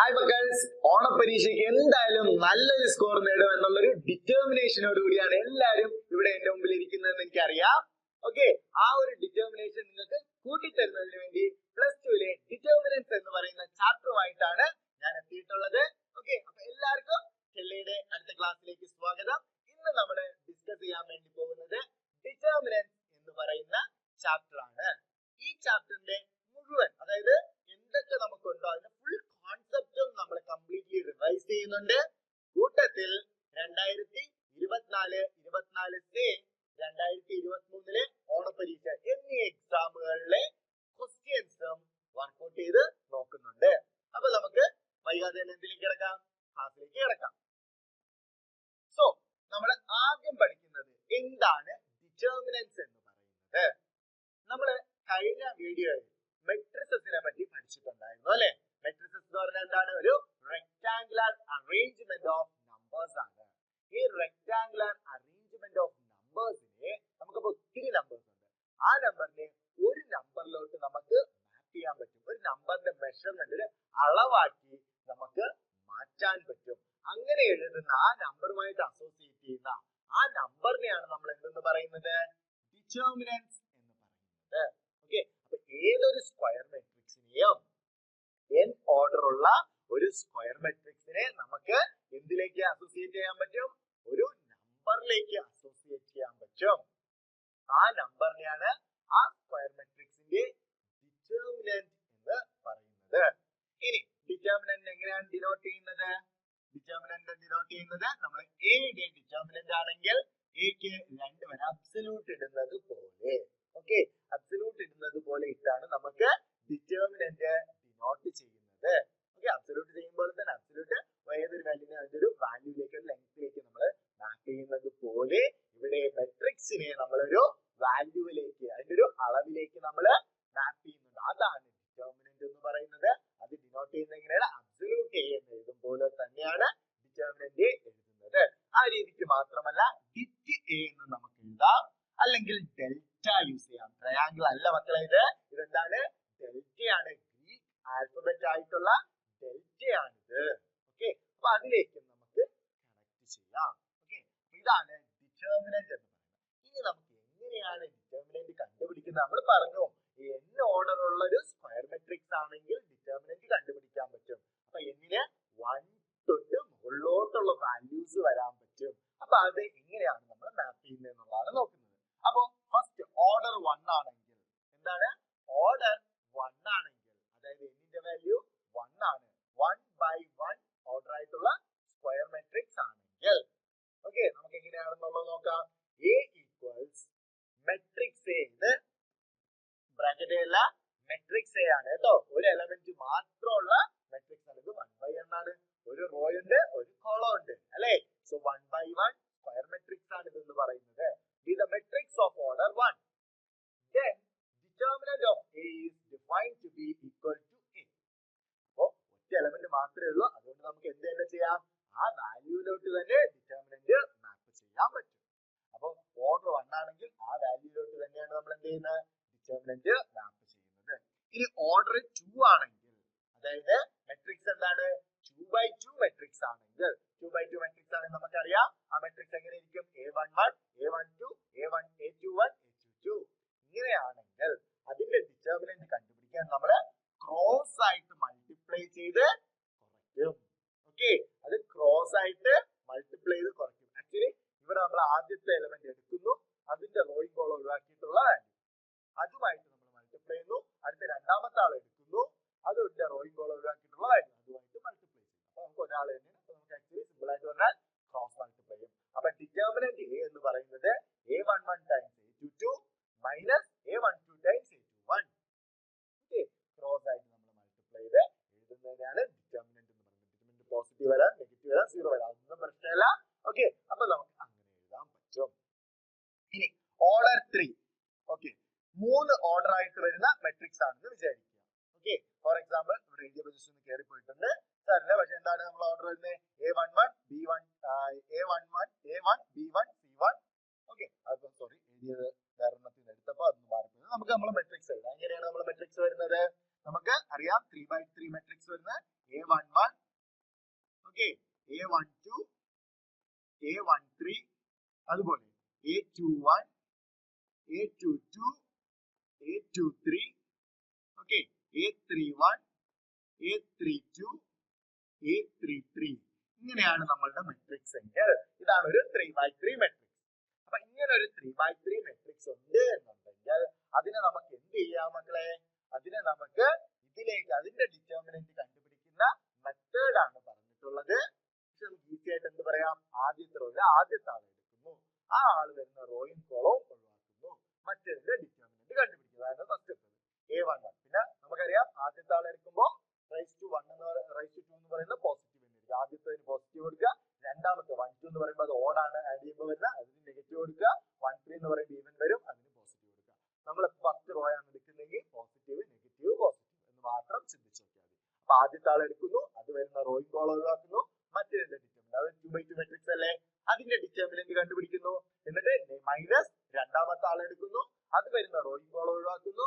Hi മക്കൾസ്, ഓണപരീക്ഷയ്ക്ക് എന്തായാലും നല്ലൊരു score നേടും എന്നുള്ളൊരു ഡിറ്റർമിനേഷനോട് കൂടിയാണ് എല്ലാവരും ഇവിടെ എന്റെ മുമ്പിൽ ഇരിക്കുന്നതെന്ന് എനിക്കറിയാം. ഓക്കെ, ആ ഒരു ഡിറ്റർമിനേഷൻ നിങ്ങൾക്ക് കൂട്ടിത്തരുന്നതിന് വേണ്ടി +2 ഡിറ്റർമിനൻസ് എന്ന് പറയുന്ന ചാപ്റ്ററുമായിട്ടാണ് ഞാൻ എത്തിയിട്ടുള്ളത്. ഓക്കെ, അപ്പൊ എല്ലാവർക്കും ചെല്ലയുടെ അടുത്ത ക്ലാസ്സിലേക്ക് സ്വാഗതം. ഇന്ന് നമ്മൾ ഡിസ്കസ് ചെയ്യാൻ വേണ്ടി പോകുന്നത് ഡിറ്റർമിനൻസ് എന്ന് പറയുന്ന ചാപ്റ്റർ ആണ്. ഈ ചാപ്റ്ററിന്റെ മുഴുവൻ, അതായത് എന്തൊക്കെ നമുക്കുണ്ടോ അതിന്റെ ഫുൾ കോൺസെപ്റ്റും നമ്മൾ കംപ്ലീറ്റ്ലി റിവൈസ് ചെയ്യുന്നുണ്ട്. കൂട്ടത്തിൽ 2024 സെയിം 2023 ഓണപരീക്ഷ എന്നീ എക്സാമുകളിലെ ക്വസ്റ്റ്യൻസും വർക്ക്ഔട്ട് ചെയ്ത് നോക്കുന്നുണ്ട്. അപ്പൊ നമുക്ക് വൈകാതെ തന്നെ എന്തിലേക്ക് കിടക്കാം, ക്ലാസ്സിലേക്ക് കിടക്കാം. സോ നമ്മൾ ആദ്യം പഠിക്കുന്നത് എന്താണ് ഡിറ്റർമിനൻസ് എന്ന് പറയുന്നത്. നമ്മൾ കഴിഞ്ഞ വീഡിയോയിൽ മെട്രിസസിനെ പറ്റി പഠിച്ചിട്ടുണ്ടായിരുന്നു അല്ലെ. മെട്രിസസ് എന്ന് പറഞ്ഞാൽ എന്താണ്? ഒരു റെക്ടാങ്കുലർ അറേഞ്ച്മെന്റ് ഓഫ് നമ്പേഴ്സ് ആണ്. ഈ റെക്ടാങ്കുലർ അറേഞ്ച്മെന്റ് ഓഫ് നമ്പേഴ്സിനെ നമുക്കിപ്പോ ഒത്തിരി നമ്പേഴ്സ് ഉണ്ട്. ആ നമ്പറിനെ ഒരു നമ്പറിലോട്ട് നമുക്ക് മാപ്പ് ചെയ്യാൻ പറ്റും. ഒരു നമ്പറിന്റെ മെഷർമെന്റ്, ഒരു അളവാക്കി നമുക്ക് മാറ്റാൻ പറ്റും. അങ്ങനെ എഴുതുന്ന ആ നമ്പറുമായിട്ട് അസോസിയേറ്റ് ചെയ്യുന്ന ആ നമ്പറിനെയാണ് നമ്മൾ എന്തെന്ന് പറയുന്നത്? ഡിറ്റർമിനൻസ് എന്ന് പറയുന്നത്. ഓക്കെ, അപ്പൊ ഏതൊരു സ്ക്വയർ മെട്രിക്സിനെയും n ഓർഡർ ഉള്ള ഒരു സ്ക്വയർ മെട്രിക്സിനെ നമുക്ക് എന്തിലേക്ക് അസോസിയേറ്റ് ചെയ്യാൻ പറ്റും? ഒരു നമ്പറിലേക്ക് അസോസിയേറ്റ് ചെയ്യാൻ പറ്റും. ആ നമ്പറിനെയാണ് ആ സ്ക്വയർ മെട്രിക്സിന്റെ ഡിറ്റർമിനന്റ് എന്ന് പറയുന്നത്. ഇനി ഡിറ്റർമിനന്റ് എങ്ങനെയാണ് ഡിനോട്ട് ചെയ്യുന്നത്? ഡിറ്റർമിനന്റ് ഡിനോട്ട് ചെയ്യുന്നത് നമ്മൾ എയുടെ ഡിറ്റർമിനന്റ് ആണെങ്കിൽ എക്ക് 2 വരെ അബ്സല്യൂട്ട് ഇടുന്നത് പോലെ, ഓക്കെ, അബ്സല്യൂട്ട് ഇടുന്നത് പോലെ ഇട്ടാണ് നമുക്ക് ഡിറ്റർമിനന്റ് ഡിനോട്ട് ചെയ്യുന്നത്. ഓക്കെ, അബ്സല്യൂട്ട് ചെയ്യുമ്പോൾ തന്നെ അബ്സല്യൂട്ട് ഏതൊരു വാല്യൂവിനെ അതിന്റെ ഒരു വാല്യൂയിലേക്ക്, ഒരു ലെങ്ത്തിലേക്ക് നമ്മൾ മാപ്പ് ചെയ്യുന്നത് പോലെ ഇവിടെ മെട്രിക്സിനെ നമ്മളൊരു വാല്യൂവിലേക്ക്, അതിന്റെ ഒരു അളവിലേക്ക് നമ്മൾ മാപ്പ് ചെയ്യുന്നുണ്ട്. അതാണ് ഡിറ്റർമിനന്റ് എന്ന് പറയുന്നത്. അത് ഡിനോട്ട് ചെയ്യുന്നത് എങ്ങനെയാണ്? അബ്സല്യൂട്ട് എ എന്ന് എഴുതുമ്പോൾ തന്നെയാണ് ഡിറ്റർമിനന്റ് എഴുതുന്നത്. ആ രീതിക്ക് മാത്രമല്ല ഡിറ്റ് എ എന്ന് നമുക്ക് എഴുതാം, അല്ലെങ്കിൽ ഡെൽറ്റ യൂസ് ചെയ്യാം. ട്രയാങ്കിൾ അല്ല മക്കളെ, ഇതെന്താണ്? ഡെൽറ്റയാണ്. ഗ്രീക്ക് ആൽഫബറ്റ് ആയിട്ടുള്ള ഡെൽറ്റയാണിത്. ഓക്കെ, അപ്പൊ അതിലേക്ക് നമുക്ക് കണക്ട് ചെയ്യാം. ഓക്കെ, ഇതാണ് ഡിറ്റർമിനന്റ് എന്ന് പറയുന്നത്. ഇനി നമുക്ക് എങ്ങനെയാണ് ഡിറ്റർമിനന്റ് കണ്ടുപിടിക്കുന്നത്? നമ്മൾ പറഞ്ഞു n ഓർഡർ ഉള്ള ഒരു സ്ക്വയർ മെട്രിക്സ് ആണെങ്കിൽ ഡിറ്റർമിനന്റ് കണ്ടുപിടിക്കാൻ പറ്റും. അപ്പൊ എന്നിന് 1 തൊട്ട് മുകളിലോട്ടുള്ള വാല്യൂസ് വരാൻ പറ്റും. അപ്പൊ അത് എങ്ങനെയാണ് നമ്മൾ മാപ്പ് ചെയ്യുന്നത് എന്നുള്ളതാണ് നോക്കുന്നത്. അപ്പൊ ഫസ്റ്റ് ഓർഡർ 1 ആണെങ്കിൽ എന്താണ്? ഓർഡർ 1 ആണെങ്കിൽ, അതായത് എന്നിന്റെ വാല്യൂ 1 ആണ്, 1/1 ഓർഡർ ആയിട്ടുള്ള സ്ക്വയർ മെട്രിക്സ് ആണെങ്കിൽ, ഓക്കെ, നമുക്ക് എങ്ങനെയാണെന്നുള്ളത് നോക്കാം. A ഈക്വൽസ് മെട്രിക്സ് എ, ഇത് ബ്രാക്കറ്റ് അല്ല, മെട്രിക്സ് എ ആണ് കേട്ടോ. ഒരു എലമെന്റ് മാത്രമുള്ള മെട്രിക്സ് ആണ്. ഇത് 1/n ആണ്. ഒരു റോ ഉണ്ട്, ഒരു കോളം ഉണ്ട് അല്ലെ. സോ 1/1 സ്ക്വയർ മെട്രിക്സ് ആണ് ഇതെന്ന് പറയുന്നത്. Be the matrix of order 1. Then determinant of A is defined to be equal to A. അപ്പോ ഒറ്റ എലമെന്റ് മാത്രമേ ഉള്ളൂ, അതുകൊണ്ട് നമുക്ക് എന്ത് തന്നെ ചെയ്യാം? ആ വാല്യൂയിലോട്ട് തന്നെ ഡിറ്റർമിനന്റ് മാപ്പ് ചെയ്യാൻ പറ്റും. അപ്പൊ ഓർഡർ 1 ആണെങ്കിൽ ആ വാല്യൂയിലോട്ട് തന്നെയാണ് നമ്മൾ എന്ത് ചെയ്യുന്നത്? ഡിറ്റർമിനന്റ് മാപ്പ് ചെയ്യുന്നത്. ഇനി ഓർഡർ 2 ആണെങ്കിൽ, അതായത് മെട്രിക്സ് എന്താണ്? 2/2 മെട്രിക്സ് ആണെങ്കിൽ, 2/2 മെട്രിക്സ് ആണെങ്കിൽ നമുക്കറിയാം ആ മെട്രിക്സ് എങ്ങനെ ഇരിക്കും? A11, A12, A21, A22. ഇങ്ങനെയാണെങ്കിൽ അതിന്റെ ഡിറ്റർമിനന്റ് കണ്ടുപിടിക്കാൻ നമ്മൾ ക്രോസ് ആയിട്ട് മൾട്ടിപ്ലൈ ചെയ്ത് കുറയ്ക്കും. ഓക്കെ, അത് ക്രോസ് ആയിട്ട് മൾട്ടിപ്ലൈ ചെയ്ത് കുറയ്ക്കും. ആക്ച്വലി ഇവിടെ നമ്മൾ ആദ്യത്തെ എലമെന്റ് എടുക്കുന്നു, അതിന്റെ റോയും കോളം ഒഴിവാക്കിയിട്ടുള്ള വാല്യൂ അതുമായിട്ട് നമ്മൾ മൾട്ടിപ്ലൈ ചെയ്യുന്നു. അടുത്ത രണ്ടാമത്തെ ആൾ എടുക്കുന്നു, അതിന്റെ റോയും കോളം ഒഴിവാക്കിയിട്ടുള്ള വാല്യൂ അതുമായിട്ട് മൾട്ടിപ്ലൈ ചെയ്യും. അപ്പൊ നമുക്ക് ഒരാൾ തന്നെയാണ്. അപ്പൊ നമുക്ക് ആക്ച്വലി സിമ്പിൾ ആയിട്ട് പറഞ്ഞാൽ ക്രോസ് മൾട്ടിപ്ലൈ ചെയ്യും. അപ്പൊ ഡിറ്റർമിനന്റ് എ എന്ന് പറയുന്നത് A11 times A22 minus A12 times A21. Okay, cross ആയിട്ട് നമ്മൾ മൾട്ടിപ്ലൈ ചെയ്ത് എഴുതുന്നതിനാണ് ഡിറ്റർമിനന്റ് എന്ന് പറയുന്നത്. ഡിറ്റർമിനന്റ് പോസിറ്റീവ് വരാം, നെഗറ്റീവ് വരാം, 0 വരാം, ഒന്നും പ്രശ്നമില്ല. ഓക്കെ, അപ്പൊ നമുക്ക് അങ്ങനെ എഴുതാൻ പറ്റും. ഇനി ഓർഡർ 3, ഓക്കെ, 3 ഓർഡർ ആയിട്ട് വരുന്ന മെട്രിക്സ് ആണെന്ന് വിചാരിക്കുക. ഓക്കെ, ഫോർ എക്സാമ്പിൾ ഇവിടെ എഴുതിയ പൊസിഷൻ ഒന്ന് കയറി പോയിട്ടുണ്ട് സാറില്ല, പക്ഷെ എന്താണ് നമ്മൾ ഓർഡർ വരുന്നത്? A11, B1, A11, A1, B1, C1. Okay, അപ്പൊ സോറി, എഴുതിയത് വേറെണ്ണത്തിൽ എടുത്തപ്പോ അതൊന്ന് മാറിപ്പോയി. നമുക്ക് നമ്മൾ മെട്രിക്സ് എഴുതാം. എങ്ങനെയാണ് നമ്മൾ മെട്രിക്സ് വരുന്നത്? നമുക്ക് അറിയാം 3/3 മെട്രിക്സ് വരുന്നത് A11, ഓക്കെ, A12, A13, അതുപോലെ A21, A22, A23, okay, A31, A32, A33. ഇങ്ങനെയാണ് നമ്മളുടെ മെട്രിക്സ് എങ്കിൽ ഇതാണ് ഒരു 3x3 മെട്രിക്സ്. അപ്പൊ ഇങ്ങനെ ഒരു 3x3 മെട്രിക്സ് ഉണ്ട് എന്നുണ്ടെങ്കിൽ അതിനെ നമുക്ക് എന്ത് ചെയ്യാം മക്കളെ? അതിനെ നമുക്ക് ഇതിലേക്ക് അതിന്റെ ഡിറ്റർമിനന്റ് കണ്ടുപിടിക്കുന്ന മെത്തേഡ് ആണ് പറഞ്ഞിട്ടുള്ളത്. നമുക്ക് ഈസി ആയിട്ട് എന്ത് പറയാം? ആദ്യത്തെ റോയില് ആദ്യത്തെ ആളെ എടുക്കുന്നു, ആ ആള് വരുന്ന റോയും കോളവും ഒഴിവാക്കുന്നു, മറ്റേതിന്റെ ഡിറ്റർമിനന്റ് കണ്ടുപിടിക്കുക. അതാണ് ഫസ്റ്റ് A11. പിന്നെ നമുക്കറിയാം ആദ്യത്തെ ആളെ എടുക്കുമ്പോൾ റൈസ് ടു 1 റൈസ് ടു 2 എന്ന് പറയുന്ന പോസിറ്റീവ് ആയിരിക്കും. ആദ്യത്തേതിന് പോസിറ്റീവ് കൊടുക്കുക, രണ്ടാമത്തെ 1 2 എന്ന് പറയുമ്പോൾ അത് ഓഡ് ആണ് ആഡ് ചെയ്യുമ്പോൾ വരുന്ന അതിന് നെഗറ്റീവ് കൊടുക്കുക, 1 3 എന്ന് പറയുമ്പോൾ ഈവൻ വരും അതിന് പോസിറ്റീവ് കൊടുക്കുക. നമ്മൾ ഫസ്റ്റ് റോ ആണ് എടുക്കുന്നെങ്കിൽ പോസിറ്റീവ് നെഗറ്റീവ് പോസിറ്റീവ് എന്ന് മാത്രം ചിന്തിച്ചു നോക്കിയാൽ മതി. അപ്പൊ ആദ്യത്തെ ആൾ എടുക്കുന്നു, അത് വരുന്ന റോയും കോളം ഒഴിവാക്കുന്നു, മറ്റേതിന്റെ ഡിറ്റർമിനന്റ് അത് 2x2 മെട്രിക്സ് അല്ലേ, അതിന്റെ ഡിറ്റർമിനന്റ് കണ്ടുപിടിക്കുന്നു, എന്നിട്ട് മൈനസ് രണ്ടാമത്തെ ആൾ എടുക്കുന്നു, അത് വരുന്ന റോയും കോളം ഒഴിവാക്കുന്നു.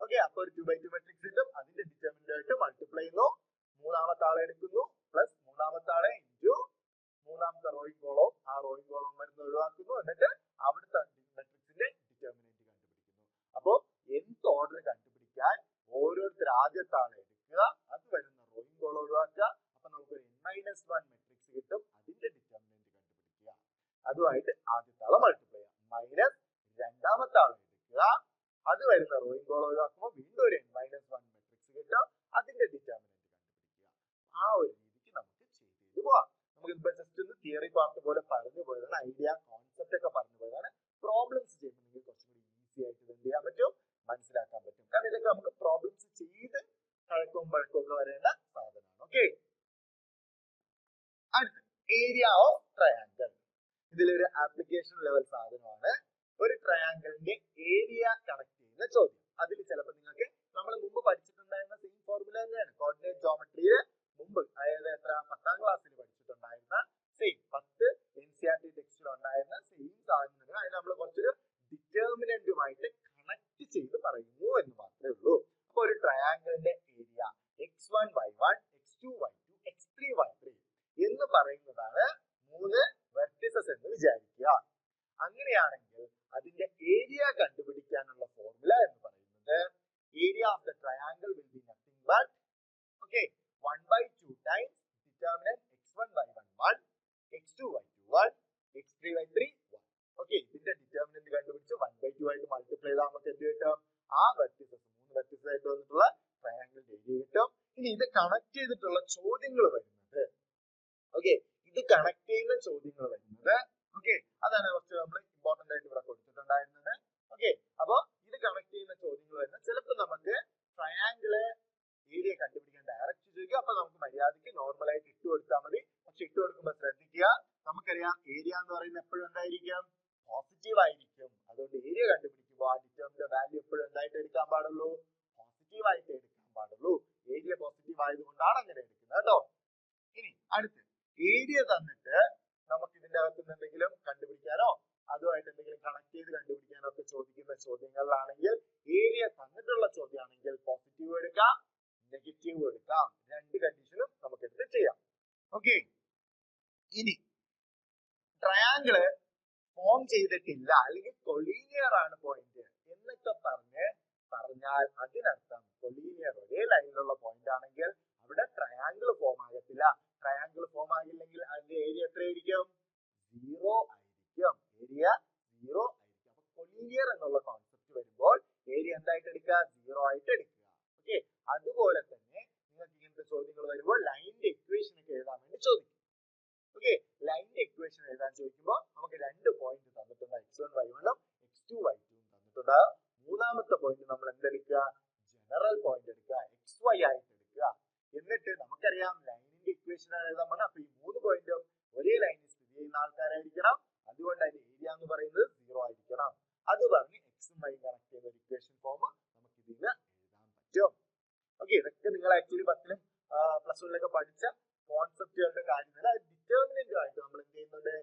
ഓക്കെ, അപ്പൊ ഒരു 2x2 മെട്രിക്സ് കിട്ടും, അതിന്റെ ഡിറ്റർമിനന്റ് ആയിട്ട് മൾട്ടിപ്ലൈ ചെയ്യുന്നു, മൂന്നാമത്തെ ആളെ എടുക്കുന്നു പ്ലസ് മൂന്നാമത്തെ ആളെ ഇൻറ്റു മൂന്നാമത്തെ റോയും കോളവും ആ റോയും കോളവും വരുന്ന ഒഴിവാക്കുന്നു, എന്നിട്ട് അവിടുത്തെ മെട്രിക്സിന്റെ ഡിറ്റർമിനന്റ് കണ്ടുപിടിക്കുന്നു. അപ്പോ nth ഓർഡർ കണ്ടുപിടിക്കാൻ ഓരോരുത്തർ ആദ്യത്തെ ആളെ എടുക്കുക, അത് വരുന്ന റോയും കോളം ഒഴിവാക്കുക, അപ്പൊ നമുക്കൊരു n-1 മെട്രിക്സ് കിട്ടും, അതിന്റെ ഡിറ്റർമിനന്റ് കണ്ടുപിടിക്കുക, അതുമായിട്ട് ആദ്യത്തെ ആളെ മൾട്ടിപ്ലൈ ചെയ്യാം, മൈനസ് രണ്ടാമത്തെ ആളെ എടുക്കുക, അത് വരുന്ന റോയും കോളം ഒഴിവാക്കുമ്പോൾ വീണ്ടും ഒരു n-1 മെട്രിക്സ് കിട്ടും, അതിന്റെ ഡിറ്റർമിനന്റ് കണ്ടുപിടിക്കുക. ആ ഒരു രീതിക്ക് നമുക്ക് ചെയ്ത് പോവാം. നമുക്ക് ഇപ്പൊ ജസ്റ്റ് ഒന്ന് തിയറി പാർട്ട് പോലെ പറഞ്ഞു പോയതാണ്, ഐഡിയ കോൺസെപ്റ്റ് ഒക്കെ പറഞ്ഞു പോയതാണ്. പ്രോബ്ലംസ് ചെയ്യുമ്പോൾ നിങ്ങൾക്ക് കുറച്ചും കൂടി ഈസി ആയിട്ട് എന്ത് ചെയ്യാൻ പറ്റും? മനസ്സിലാക്കാൻ പറ്റും. കാരണം ഇതൊക്കെ നമുക്ക് പ്രോബ്ലംസ് ചെയ്ത് കഴക്കവും പഴക്കവും ഒക്കെ വരേണ്ട സാധനമാണ്. ഓക്കെ, അടുത്ത ഏരിയ ഓഫ് ട്രയാങ്കിൾ. ഇതിലൊരു ആപ്ലിക്കേഷൻ ലെവൽ സാധനമാണ്. ഒരു ട്രയാങ്കിളിന്റെ ഏരിയ കണക്ട് ചെയ്യുന്ന ചോദ്യം. അതിൽ ചിലപ്പോൾ നിങ്ങൾക്ക് നമ്മൾ മുമ്പ് പഠിച്ചിട്ടുണ്ടായിരുന്ന സെയിം ഫോർമുല തന്നെയാണ് കോർഡിനേറ്റ് ജോമെട്രിയിൽ മുമ്പ്, അതായത് എത്ര 10ാം ക്ലാസ്സിൽ പഠിച്ചിട്ടുണ്ടായിരുന്ന സെയിം 10 NCERT ടെക്സ്റ്റിൽ ഉണ്ടായിരുന്ന സെയിം സാധനം. അതിന് നമ്മൾ കുറച്ചൊരു ഡിറ്റർമിനന്റുമായിട്ട് കണക്ട് ചെയ്ത് പറയുന്നു എന്ന് മാത്രമേ ഉള്ളൂ. അപ്പൊ ഒരു ട്രയാങ്കിളിന്റെ area x1 y1 x2 y2 x3 y3 എന്ന് പറയുന്നതാണ് 3 വെർട്ടിസസ് എന്ന് വിചാരിക്കുക. അങ്ങനെയാണെങ്കിൽ അതിന്റെ ഏരിയ കണ്ടുപിടിക്കാനുള്ള ഫോർമുല എന്ന് പറയുന്നത് area of the triangle will be nothing but 1/2 times determinant x1 y1 1 x2 y2 1 x3 y3 1. Okay, ഇതിന്റെ ഡിറ്റർമിനന്റ് കണ്ടുപിടിച്ച് 1/2 ആയിട്ട് മൾട്ടിപ്ലൈ ചെയ്താൽ നമുക്ക് എന്ത് കിട്ടും? ആ വെർട്ടിസസ് 3 വെർട്ടിസസ് ആയിട്ട് വന്നിട്ടുള്ള ട്രയാങ്കിളിന്റെ ഏരിയ കിട്ടും. ഇനി ഇത് കണക്ട് ചെയ്തിട്ടുള്ള ചോദ്യങ്ങൾ വരുന്നത്, ഓക്കെ, ഇത് കണക്ട് ചെയ്യുന്ന ചോദ്യങ്ങൾ വരുന്നത്, ഓക്കെ, അതാണ് കുറച്ച് നമ്മൾ ഇമ്പോർട്ടന്റ് ആയിട്ട് ഇവിടെ കൊടുത്തിട്ടുണ്ടായിരുന്നത്. ഓക്കെ, അപ്പൊ ഇത് കണക്ട് ചെയ്യുന്ന ചോദ്യങ്ങൾ വരുന്നത് ചിലപ്പോൾ നമുക്ക് ട്രയാങ്കിള് ഏരിയ കണ്ടുപിടിക്കാൻ ഡയറക്റ്റ് ചോദിക്കുക. അപ്പൊ നമുക്ക് മര്യാദയ്ക്ക് നോർമൽ ആയിട്ട് ഇട്ട് കൊടുത്താൽ മതി. പക്ഷെ ഇട്ട് കൊടുക്കുമ്പോൾ ശ്രദ്ധിക്കുക, നമുക്കറിയാം ഏരിയ എന്ന് പറയുന്നത് എപ്പോഴും എന്തായിരിക്കും? പോസിറ്റീവ് ആയിരിക്കും. അതുകൊണ്ട് ഏരിയ കണ്ടുപിടിക്കുമ്പോൾ ആ ഡിറ്റർമിന്റെ വാല്യൂ എപ്പോഴും എന്തായിട്ട് എടുക്കാൻ പാടുള്ളൂ? പോസിറ്റീവ് ആയിട്ട് എടുക്കാൻ പാടുള്ളൂ. ഏരിയ പോസിറ്റീവ് ആയതുകൊണ്ടാണ് അങ്ങനെ എടുക്കുന്നത് കേട്ടോ. ഇനി അടുത്ത് ഏരിയ തന്നിട്ട് നമുക്ക് ഇതിന്റെ അകത്ത് നിന്ന് എന്തെങ്കിലും കണ്ടുപിടിക്കാനോ അതുമായിട്ട് എന്തെങ്കിലും കണക്ട് ചെയ്ത് കണ്ടുപിടിക്കാനോ ഒക്കെ ചോദിക്കുന്ന ചോദ്യങ്ങളിലാണെങ്കിൽ, ഏരിയ തന്നിട്ടുള്ള ചോദ്യമാണെങ്കിൽ പോസിറ്റീവ് എടുക്കാം നെഗറ്റീവ് എടുക്കാം, രണ്ട് കണ്ടീഷനും നമുക്ക് എടുത്ത് ചെയ്യാം. ഓക്കെ, ഇനി ട്രയാങ്കിള് ഫോം ചെയ്തിട്ടില്ല അല്ലെങ്കിൽ കൊളീനിയർ ആണ് പോയിന്റ് എന്നൊക്കെ പറഞ്ഞാൽ അതിനർത്ഥം കൊളീനിയർ ഒരേ ലൈനിലുള്ള പോയിന്റ് ആണെങ്കിൽ അവിടെ ട്രയാങ്കിൾ ഫോം ആകത്തില്ല. ട്രയാങ്കിൾ ഫോം ആകില്ലെങ്കിൽ അതിന്റെ ഏരിയ എത്രയായിരിക്കും? 0 ആയിരിക്കും. ഏരിയ 0 ആയിരിക്കും. അപ്പൊ കൊളീനിയർ എന്നുള്ള കോൺസെപ്റ്റ് വരുമ്പോൾ ഏരിയ എന്തായിട്ട് എടുക്കുക? 0 ആയിട്ട് എടുക്കുക. ഓക്കെ, അതുപോലെ തന്നെ നിങ്ങൾക്ക് ഇങ്ങനത്തെ ചോദ്യങ്ങൾ വരുമ്പോൾ ലൈനിന്റെ ഇക്വേഷൻ ഒക്കെ എഴുതാൻ വേണ്ടി ചോദിക്കും. ഓക്കെ, ലൈനിന്റെ ഇക്വേഷൻ എഴുതാൻ ചോദിക്കുമ്പോൾ നമുക്ക് 2 പോയിന്റ് തന്നിട്ടുണ്ട്, x1 y1 x2 y2 തന്നിട്ടുണ്ട്. മൂന്നാമത്തെ പോയിന്റ് നമ്മൾ എന്തെടുക്കുക? ജനറൽ പോയിന്റ് എടുക്കുക, xy ആയിട്ട് എടുക്കുക. എന്നിട്ട് നമുക്കറിയാം ലൈനിന്റെ ഇക്വേഷൻ എഴുതാൻ പറഞ്ഞാൽ അപ്പൊ ഈ 3 പോയിന്റും ഒരേ ലൈനിൽ സ്ഥിതി ചെയ്യുന്ന ആൾക്കാരായിരിക്കണം. അതുകൊണ്ട് അതിന്റെ ഏരിയ എന്ന് പറയുന്നത് 0 ആയിരിക്കണം. അത് പറഞ്ഞ് എക്സും വൈ കണക്ട് ചെയ്യുന്ന ഒരു ഇക്വേഷൻ ഫോം നമുക്ക് ഇതിൽ എഴുതാൻ പറ്റും. ഓക്കെ, ഇതൊക്കെ നിങ്ങൾ ആക്ച്വലി 10ലും +1 പഠിച്ച കോൺസെപ്റ്റുകളുടെ കാര്യങ്ങൾ ഡിറ്റർമിനന്റ് ആയിട്ട് നമ്മൾ എന്ത് ചെയ്യുന്നുണ്ട്?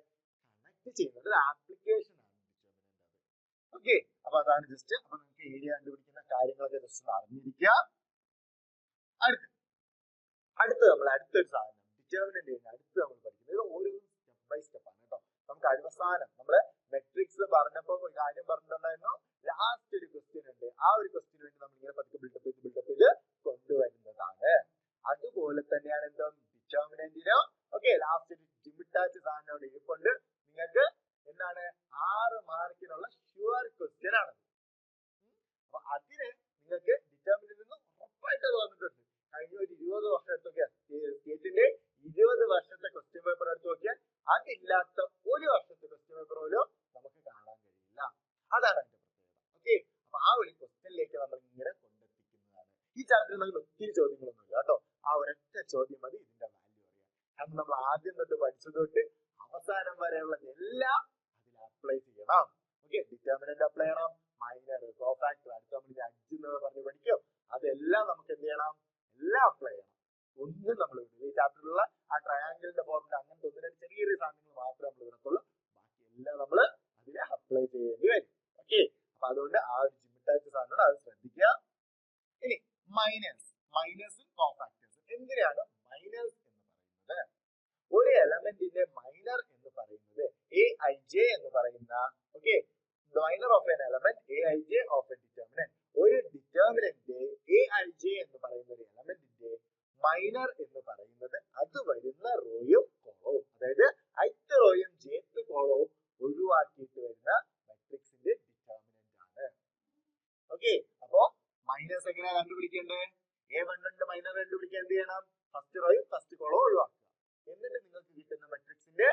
കണക്ട് ചെയ്യുന്നത് ഒരു ആപ്ലിക്കേഷൻ ആണ് ഡിറ്റർമിനന്റ് അത്. ഓക്കെ, അപ്പൊ അതാണ് ജസ്റ്റ്. അപ്പൊ നിങ്ങൾക്ക് ഏരിയ കണ്ടുപിടിക്കുന്ന കാര്യങ്ങളൊക്കെ ജസ്റ്റ് അറിഞ്ഞിരിക്കുക. അടുത്ത് നമ്മൾ അടുത്തൊരു സാധനം ഡിറ്റർമിനന്റ് അടുത്ത് നമ്മൾ പഠിക്കുന്നത് ഇത് ഓരോന്നും സ്റ്റെപ്പ് ബൈ സ്റ്റെപ്പ് ആണ് കേട്ടോ. നമുക്ക് അവസാനം നമ്മള് മെട്രിക്സ് പറഞ്ഞപ്പോ ഒരു കാര്യം പറഞ്ഞിട്ടുണ്ടായിരുന്നു, ലാസ്റ്റ് ഒരു ക്വസ്റ്റ്യൻ ഉണ്ട്, ആ ഒരു ക്വസ്റ്റ്യന് വേണ്ടി നമ്മൾ ഇങ്ങനെ പതുക്കെ ബിൽഡപ്പ് ചെയ്ത് കൊണ്ടുവരുന്നതാണ്. അതുപോലെ തന്നെയാണ് എന്താ ഡിറ്റർമിനന്റിനോ ഓക്കെ ലാസ്റ്റ് ഒരു ജിമിറ്റാച്ച് സാധനം അവിടെ ഇരിപ്പുണ്ട്. നിങ്ങൾക്ക് എന്താണ് 6 മാർക്കിനുള്ള ഷുവർ ക്വസ്റ്റ്യൻ ആണ്. അപ്പൊ അതിന് നിങ്ങൾക്ക് ഡിറ്റർമിനന്റ് നിന്ന് ഉറപ്പായിട്ട് വന്നിട്ടുണ്ട്. കഴിഞ്ഞ ഒരു 20 വർഷം എടുത്ത് നോക്കിയാൽ സ്റ്റേറ്റിന്റെ 20 വർഷത്തെ ക്വസ്റ്റ്യൻ പേപ്പർ എടുത്ത് നോക്കിയാൽ അതില്ലാത്ത ഒരു വർഷത്തെ ക്വസ്റ്റ്യൻ പേപ്പർ പോലും നമുക്ക് കാണാൻ കഴിയില്ല. അതാണ് അതിന്റെ പ്രത്യേകത. ഓക്കെ, അപ്പൊ ആ ഒരു ക്വസ്റ്റ്യനിലേക്ക് നമ്മൾ ഇങ്ങനെ കൊണ്ടെത്തിക്കുന്നതാണ്. ഈ ചാപ്റ്ററിൽ നമുക്ക് ഒത്തിരി ചോദ്യങ്ങളൊന്നുമില്ല കേട്ടോ. ആ ഒരൊറ്റ ചോദ്യം മതി ഇതിന്റെ വാല്യൂ അറിയാൻ. കാരണം നമ്മൾ ആദ്യം തൊട്ട് പഠിച്ചത് തൊട്ട് അവസാനം വരെയുള്ളത് എല്ലാം അതിൽ അപ്ലൈ ചെയ്യണം. ഓക്കെ, ഡിറ്റർമിനന്റ് അപ്ലൈ ചെയ്യണം, മൈനർ, കോഫാക്ടർ, അടുത്ത് നമ്മൾ അഡ്ജ് എന്ന് പറഞ്ഞ് പഠിക്കും. അതെല്ലാം നമുക്ക് എന്ത് ചെയ്യണം, എല്ലാം അപ്ലൈ ചെയ്യണം. ഒന്നും നമ്മൾ ഈ ചാപ്റ്ററിലുള്ള ആ ട്രയാങ്കിളിന്റെ ഫോർമുല അങ്ങനത്തെ ഒന്നിനും ചെറിയ സാധനങ്ങൾ മാത്രമേ നമ്മൾ വിടത്തുള്ളൂ. ബാക്കി എല്ലാം നമ്മൾ അതിനെ അപ്ലൈ ചെയ്യേണ്ടി വരും. ഓക്കെ, അപ്പൊ അതുകൊണ്ട് ആ ഒരു ജിമിറ്റാച്ച് സാധനം അത് ശ്രദ്ധിക്കുക. ഇനി മൈനസും കോഫാക്ടേഴ്സും. എന്തിനാണ് മൈനേഴ്സ് എന്ന് പറയുന്നത്? ഒരു എലമെന്റിന്റെ മൈനർ എന്ന് പറയുന്നത് Aij എന്ന് പറയുന്ന okay minor of N element Aij of A determinant. ഒരു ഡിറ്റർമിനന്റ് Aij എന്ന് പറയുന്ന ഒരു എലമെന്റിന്റെ മൈനർ എന്ന് പറയുന്നത് അത് വരുന്ന റോയും കോളവും, അതായത് ith റോയും jth കോളവും ഒഴിവാക്കിയിട്ട് വരുന്ന മെട്രിക്സിന്റെ ഡിറ്റർമിനന്റ് ആണ്. ഓക്കെ, അപ്പോ മൈനസ് എങ്ങനെയാ കണ്ടുപിടിക്കേണ്ടത്? A1 മൈനർ കണ്ടുപിടിക്കാൻ എന്ത് ചെയ്യണം? ഫസ്റ്റ് റോയും ഫസ്റ്റ് കോളവും ഒഴിവാക്കുക. എന്നിട്ട് നിങ്ങൾക്ക് കിട്ടുന്ന മെട്രിക്സിന്റെ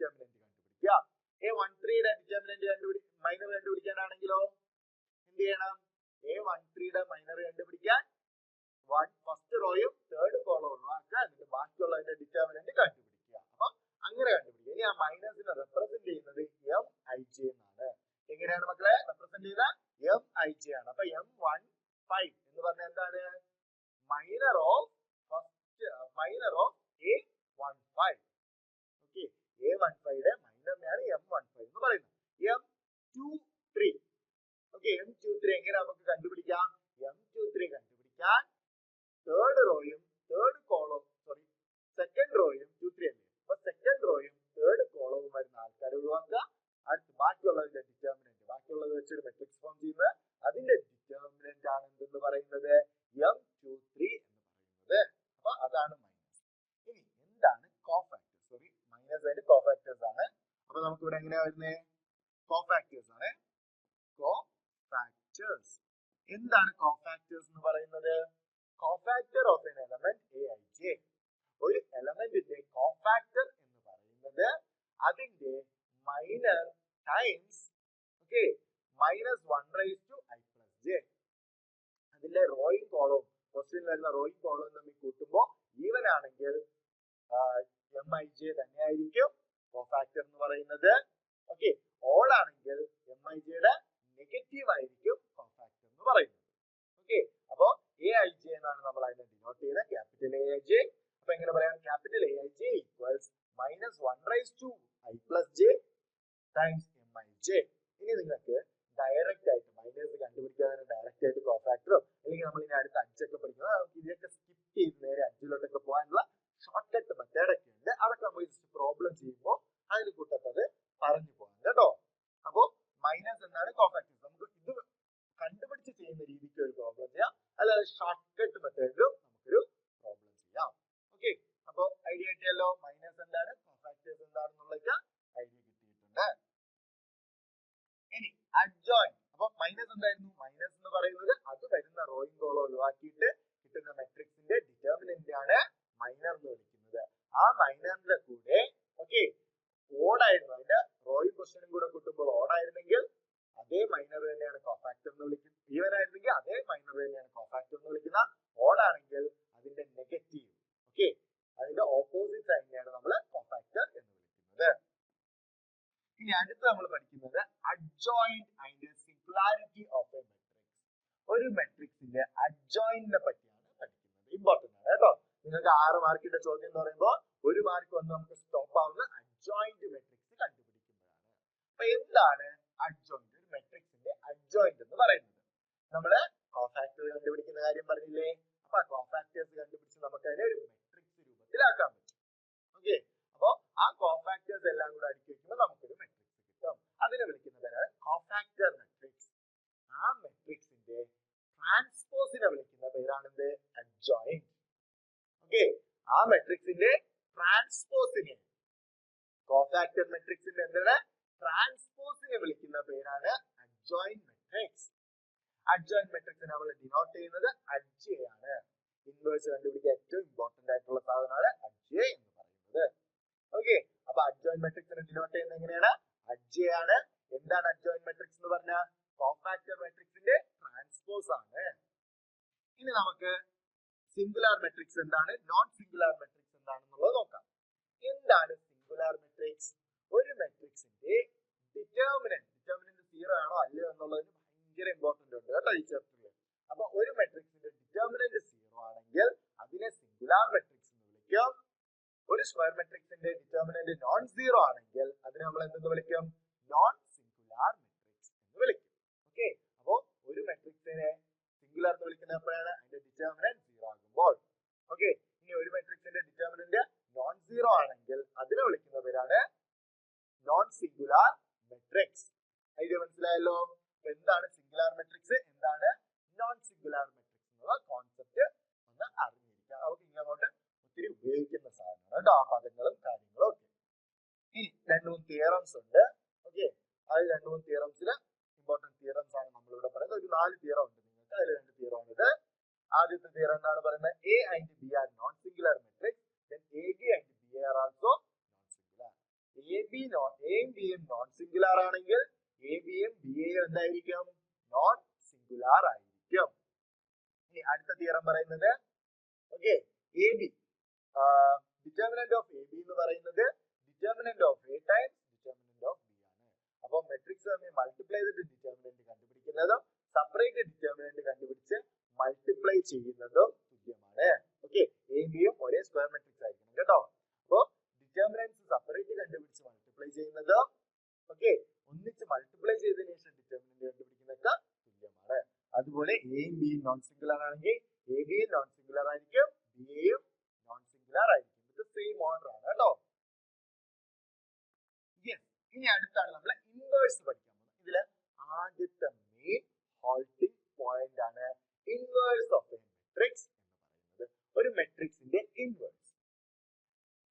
ഡിറ്റർമിനന്റ് കണ്ടുപിടിക്കുക. A13യുടെ ഡിറ്റർമിനന്റ് മൈനർ കണ്ടുപിടിക്കാനാണെങ്കിലോ എന്ത് ചെയ്യണം? A13യുടെ മൈനർ കണ്ടുപിടിക്കാൻ ഫസ്റ്റ് റോയും തേർഡ് കോളവും ഒഴിവാക്കുക, എന്നിട്ട് ബാക്കിയുള്ളതിന്റെ ഡിറ്റർമിനന്റ് കണ്ടുപിടിക്കുക. അപ്പൊ അങ്ങനെ കണ്ടുപിടിക്കുക. ഇനി ആ മൈനസിനെ റെപ്രസെന്റ് ചെയ്യുന്നത് Mij എന്നാണ്. എങ്ങനെയാണ് മക്കളെ റെപ്രസെന്റ് ചെയ്യുന്നത്? Mij ആണ്. അപ്പൊ M15 എന്ന് പറഞ്ഞാൽ എന്താണ്? Minor of A15. ഓക്കെ, A15യുടെ മൈനറിനെയാണ് M15 എന്ന് പറയുന്നത്. M23 ഓക്കെ, M23 എങ്ങനെ നമുക്ക് കണ്ടുപിടിക്കാം? M23 കണ്ടുപിടിക്കാൻ തേർഡ് റോയും തേർഡ് കോളവും സെക്കൻഡ് റോയും 23 അല്ലേ, അപ്പൊ സെക്കൻഡ് റോയും തേർഡ് കോളവും വരുന്ന ആൾക്കാരെ ഒഴിവാക്കുക. അടുത്ത് ബാക്കിയുള്ളതിന്റെ ഡിറ്റർമിനന്റ്, ബാക്കിയുള്ളത് വെച്ചൊരു മെട്രിക്സ് ഫോം ചെയ്യുന്നത്, അതിന്റെ ഡിറ്റർമിനന്റ് ആണ് എന്തെന്ന് പറയുന്നത്? M23 എന്ന് പറയുന്നത്. അപ്പൊ അതാണ് മൈനസ്. ഇനി എന്താണ് കോഫാക്ടേഴ്സ്? മൈനസ് ആയിട്ട് കോഫാക്ടേഴ്സ് ആണ്. അപ്പൊ നമുക്ക് ഇവിടെ എങ്ങനെയാ വരുന്നത്? കോഫാക്ടേഴ്സ് ആണ്. കോഫാക്ടേഴ്സ് എന്താണ് കോഫാക്ടേഴ്സ് എന്ന് പറയുന്നത്? Cofactor of N element Aij. ഒരു എലമെന്റിന്റെ കോഫാക്ടർ എന്ന് പറയുന്നത് അതിന്റെ മൈനർ ടൈംസ് ഓക്കെ -1/i+j. അതിന്റെ റോയും കോളവും ക്വസ്റ്റ്യൻ വരുന്ന റോയും കോളവും തമ്മിൽ കൂട്ടുമ്പോൾ ഈവൻ ആണെങ്കിൽ Mij തന്നെയായിരിക്കും കോഫാക്ടർ എന്ന് പറയുന്നത്. ഓക്കെ, ഓൾ ആണെങ്കിൽ Mijയുടെ നെഗറ്റീവ് ആയിരിക്കും കോഫാക്ടർ എന്ന് പറയുന്നത്. ഓക്കെ, അപ്പോ Aij എന്നാണ് നമ്മൾ അതിനെ ഡിനോട്ട് ചെയ്യുന്നത്, ക്യാപിറ്റൽ Aij. അപ്പൊ എങ്ങനെ പറയാം? Capital Aij equals -1/i+j times Mij. ഇനി നിങ്ങൾക്ക് ഡയറക്റ്റ് ആയിട്ട് മൈനസ് കണ്ടുപിടിക്കാതെ ഡയറക്റ്റ് ആയിട്ട് കോഫാക്ടറോ അല്ലെങ്കിൽ നമ്മൾ ഇനി അടുത്ത അഞ്ചൊക്കെ പഠിക്കുന്നത് നമുക്ക് ഇതിനൊക്കെ സ്കിപ്പ് ചെയ്ത് നേരെ അഞ്ചിലോട്ടൊക്കെ പോകാനുള്ള ഷോർട്ട് കട്ട് മെത്തേഡ് ഒക്കെ ഉണ്ട്. അതൊക്കെ നമ്മൾ പ്രോബ്ലം ചെയ്യുമ്പോൾ അതിന് കൂട്ടത്തത് പറഞ്ഞു പോകാം കേട്ടോ. അപ്പോ മൈനസ് എന്താണ് കോഫാക്ടേഴ്സ് നമുക്ക് ഇത് കണ്ടുപിടിച്ച് ചെയ്യുന്ന രീതിക്ക് ഒരു പ്രോബ്ലം ചെയ്യാം, അല്ലാതെ ഷോർട്ട് കട്ട് മെത്തേഡിലും നമുക്കൊരു പ്രോബ്ലം ചെയ്യാം. ഓക്കെ, അപ്പൊ ഐഡിയ കിട്ടിയല്ലോ. മൈനസ് എന്താണ്, കോഫാക്ടേഴ്സ് എന്താണെന്നുള്ളതൊക്കെ ഐഡിയ കിട്ടിയിട്ടുണ്ട്. ഇനി അഡ്ജോയിന്റ്. അപ്പൊ മൈനസ് എന്തായിരുന്നു? മൈനസ് എന്ന് പറയുന്നത് അത് വരുന്ന റോയും കോളവും ഒഴിവാക്കിയിട്ട് കിട്ടുന്ന മെട്രിക്സിന്റെ ഡിറ്റർമിനന്റ് ആണ് മൈനർ എന്ന് വിളിക്കുന്നത്. ആ മൈനറിന്റെ കൂടെ ഓക്കെ ഓടായിരുന്നു, അതിന്റെ റോയും ക്വസ്റ്റ്യനും കൂടെ കൂട്ടുമ്പോൾ ഓടായിരുന്നെങ്കിൽ അതേ മൈനർ തന്നെയാണ് കോഫാക്ടർ എന്ന് വിളിക്കുന്നത്. ഈവൻ ആയിരുന്നെങ്കിൽ അതേ മൈനർ തന്നെയാണ് കോഫാക്ടർ എന്ന് വിളിക്കുന്ന. ഓടാണെങ്കിൽ അതിന്റെ നെഗറ്റീവ് ഓക്കെ അതിന്റെ ഓപ്പോസിറ്റ് സൈനിനെയാണ് നമ്മൾ കോഫാക്ടർ എന്ന് വിളിക്കുന്നത്. ഇനി അടുത്ത് നമ്മൾ പഠിക്കുന്നത് അഡ്ജോയിന്റ് അതിന്റെ സിംഗുലാരിറ്റി ഓഫ് എ മെട്രിക്സ്. ഒരു മെട്രിക്സിന്റെ അഡ്ജോയിന്റിനെ പറ്റിയാണ് പഠിക്കുന്നത്. ഇമ്പോർട്ടന്റ് ആണ് കേട്ടോ. നിങ്ങൾക്ക് 6 മാർക്കിന്റെ ചോദ്യം എന്ന് പറയുമ്പോൾ 1 മാർക്ക് വന്ന് നമുക്ക് സ്റ്റോപ്പ് ആവുന്ന അഡ്ജോയിന്റ് മെട്രിക്സ് കണ്ടുപിടിക്കുമ്പോഴാണ്. അപ്പൊ എന്താണ് അഡ്ജോയിന്റ്? ഒരു മെട്രിക്സിന്റെ അഡ്ജോയിന്റ് എന്ന് പറയുന്നത് നമ്മള് കോഫാക്ടർ കണ്ടുപിടിക്കുന്ന കാര്യം പറഞ്ഞില്ലേ. അപ്പൊ കോഫാക്ടേഴ്സ് കണ്ടുപിടിച്ച് നമുക്ക് അതിനെ ഒരു മെട്രിക്സ് രൂപത്തിലാക്കാൻ പറ്റും. കോഫാക്ടേഴ്സ് എല്ലാം കൂടെ അടുക്കി വെക്കുമ്പോൾ നമുക്കൊരു മെട്രിക്സ് കിട്ടും. അതിനെ വിളിക്കുന്ന പേരാണ് കോഫാക്ടർ മെട്രിക്സ്. ആ മെട്രിക്സിന്റെ ട്രാൻസ്പോസിനെ വിളിക്കുന്ന പേരാണെന്ത്? അഡ്ജോയിന്റ്. ഓക്കെ, ആ മെട്രിക്സിന്റെ ട്രാൻസ്പോസിനെ, കോഫാക്ടർ മെട്രിക്സിന്റെ എന്താണ് ട്രാൻസ്പോസിനെ വിളിക്കുന്ന പേരാണ് അഡ്ജോയിന്റ് മെട്രിക്സ്. അഡ്ജോയിന്റ് മെട്രിക്സിനെ നമ്മൾ ഡിനോട്ട് ചെയ്യുന്നത് അഡ്ജെ ആണ്. ഇൻവേഴ്സ് കണ്ടുപിടിക്കാൻ ഏറ്റവും ഇമ്പോർട്ടന്റ് ആയിട്ടുള്ള സാധനമാണ് അഡ്ജെ എന്ന് പറയുന്നത്. ഓക്കെ, അപ്പൊ അഡ്ജോയിന്റ് മെട്രിക്സിനെ ഡിനോട്ട് ചെയ്യുന്നത് എങ്ങനെയാണ്? അഡ്ജെ ആണ്. എന്താണ് അഡ്ജോയിന്റ് മെട്രിക്സ് എന്ന് പറഞ്ഞാൽ? കോഫാക്ടർ മെട്രിക്സിന്റെ ട്രാൻസ്പോസ് ആണ്. ഇനി നമുക്ക് സിംഗുലാർ മെട്രിക്സ് എന്താണ്, നോൺ സിംഗുലാർ മെട്രിക്സ് എന്താണെന്നുള്ളത് നോക്കാം. എന്താണ് സിംഗുലാർ മെട്രിക്സ്? ഒരു മെട്രിക്സിന്റെ ഡിറ്റർമിനന്റ് 0 ആണോ അല്ലയോ എന്നുള്ളതിന് ഭയങ്കര ഇമ്പോർട്ടന്റ് ഉണ്ട് കേട്ടോ ഈ ചാപ്റ്ററിൽ. അപ്പൊ ഒരു മെട്രിക്സിന്റെ ഡിറ്റർമിനന്റ് 0 ആണെങ്കിൽ അതിനെ സിംഗുലാർ മെട്രിക്സ് എന്ന് വിളിക്കും. ഒരു സ്ക്വയർ മെട്രിക്സിന്റെ ഡിറ്റർമിനന്റ് നോൺ സീറോ ആണെങ്കിൽ അതിനെ നമ്മൾ എന്തെന്ന് വിളിക്കും? നോൺ സിംഗുലാർ മെട്രിക്സ് എന്ന് വിളിക്കും. ഓക്കെ, അപ്പോ ഒരു മെട്രിക്സിനെ സിംഗുലാർ എന്ന് വിളിക്കുന്നത് എപ്പോഴാണ്? അതിന്റെ ഡിറ്റർമിനന്റ് 0 ആകുമ്പോൾ. ഓക്കെ, ഇനി ഒരു മെട്രിക്സിന്റെ ഡിറ്റർമിനന്റ് നോൺ സീറോ ആണെങ്കിൽ അതിനെ വിളിക്കുന്ന പേരാണ് നോൺ സിംഗുലാർ മെട്രിക്സ്. ഐഡിയ മനസ്സിലായല്ലോ? എന്താണ് സിംഗുലാർ മെട്രിക്സ്, എന്താണ് നോൺ സിംഗുലാർ മെട്രിക്സ് എന്നുള്ള കോൺസെപ്റ്റ് ഒന്ന് അറിഞ്ഞിരിക്കുക. നമുക്ക് ഇങ്ങോട്ട് ഒത്തിരി ഉപയോഗിക്കുന്ന സാധനമാണ് കേട്ടോ ആ പദങ്ങളും കാര്യങ്ങളും ഒക്കെ. ഇനി 2-3 തിയറംസ് ഉണ്ട്. ഓക്കെ, അത് 2-3 തിയറംസിന് ഇമ്പോർട്ടന്റ് തിയറംസ് ആണ് നമ്മളിവിടെ പറയുന്നത്. ഒരു 4 തിയറം ഉണ്ട് നിങ്ങൾക്ക്, അതിൽ 2 തിയറം ആണ് ഇത്. ആദ്യത്തെ തിയറം എന്താണ് പറയുന്നത്? A and B are non singular matrix, then AB and B are also non singular. A B യും നോൺ സിംഗുലാർ ആണെങ്കിൽ എ ബിയും ബി എയും എന്തായിരിക്കും? നോൺ സിംഗുലാർ ആയിരിക്കും. ഇനി അടുത്ത തിയറം പറയുന്നത് okay, A B determinant of A B എന്ന് പറയുന്നത് determinant of A times determinant of B ആണ്. അപ്പൊ മെട്രിക്സ് തമ്മിൽ മൾട്ടിപ്ലൈ ചെയ്തിട്ട് ഡിറ്റർമിനന്റ് കണ്ടുപിടിക്കുന്നതും സെപ്പറേറ്റ് ഡിറ്റർമിനന്റ് കണ്ടുപിടിച്ച് മൾട്ടിപ്ലൈ ചെയ്യുന്നതും തുല്യമാണ്. ഓക്കെ, എ ബിയും ഒരേ സ്ക്വയർ മെട്രിക്സ് ആയിരിക്കണം കേട്ടോ. അപ്പോ ഡിറ്റർമിനൻസ് സെപ്പറേറ്റ് കണ്ടുപിടിച്ച് മൾട്ടിപ്ലൈ ചെയ്യുന്നതും ഓക്കെ ഒന്നിച്ച് മൾട്ടിപ്ലൈ ചെയ്തതിനു ശേഷം ഡിറ്റർമിനന്റ് കണ്ടുപിടിക്കുന്നതൊക്കെ തുല്യമാണ്. അതുപോലെ എയും ബിയും നോൺ സിംഗുലാർ ആണെങ്കിൽ എ ബിയും നോൺ സിംഗുലാർ ആയിരിക്കും, ബി എയും നോൺ സിംഗുലാർ ആയിരിക്കും. ഇത് സെയിം ഓർഡർ ആണ് കേട്ടോ. യെസ്, ഇനി അടുത്താണ് നമ്മൾ ഇൻവേഴ്സ് പഠിക്കാൻ പോകുന്നത്. ഇതില് ആദ്യത്തെ മെയിൻ ഹോൾട്ടിംഗ് പോയിന്റ് ആണ് ഇൻവേഴ്സ് ഓഫ് എ മെട്രിക്സ് എന്ന് പറയുന്നത്. ഒരു മെട്രിക്സിന്റെ ഇൻവേഴ്സ്,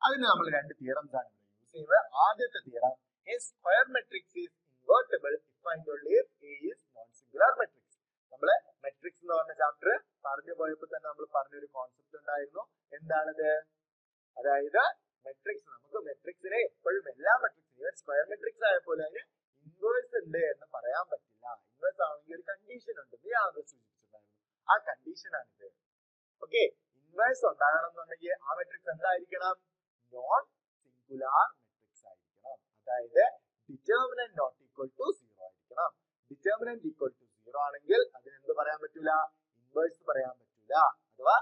അതിന് നമ്മൾ 2 തിയറംസ് ആണ് യൂസ് ചെയ്യുന്നത്. ആദ്യത്തെ theorem, a square matrix is invertible if and only if A is non-singular matrix. നമ്മള് മെട്രിക്സ് എന്ന് പറഞ്ഞ ചാപ്റ്റർ പറഞ്ഞു പോയപ്പോൾ തന്നെ നമ്മൾ പറഞ്ഞൊരു കോൺസെപ്റ്റ് ഉണ്ടായിരുന്നു. എന്താണത്? അതായത് മെട്രിക്സ്, നമുക്ക് മെട്രിക്സിനെ എപ്പോഴും എല്ലാ മെട്രിക്സിനും സ്ക്വയർ മെട്രിക്സ് ആയപ്പോലെ അതിന് ഇൻവേഴ്സ് ഉണ്ട് എന്ന് പറയാൻ പറ്റില്ല. ഇൻവേഴ്സ് ആണെങ്കിൽ ഒരു കണ്ടീഷൻ ഉണ്ട്, നീ ആദ്യം സൂചിപ്പിച്ചിട്ടുണ്ടായിരുന്നു. ആ കണ്ടീഷൻ ആണിത്. ഓക്കെ, ഇൻവേഴ്സ് ഉണ്ടാകണം എന്നുണ്ടെങ്കിൽ ആ മെട്രിക്സ് എന്തായിരിക്കണം? നോൺ സിംഗുലാർ മെട്രിക്സ് ആയിരിക്കണം. അതായത് ഡിറ്റർമിനന്റ് നോട്ട് ഈക്വൽ ടു 0 ആയിരിക്കണം. ഡിറ്റർമിനന്റ് ഈക്വൽ ടു 0 ആണെങ്കിൽ അതിന് എന്ത് പറയാൻ പറ്റൂല? ഇൻവേഴ്സ് പറയാൻ പറ്റൂല. അഥവാ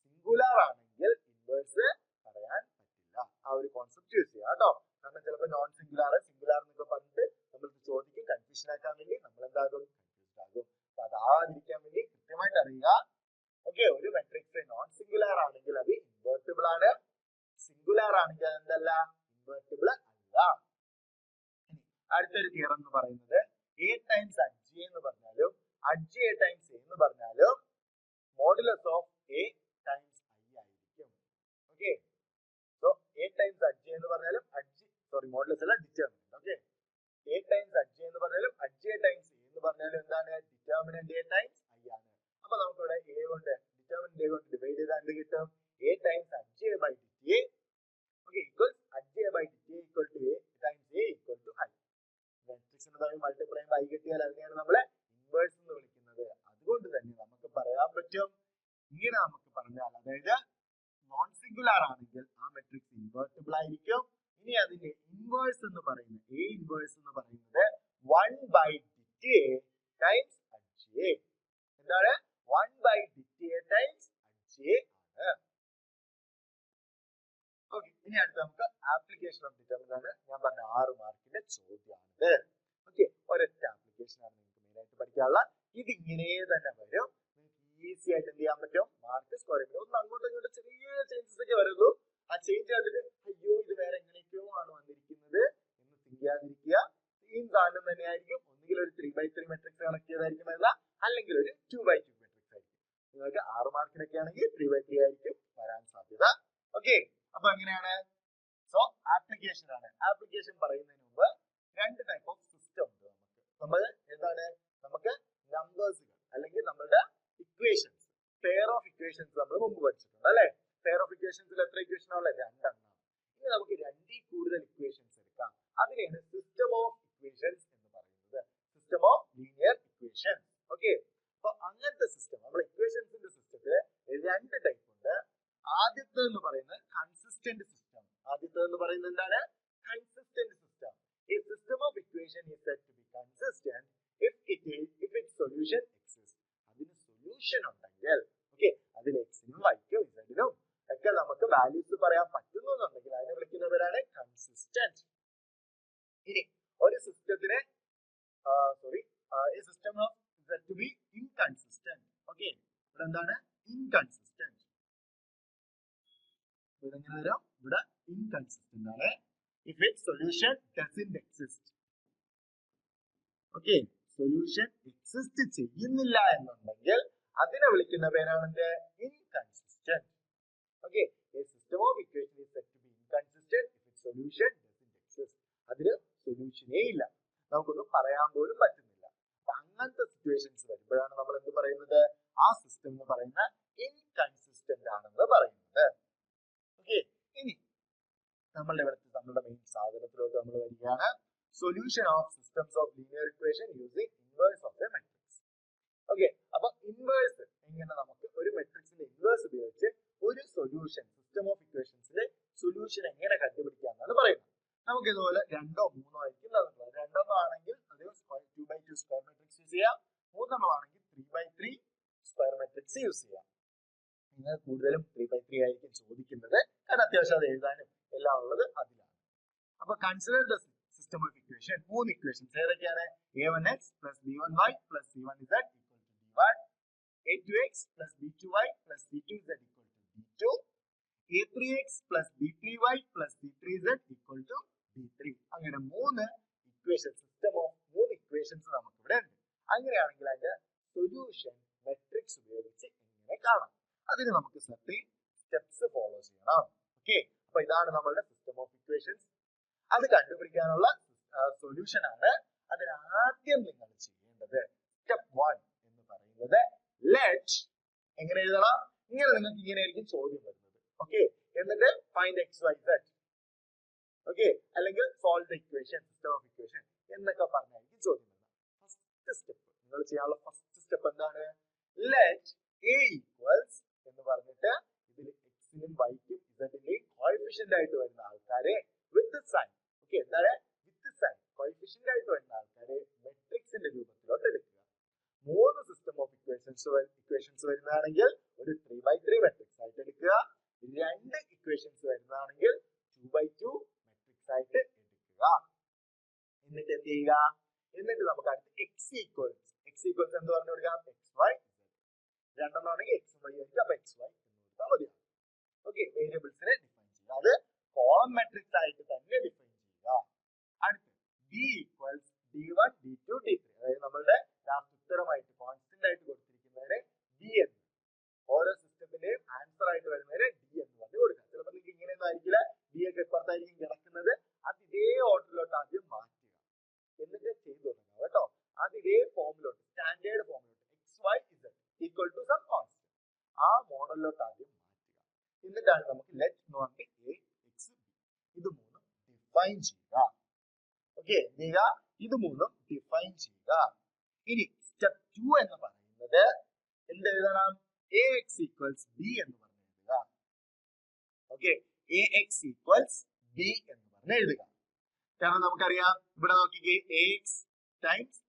സിംഗുലാർ ആണെങ്കിൽ ഇൻവേഴ്സ് പറയാൻ പറ്റില്ല. ആ ഒരു കോൺസെപ്റ്റ് യൂസ് ചെയ്യാം കേട്ടോ. കാരണം ചിലപ്പോൾ നോൺ സിംഗുലാർ സിംഗുലാർ എന്നൊക്കെ പറഞ്ഞിട്ട് നമ്മൾ ചോദിക്കും, കൺഫ്യൂഷൻ ആക്കാൻ വേണ്ടി നമ്മൾ എന്താകും? കൺഫ്യൂസ്ഡ് ആകും. അപ്പൊ അതാവാതിരിക്കാൻ വേണ്ടി കൃത്യമായിട്ട് അറിയുക. ഓക്കെ, ഒരു മെട്രിക്സ് നോൺ സിംഗുലാർ ആണെങ്കിൽ അത് ഇൻവേർട്ടിബിൾ ആണ്, സിംഗുലാർ ആണെങ്കിൽ അതെന്തല്ല? ഇൻവേർട്ടിബിൾ അല്ല. അടുത്തൊരു തിയറം എന്ന് പറയുന്നത് എ ടൈംസ് അഡ്ജ് എന്ന് പറഞ്ഞാലും അഡ്ജ് എ ടൈംസ് എന്ന് പറഞ്ഞാലും modulus of A times I ആയിരിക്കും. Okay, so A times adj എന്ന് പറഞ്ഞാലും മോഡുലസ് അല്ല, determinant. Okay, A times adj എന്ന് പറഞ്ഞാലും അഡ്ജ് എ ടൈംസ് എന്ന് പറഞ്ഞാലും എന്താണ്? ഡിറ്റർമിനന്റ് എ ടൈംസ് ഐ ആണ്. അപ്പൊ നമുക്ക് ഇവിടെ എ കൊണ്ട് ഡിറ്റർമിനന്റ് എ കൊണ്ട് ഡിവൈഡ് ചെയ്താൽ എന്ത് കിട്ടും? A times adj A by det A equals adj A by det A equal to A times A equal to I. മെട്രിക്സിന് തമ്മിൽ മൾട്ടിപ്ലൈ ചെയ്യുമ്പോൾ ഐ കിട്ടിയാൽ അതിനെയാണ് നമ്മള് ഇൻവേഴ്സ് എന്ന് വിളിക്കുന്നത്. അതുകൊണ്ട് തന്നെ നമുക്ക് പറയാൻ പറ്റും, ഇങ്ങനെ നമുക്ക് പറഞ്ഞാൽ, അതായത് നോൺ സിംഗുലാർ ആണെങ്കിൽ ആ മെട്രിക്സ് ഇൻവേർട്ടിബിൾ ആയിരിക്കും. ഇനി അതിന്റെ ഇൻവേഴ്സ് എന്ന് പറയുന്നത്, എ ഇൻവേഴ്സ് എന്ന് പറയുന്നത് 1/DTA ടൈംസ് അഡ്ജ്. എന്താണ്? 1/DTA ടൈംസ് അഡ്ജ് ആണ്. ഓക്കെ, ഇനി അടുത്ത നമുക്ക് ആപ്ലിക്കേഷൻ ഓഫ് ഡിറ്റർമിനന്റ് ആണ്. ഞാൻ പറഞ്ഞ 6 മാർക്കിന്റെ ചോദ്യമാണിത്. ഓക്കെ, ഒരൊറ്റ ആപ്ലിക്കേഷൻ ആണ് നിങ്ങൾക്ക് മെയിൻ ആയിട്ട് പഠിക്കാനുള്ള. ഇത് ഇങ്ങനെ തന്നെ വരും. നിങ്ങൾക്ക് ഈസി ആയിട്ട് എന്ത് ചെയ്യാൻ പറ്റും? മാർക്ക് സ്കോർ ചെയ്യാൻ പറ്റും. ഒന്ന് അങ്ങോട്ടും ഇങ്ങോട്ടും ചെറിയ ചേഞ്ചസ് ഒക്കെ വരുള്ളൂ. ആ ചേഞ്ച് കണ്ടിട്ട് അയ്യോ ഇത് വേറെ എങ്ങനെയൊക്കെയോ ആണ് തന്നെയായിരിക്കും. ഒന്നുകിൽ ഒരു 3x3 മെട്രിക്സ് കണക്ട് ചെയ്തായിരിക്കും എഴുതാം, അല്ലെങ്കിൽ ഒരു 2x2 മെട്രിക്സ് ആയിരിക്കും. നിങ്ങൾക്ക് 6 മാർക്കിനൊക്കെ ആണെങ്കിൽ 3x3 ആയിരിക്കും വരാൻ സാധ്യത. ഓക്കെ, അപ്പൊ എങ്ങനെയാണ്? സോ ആപ്ലിക്കേഷൻ ആണ്. ആപ്ലിക്കേഷൻ പറയുന്നതിന് മുമ്പ് രണ്ട് ടൈപ്പ് ഓഫ് സിസ്റ്റം ഉണ്ട് നമ്മൾ ഏതാണ്? നമുക്ക് നമ്പേഴ്സുകൾ അല്ലെങ്കിൽ നമ്മളുടെ ഇക്വേഷൻസ്, പെയർ ഓഫ് ഇക്വേഷൻസ് നമ്മൾ മുമ്പ് പഠിച്ചിട്ടുണ്ട് അല്ലെ? പെയർ ഓഫ് ഇക്വേഷൻസിൽ എത്ര ഇക്വേഷൻ ഉള്ളത്? 2 എണ്ണം. ഇനി നമുക്ക് 2ൽ കൂടുതൽ ഇക്വേഷൻസ് എടുക്കാം. അതിനെയാണ് സിസ്റ്റം ഓഫ് ഇക്വേഷൻസ് എന്ന് പറയുന്നത്. System of linear equations. Okay, അപ്പൊ അങ്ങനത്തെ സിസ്റ്റം, നമ്മൾ ഇക്വേഷൻസിന്റെ സിസ്റ്റത്തില് 2 ടൈപ്പ് ഉണ്ട്. ആദ്യത്തെ എന്ന് പറയുന്നത് കൺസിസ്റ്റന്റ് സിസ്റ്റം. ആദ്യത്തെ എന്ന് പറയുന്നത് എന്താണ്? Consistent system. A system of equation is said to be consistent if its solution exists. അതിന് സൊല്യൂഷൻ ഉണ്ടെങ്കിൽ, ഓക്കെ, അതിൽ എക്സിനും വൈക്കും ഇസഡിനും ഒക്കെ നമുക്ക് വാല്യൂസ് പറയാൻ പറ്റുന്നു എന്നുണ്ടെങ്കിൽ അതിനെ വിളിക്കുന്നവരാണ് കൺസിസ്റ്റന്റ്. ഇനി ഒരു സിസ്റ്റത്തിനെ a system of is said to be inconsistent. Okay, ഇവിടെ എന്താണ്? ഇൻകൺസിസ്റ്റന്റ്. ഇതെങ്ങനെ വരും? ഇവിടെ ഇൻകൺസിസ്റ്റന്റ് ആണ് if its solution doesn't exist. Okay, solution exist ചെയ്യുന്നില്ല എന്നുണ്ടെങ്കിൽ അതിനെ വിളിക്കുന്ന പേരാണ് എന്ത്? inconsistent. Okay, a system of equation is said to be inconsistent if its solution doesn't exist. അതിന് സൊല്യൂഷനേ ഇല്ല, നമുക്കൊന്നും പറയാൻ പോലും പറ്റുന്നില്ല. അപ്പൊ അങ്ങനത്തെ സിറ്റുവേഷൻസ് വരുമ്പോഴാണ് നമ്മൾ എന്ത് പറയുന്നത്? ആ സിസ്റ്റം എന്ന് പറയുന്ന ഇൻകൺസിസ്റ്റന്റ് ആണെന്ന് പറയുന്നത്. ഓക്കെ, ഇനി നമ്മളുടെ മെയിൻ സാധനത്തിലോട്ട് നമ്മൾ വരികയാണ്. Solution of systems of linear equation using inverse of A matrix. Okay, അപ്പൊ ഇൻവേഴ്സ് എങ്ങനെ നമുക്ക് ഒരു മെട്രിക്സിന്റെ ഇൻവേഴ്സ് ഉപയോഗിച്ച് ഒരു സൊല്യൂഷൻ, സിസ്റ്റം ഓഫ് ഇക്വേഷൻസിലെ സൊല്യൂഷൻ എങ്ങനെ കണ്ടുപിടിക്കാന്നാണ് പറയുന്നത്. നമുക്ക് ഇതുപോലെ 2 or 3 ആയിരിക്കും തന്നിട്ടുള്ളത്. 2 ആണെങ്കിൽ അത് 2x2 സ്ക്വയർ മെട്രിക്സ് യൂസ് ചെയ്യാം. 3 ആണെങ്കിൽ 3x3 സ്ക്വയർ മെട്രിക്സ് യൂസ് ചെയ്യാം. നിങ്ങൾ കൂടുതലും 3x3 ആയിരിക്കും ചോദിക്കുന്നത്, കാരണം അത്യാവശ്യം അത് എഴുതാനും എല്ലാം ഉള്ളത് അതിലാണ്. അപ്പൊ consider the system of equation. 3 equations ഏതൊക്കെയാണ്? a1x plus b1y plus c1z equal to d1, a2x plus b2y plus c2z equal to d2, a3x plus b3y plus c3z equal to d3. അങ്ങനെ 3 ഇക്വേഷൻ, സിസ്റ്റം ഓഫ് 3 ഇക്വേഷൻസ് നമുക്ക് ഇവിടെ ഉണ്ട്. അങ്ങനെയാണെങ്കിൽ അതിന്റെ solution matrix ഉപയോഗിച്ച് എങ്ങനെ കാണാം? അതിന് നമുക്ക് certain സ്റ്റെപ്സ് ഫോളോ ചെയ്യണം. ഓക്കെ, അപ്പൊ ഇതാണ് നമ്മളുടെ സിസ്റ്റം ഓഫ് ഇക്വേഷൻസ്. അത് കണ്ടുപിടിക്കാനുള്ള സൊല്യൂഷൻ ആണ്. അതിന് ആദ്യം നിങ്ങൾ ചെയ്യേണ്ടത് സ്റ്റെപ്പ് 1 എന്ന് പറയുന്നത് ലെറ്റ്, എങ്ങനെ എഴുതണം? ഇങ്ങനെ നിങ്ങൾക്ക് ഇങ്ങനെ ആയിരിക്കും ചോദ്യം വരുന്നത്. ഓക്കെ, എന്നിട്ട് ഫൈൻഡ് x,y,z. ഓക്കെ, അല്ലെങ്കിൽ solve the equation, system of equation എന്നൊക്കെ പറഞ്ഞായിരിക്കും ചോദ്യം വരുന്നത്. ഫസ്റ്റ് സ്റ്റെപ്പ് നിങ്ങൾ ചെയ്യാനുള്ള ഫസ്റ്റ് സ്റ്റെപ്പ് എന്താണ്? ലെറ്റ് a ഈക്വൽസ് എന്ന് പറഞ്ഞിട്ട് ഇതിൽ എക്സിനും വൈക്കും ഇസഡിന്റെയും കോഎഫിഷ്യന്റ് ആയിട്ട് വരുന്ന ആൾക്കാരെ വിത്ത് സൈൻ, ഓക്കെ, എന്താണ് വിത്ത് സൈൻ കോഎഫിഷ്യന്റ് ആയിട്ട് വരുന്ന ആൾക്കാരെ മെട്രിക്സിന്റെ രൂപത്തിലോട്ട് എടുക്കുക. 3 സിസ്റ്റം ഓഫ് ഇക്വേഷൻസ് വരുന്നതാണെങ്കിൽ ഒരു 3x3 മെട്രിക്സ് ആയിട്ട് എടുക്കുക. 2 ഇക്വേഷൻസ് വരുന്നതാണെങ്കിൽ 2x2 മെട്രിക്സ് ആയിട്ട് എടുക്കുക. എന്നിട്ട് എന്ത് ചെയ്യുക? എന്നിട്ട് നമുക്ക് അടുത്ത് x ഈക്വൽസ് എന്ന് പറഞ്ഞു കൊടുക്കാം xy. 2 ആണെങ്കിൽ x y ആയിരിക്കും, അപ്പൊ xy എന്ന് കൊടുത്താൽ മതിയാണ്. ഓക്കെ, വേരിയബിൾസിനെ ഡിഫൈൻ ചെയ്യുക. അത് കോളം മെട്രിക്സ് ആയിട്ട് തന്നെ ഡിഫൈൻ ചെയ്യുക. അടുത്ത് b equals d1 d2 d3, അതായത് നമ്മളുടെ ലാസ്റ്റ് ഉത്തരമായിട്ട് കോൺസ്റ്റന്റ് ആയിട്ട് കൊടുത്തിരിക്കുന്നതിന് d എന്ന്, ഓരോ സിസ്റ്റത്തിന്റെയും ആൻസർ ആയിട്ട് വരുന്നതിന് d എന്ന് പറഞ്ഞു കൊടുക്കുക. ചിലപ്പോൾ നിങ്ങൾക്ക് ഇങ്ങനെയൊന്നും ആയിരിക്കില്ല, d ഒക്കെ ഇപ്പുറത്തായിരിക്കും കിടക്കുന്നത്. അത് ഇതേ ഓർഡറിലോട്ട് ആദ്യം മാറ്റുക, എന്നിട്ട് ചെയ്തു തുടങ്ങുക കേട്ടോ. അത് ഇതേ ഫോമിലോട്ട്, സ്റ്റാൻഡേർഡ് ഫോമിലോട്ട് xy z equal to some constant, ആ മോഡലിലോട്ട് ആദ്യം മാറ്റുക. എന്നിട്ടാണ് നമുക്ക് ലെറ്റ് എന്ന് പറഞ്ഞിട്ട് a x b ഇത് 3 ഡിഫൈൻ ചെയ്യുക. ഓക്കെ, ഇത് 3 ഡിഫൈൻ ചെയ്യുക. ഇനി സ്റ്റെപ്പ് 2 എന്ന് പറയുന്നത് എന്ത് എഴുതണം? ax ഈക്വൽസ് b എന്ന് പറഞ്ഞ് എഴുതുക. ഓക്കെ, ax ഈക്വൽസ് b എന്ന് പറഞ്ഞ് എഴുതുക. കാരണം നമുക്കറിയാം, ഇവിടെ നോക്കിക്കേ, ax ടൈംസ്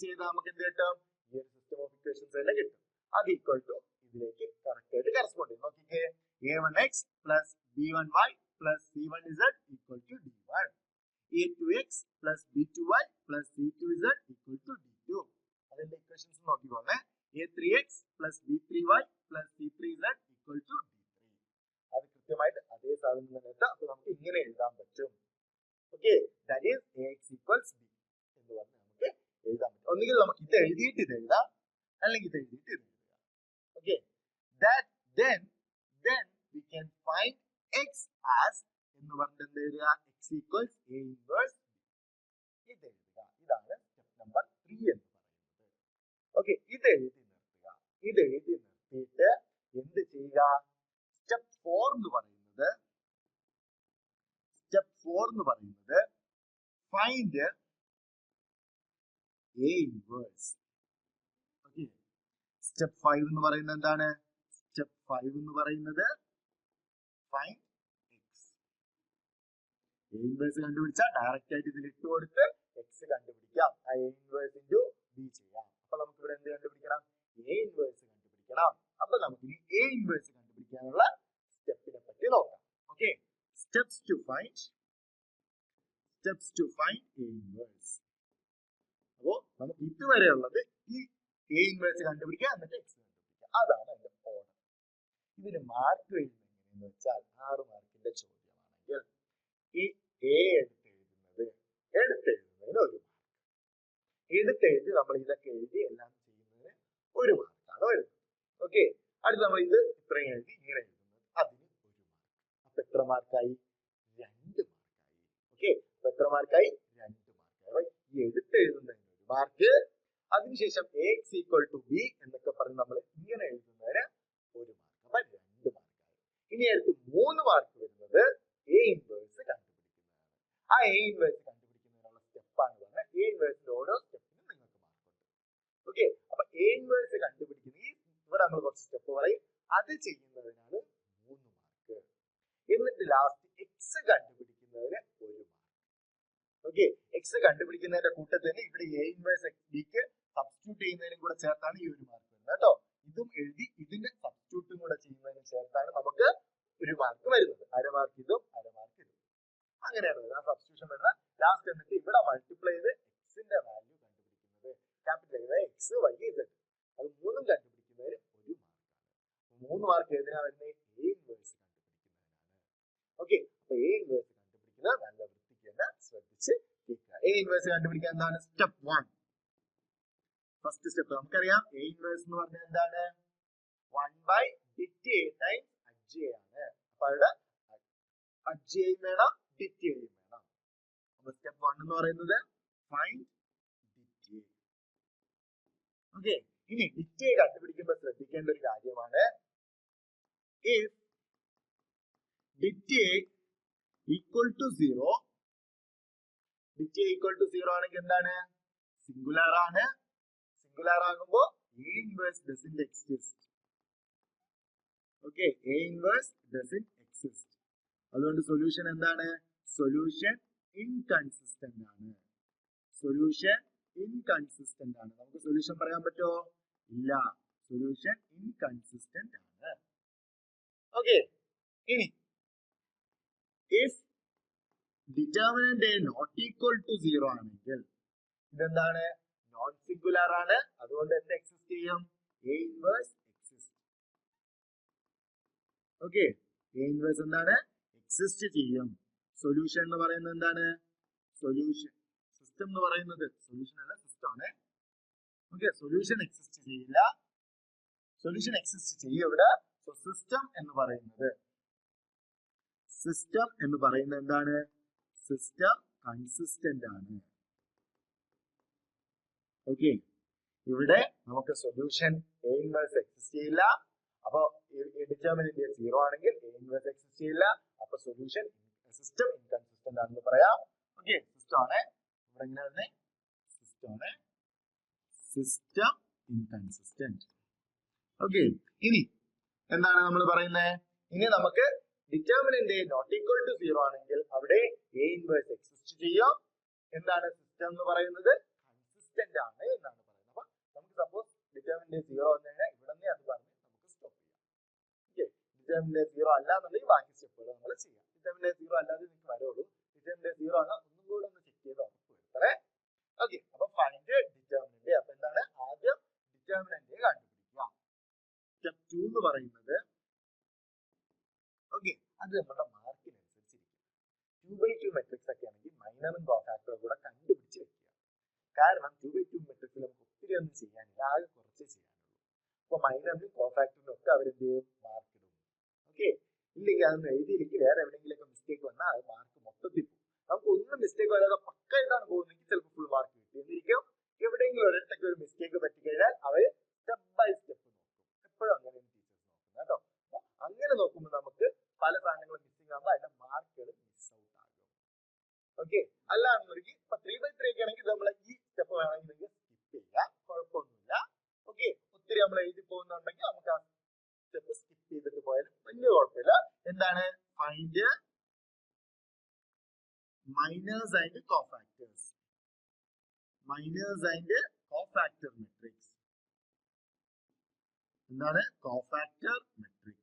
ചെയ്താൽ നമുക്ക് എന്ത് കിട്ടും? ഈ ഒരു സിസ്റ്റം ഓഫ് ഇക്വേഷൻസ് തന്നെ കിട്ടും. അത് ഈക്വൽ ടു ഇതിലേക്ക് കറക്റ്റ് ആയിട്ട് കറസ്പോണ്ട് ചെയ്യും. നോക്കിക്കേ, a1x plus b1y plus c1z equal to d1, a2x plus b2y plus c2z equal to d2. അതിന്റെ equations നോക്കിക്കോളെ. a3x plus b3y plus c3z equal to d3. അത് കൃത്യമായിട്ട് അതേ സാധനം തന്നെ. അപ്പൊ നമുക്ക് ഇങ്ങനെ എഴുതാൻ പറ്റും. Okay, that is ax equals b എന്ന് ഒന്നുകിൽ നമുക്ക് ഇത് എഴുതിയിട്ട് ഇത് എഴുതാം, അല്ലെങ്കിൽ ഇത് എഴുതിയിട്ട് ഇത് എഴുതാം. Okay, that then we can find x as എന്ന് പറഞ്ഞിട്ട് എന്ത് എഴുതുക, x equals a inverse ഇത് എഴുതുക. ഇതാണ് സ്റ്റെപ്പ് നമ്പർ 3 എന്ന് പറയുന്നത്. ഓക്കെ, ഇത് എഴുതി നിർത്തുക. ഇത് എഴുതി നിർത്തിയിട്ട് എന്ത് ചെയ്യുക, സ്റ്റെപ്പ് 4 എന്ന് പറയുന്നത് find a inverse. Okay, step 5 എന്ന് പറയുന്നത് എന്താണ്, സ്റ്റെപ്പ് 5 എന്ന് പറയുന്നത് ഫൈൻഡ് x. a inverse കണ്ടുപിടിച്ചാൽ ഡയറക്റ്റ് ആയിട്ട് ഇതിൽ ഇട്ട് കൊടുത്ത് x കണ്ടുപിടിക്കാം. ആ a inverse into b ചെയ്യാം. അപ്പൊ നമുക്ക് ഇവിടെ എന്ത് കണ്ടുപിടിക്കണം, a inverse കണ്ടുപിടിക്കണം. അപ്പൊ നമുക്ക് ഇനി a inverse കണ്ടുപിടിക്കാനുള്ള സ്റ്റെപ്പിനെ പറ്റി നോക്കാം. Okay, steps to find a inverse. അപ്പോ നമുക്ക് ഇതുവരെയുള്ളത് ഈ a inverse കണ്ടുപിടിക്കുക, എന്നിട്ട് x കണ്ടുപിടിക്കുക. അതാണ് അതിന്റെ ഓർഡർ. ഇതിന് മാർക്ക് എഴുതുന്നത് എങ്ങനെയെന്ന് വെച്ചാൽ 6 മാർക്കിന്റെ ചോദ്യമാണെങ്കിൽ ഈ a എടുത്തെഴുതുന്നതിന് 1 മാർക്ക്, എടുത്തെഴുതി നമ്മൾ ഇതൊക്കെ എഴുതി എല്ലാം ചെയ്യുന്നതിന് 1 മാർക്കാണ് വരുന്നത്. ഓക്കെ, അടുത്ത് നമ്മൾ ഇത് ഇത്രയും എഴുതി ഇങ്ങനെ എഴുതുന്നത് അതിന് 1 മാർക്ക്. അപ്പൊ എത്ര മാർക്കായി, 2 മാർക്കായി. ഓക്കെ, അപ്പൊ എത്ര മാർക്കായി, 2 മാർക്കായി. ഈ എടുത്തെഴുതുന്നതിന് 1 മാർക്ക്, അതിനുശേഷം ax equal to b എന്നൊക്കെ പറഞ്ഞ് നമ്മൾ ഇങ്ങനെ എഴുതുന്നതിന് 1 മാർക്ക്. അപ്പൊ 2 മാർക്കായി. ഇനി അടുത്ത് 3 മാർക്ക് വരുന്നത് a inverse കണ്ടുപിടിക്കുന്നതാണ്. ആ a inverse കണ്ടുപിടിക്കുന്നതിനുള്ള സ്റ്റെപ്പാണ് പറഞ്ഞത്. a inverse ഓരോ സ്റ്റെപ്പിനും നിങ്ങൾക്ക് മാർക്കുണ്ട്. ഓക്കെ, അപ്പൊ a inverse കണ്ടുപിടിക്കുന്ന ഇവിടെ നമ്മൾ കുറച്ച് സ്റ്റെപ്പ് പറയും, അത് ചെയ്യുന്നതിനാണ് 3 മാർക്ക്. എന്നിട്ട് last x കണ്ടുപിടിക്കുന്നതിന് 1 mark. Okay, x കണ്ടുപിടിക്കുന്നതിന്റെ കൂട്ടത്തിൽ തന്നെ ഇവിടെ a inverse bക്ക് സബ്സ്റ്റിറ്റ്യൂട്ട് ചെയ്യുന്നതിനും കൂടെ ചേർത്താണ് ഈ 1 മാർക്ക് വരുന്നത് കേട്ടോ. ഇതും എഴുതി ഇതിന്റെ സബ്സ്റ്റിറ്റ്യൂട്ടും കൂടെ ചെയ്യുന്നതിനും ചേർത്താണ് നമുക്ക് 1 മാർക്ക് വരുന്നത്. 1/2 മാർക്ക് ഇതും 1/2 മാർക്ക് ഇതും, അങ്ങനെയാണ് വരുന്നത്. ആ സബ്സ്റ്റിറ്റ്യൂഷൻ വരുന്നത് ലാസ്റ്റ്. എന്നിട്ട് ഇവിടെ മൾട്ടിപ്ലൈ ചെയ്ത് എക്സിന്റെ വാല്യൂ കണ്ടുപിടിക്കുന്നത് ക്യാപിറ്റൽ x y z, അത് മൂന്നും കണ്ടുപിടിക്കുന്നതിന് 1 മാർക്കാണ്. 3 മാർക്ക് ഏതിനാ വരുന്നത്, a inverse കണ്ടുപിടിക്കുന്നതിനാണ്. ഓക്കെ, അപ്പൊ a inverse കണ്ടുപിടിക്കുന്നത് നല്ല വൃത്തിക്ക് തന്നെ ശ്രദ്ധിച്ച് കേൾക്കുക. a inverse കണ്ടുപിടിക്കാൻ എന്താണ് സ്റ്റെപ്പ് 1. ഫസ്റ്റ് സ്റ്റെപ്പ് നമുക്കറിയാം, a inverse എന്ന് പറഞ്ഞാൽ എന്താണ്, 1/dit a times adj ആണ്. അപ്പൊ അവിടെ adj വേണം, dit വേണം. അപ്പൊ സ്റ്റെപ്പ് 1 എന്ന് പറയുന്നത് ഫൈൻഡ് dit a. ഓക്കെ, ഇനി dit a കണ്ടുപിടിക്കുമ്പോൾ ശ്രദ്ധിക്കേണ്ട ഒരു കാര്യമാണ്, if dit a equal to 0, dit a equal to 0 ആണെങ്കിൽ എന്താണ്, സിംഗുലാർ ആണ്. സിംഗുലാർ ആകുമ്പോൾ a inverse doesn't exist. Okay, a inverse doesn't exist. അതുകൊണ്ട് സൊല്യൂഷൻ എന്താണ്, സൊല്യൂഷൻ ഇൻകൺസിസ്റ്റന്റ് ആണ്. സൊല്യൂഷൻ ഇൻകൺസിസ്റ്റന്റ് ആണ്. നമുക്ക് സൊല്യൂഷൻ പറയാൻ പറ്റുമോ, ഇല്ല, സൊല്യൂഷൻ ഇൻകൺസിസ്റ്റന്റ് ആണ്. ഓക്കെ, ഇനി if determinant a not equal to 0 ആണെങ്കിൽ ഇതെന്താണ്, നോൺ സിംഗുലാർ ആണ്. അതുകൊണ്ട് എന്ത് എക്സിസ്റ്റ് ചെയ്യും, a inverse exist. Okay, a inverse എന്താണ്, എക്സിസ്റ്റ് ചെയ്യും. സൊല്യൂഷൻ എന്ന് പറയുന്നത് എന്താണ്, സൊല്യൂഷൻ സിസ്റ്റം എന്ന് പറയുന്നത് സൊല്യൂഷൻ അല്ല സിസ്റ്റം ആണ്. ഓക്കെ, സൊല്യൂഷൻ എക്സിസ്റ്റ് ചെയ്യില്ല, സൊല്യൂഷൻ എക്സിസ്റ്റ് ചെയ്യും ഇവിടെ. സോ സിസ്റ്റം എന്ന് പറയുന്നത് എന്താണ്, സിസ്റ്റം കൺസിസ്റ്റന്റ് ആണ്. ഓക്കെ, ഇവിടെ നമുക്ക് സൊല്യൂഷൻ a inverse എക്സിസ്റ്റ് ചെയ്യില്ല. അപ്പൊ ഡിറ്റർമിനന്റ് 0 ആണെങ്കിൽ a inverse എക്സിസ്റ്റ് ചെയ്യില്ല. അപ്പൊ സൊല്യൂഷൻ സിസ്റ്റം ഇൻകൺസിസ്റ്റന്റ് ആണെന്ന് പറയാം. ഓക്കെ, സിസ്റ്റം ആണ് ഇവിടെ എങ്ങനെയാണ്, സിസ്റ്റം ഇൻകൺസിസ്റ്റന്റ്. ഓക്കെ, ഇനി എന്താണ് നമ്മൾ പറയുന്നത്, ഇനി നമുക്ക് ഡിറ്റർമിനന്റ് നോട്ട് ഈക്വൽ ടു 0 ആണെങ്കിൽ അവിടെ a inverse എക്സിസ്റ്റ് ചെയ്യും. എന്താണ് സിസ്റ്റം എന്ന് പറയുന്നത്, കൺസിസ്റ്റന്റ് ആണ് എന്നാണ് പറയുന്നത്. അപ്പൊ നമുക്ക് സപ്പോസ് ഡിറ്റർമിനന്റ് 0 വന്നു കഴിഞ്ഞാൽ ഇവിടെ നിന്ന് അത് പറഞ്ഞ് നമുക്ക് സ്റ്റോപ്പ് ചെയ്യാം. ഓക്കെ, ഡിറ്റർമിനന്റ് 0 അല്ല എന്നുണ്ടെങ്കിൽ ബാക്കി സ്റ്റെപ്പുകൾ നമ്മൾ ചെയ്യാം. ഡിറ്റർമിനന്റ് 0 അല്ലാതെ നിങ്ങൾക്ക് വരുള്ളൂ. ഡിറ്റർമിനന്റ് 0 ആണ്, ഒന്നും കൂടെ ഒന്ന് ചെക്ക് ചെയ്ത് ഉറപ്പ് വരുത്തണേ. ഓക്കെ, അപ്പൊ ഫൈൻഡ് ഡിറ്റർമിനന്റ്. അപ്പൊ എന്താണ്, ആദ്യം ഡിറ്റർമിനന്റ് കണ്ടുപിടിക്കുക. സ്റ്റെപ്പ് 2 എന്ന് പറയുന്നത്, ഓക്കെ, അത് നമ്മുടെ മാർക്കിനനുസരിച്ചിരിക്കും. 2/2 മെട്രിക്സ് ഒക്കെ ആണെങ്കിൽ മൈനറും കോഫാക്ടറും കൂടെ കണ്ടുപിടിച്ച് വെക്കുക. കാരണം 2x2 മെട്രിക്സിൽ നമുക്ക് ഒത്തിരി ഒന്നും ചെയ്യാനില്ല, ആകെ കുറച്ചേ ചെയ്യാനുള്ളൂ. അപ്പൊ മൈനറിനും കോഫാക്ടറിനും ഒക്കെ അവരെന്ത് ചെയ്യും, മാർക്ക് ഇടും. ഓക്കെ, ഇല്ലെങ്കിൽ അതൊന്നും എഴുതിയില്ലെങ്കിൽ വേറെ എവിടെയെങ്കിലൊക്കെ മിസ്റ്റേക്ക് വന്നാൽ അത് മാർക്ക് മൊത്തത്തിൽ പോകും. നമുക്ക് ഒന്നും മിസ്റ്റേക്ക് വരാതെ പക്കായിട്ടാണ് പോകുന്നെങ്കിൽ ചിലപ്പോൾ ഫുൾ മാർക്ക് കിട്ടും. എന്നിരിക്കും എവിടെയെങ്കിലും ഒരിടത്തൊക്കെ ഒരു മിസ്റ്റേക്ക് പറ്റിക്കഴിഞ്ഞാൽ അവര് സ്റ്റെപ്പ് ബൈ സ്റ്റെപ്പ് നോക്കും. എപ്പോഴും അങ്ങനെയാണ് ടീച്ചേഴ്സ് നോക്കുന്നത് കേട്ടോ. അങ്ങനെ നോക്കുമ്പോൾ നമുക്ക് പല സാധനങ്ങളും മിസ്സിംഗ് ആകുമ്പോൾ അതിന്റെ മാർക്കുകൾ മിസ് ഔട്ട് ആകും. ഓക്കെ, അല്ലാന്നുണ്ടെങ്കിൽ ഇപ്പൊ 3x3 ഒക്കെ ആണെങ്കിൽ നമ്മൾ ഈ സ്റ്റെപ്പ് വേണമെങ്കിൽ നിങ്ങൾക്ക് സ്കിപ്പ് ചെയ്യാം, കുഴപ്പമൊന്നുമില്ല. ഓക്കെ, ഒത്തിരി നമ്മൾ എഴുതി പോകുന്നുണ്ടെങ്കിൽ നമുക്ക് ആ സ്റ്റെപ്പ് സ്കിപ്പ് ചെയ്തിട്ട് പോയാലും വലിയ കുഴപ്പമില്ല. എന്താണ്, find minors and cofactors. Minors and cofactor matrix. എന്താണ് cofactor matrix.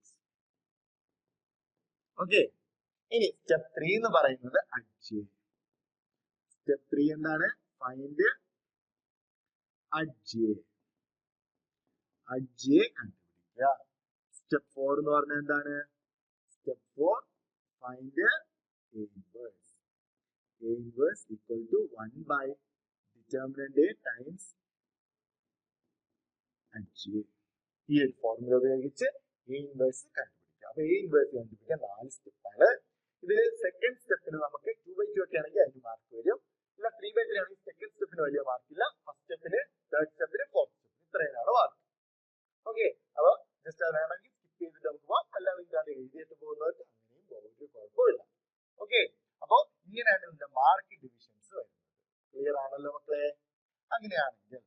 ഓക്കെ, ഇനി സ്റ്റെപ്പ് 3 എന്ന് പറയുന്നത് adj. സ്റ്റെപ്പ് 3 എന്താണ്, ഫൈൻഡ് adj. adj കണ്ടുപിടിക്കുക. സ്റ്റെപ്പ് 4 എന്ന് പറഞ്ഞാൽ എന്താണ്, step 4 find a inverse. A inverse equal to 1 by determinant A times adj. ഈ ഒരു ഫോർമുല ഉപയോഗിച്ച് A inverse കണ്ടുപിടിക്കാം. അപ്പൊ A inverse കണ്ടുപിടിക്കാൻ 4 സ്റ്റെപ്പാണ്. ഇതിൽ സെക്കൻഡ് സ്റ്റെപ്പിന് നമുക്ക് 2x2 ഒക്കെ ആണെങ്കിൽ അതിന് മാർക്ക് വരും. ഇല്ല 3x3 ആണെങ്കിൽ സെക്കൻഡ് സ്റ്റെപ്പിന് വലിയ മാർക്കില്ല, ഫസ്റ്റ് സ്റ്റെപ്പിന്, തേർഡ് സ്റ്റെപ്പിന്, ഫോർത്ത് സ്റ്റെപ്പിന് ഇത്രയാണ് മാർക്ക്. ഓക്കെ, അപ്പൊ ജസ്റ്റ് അത് വേണമെങ്കിൽ സ്കിപ്പ് ചെയ്തിട്ട് നമുക്ക് പോവാം, അല്ലെങ്കിൽ അത് എഴുതിയിട്ട് പോകുന്നവർക്ക് അങ്ങനെയും പോകും, ഒരു കുഴപ്പമില്ല. ഓക്കെ, അപ്പൊ ഇങ്ങനെയാണ് ഇതിന്റെ മാർക്ക് ഡിവിഷൻസ് വരുന്നത്. ക്ലിയർ ആണല്ലോ മക്കളെ? അങ്ങനെയാണെങ്കിൽ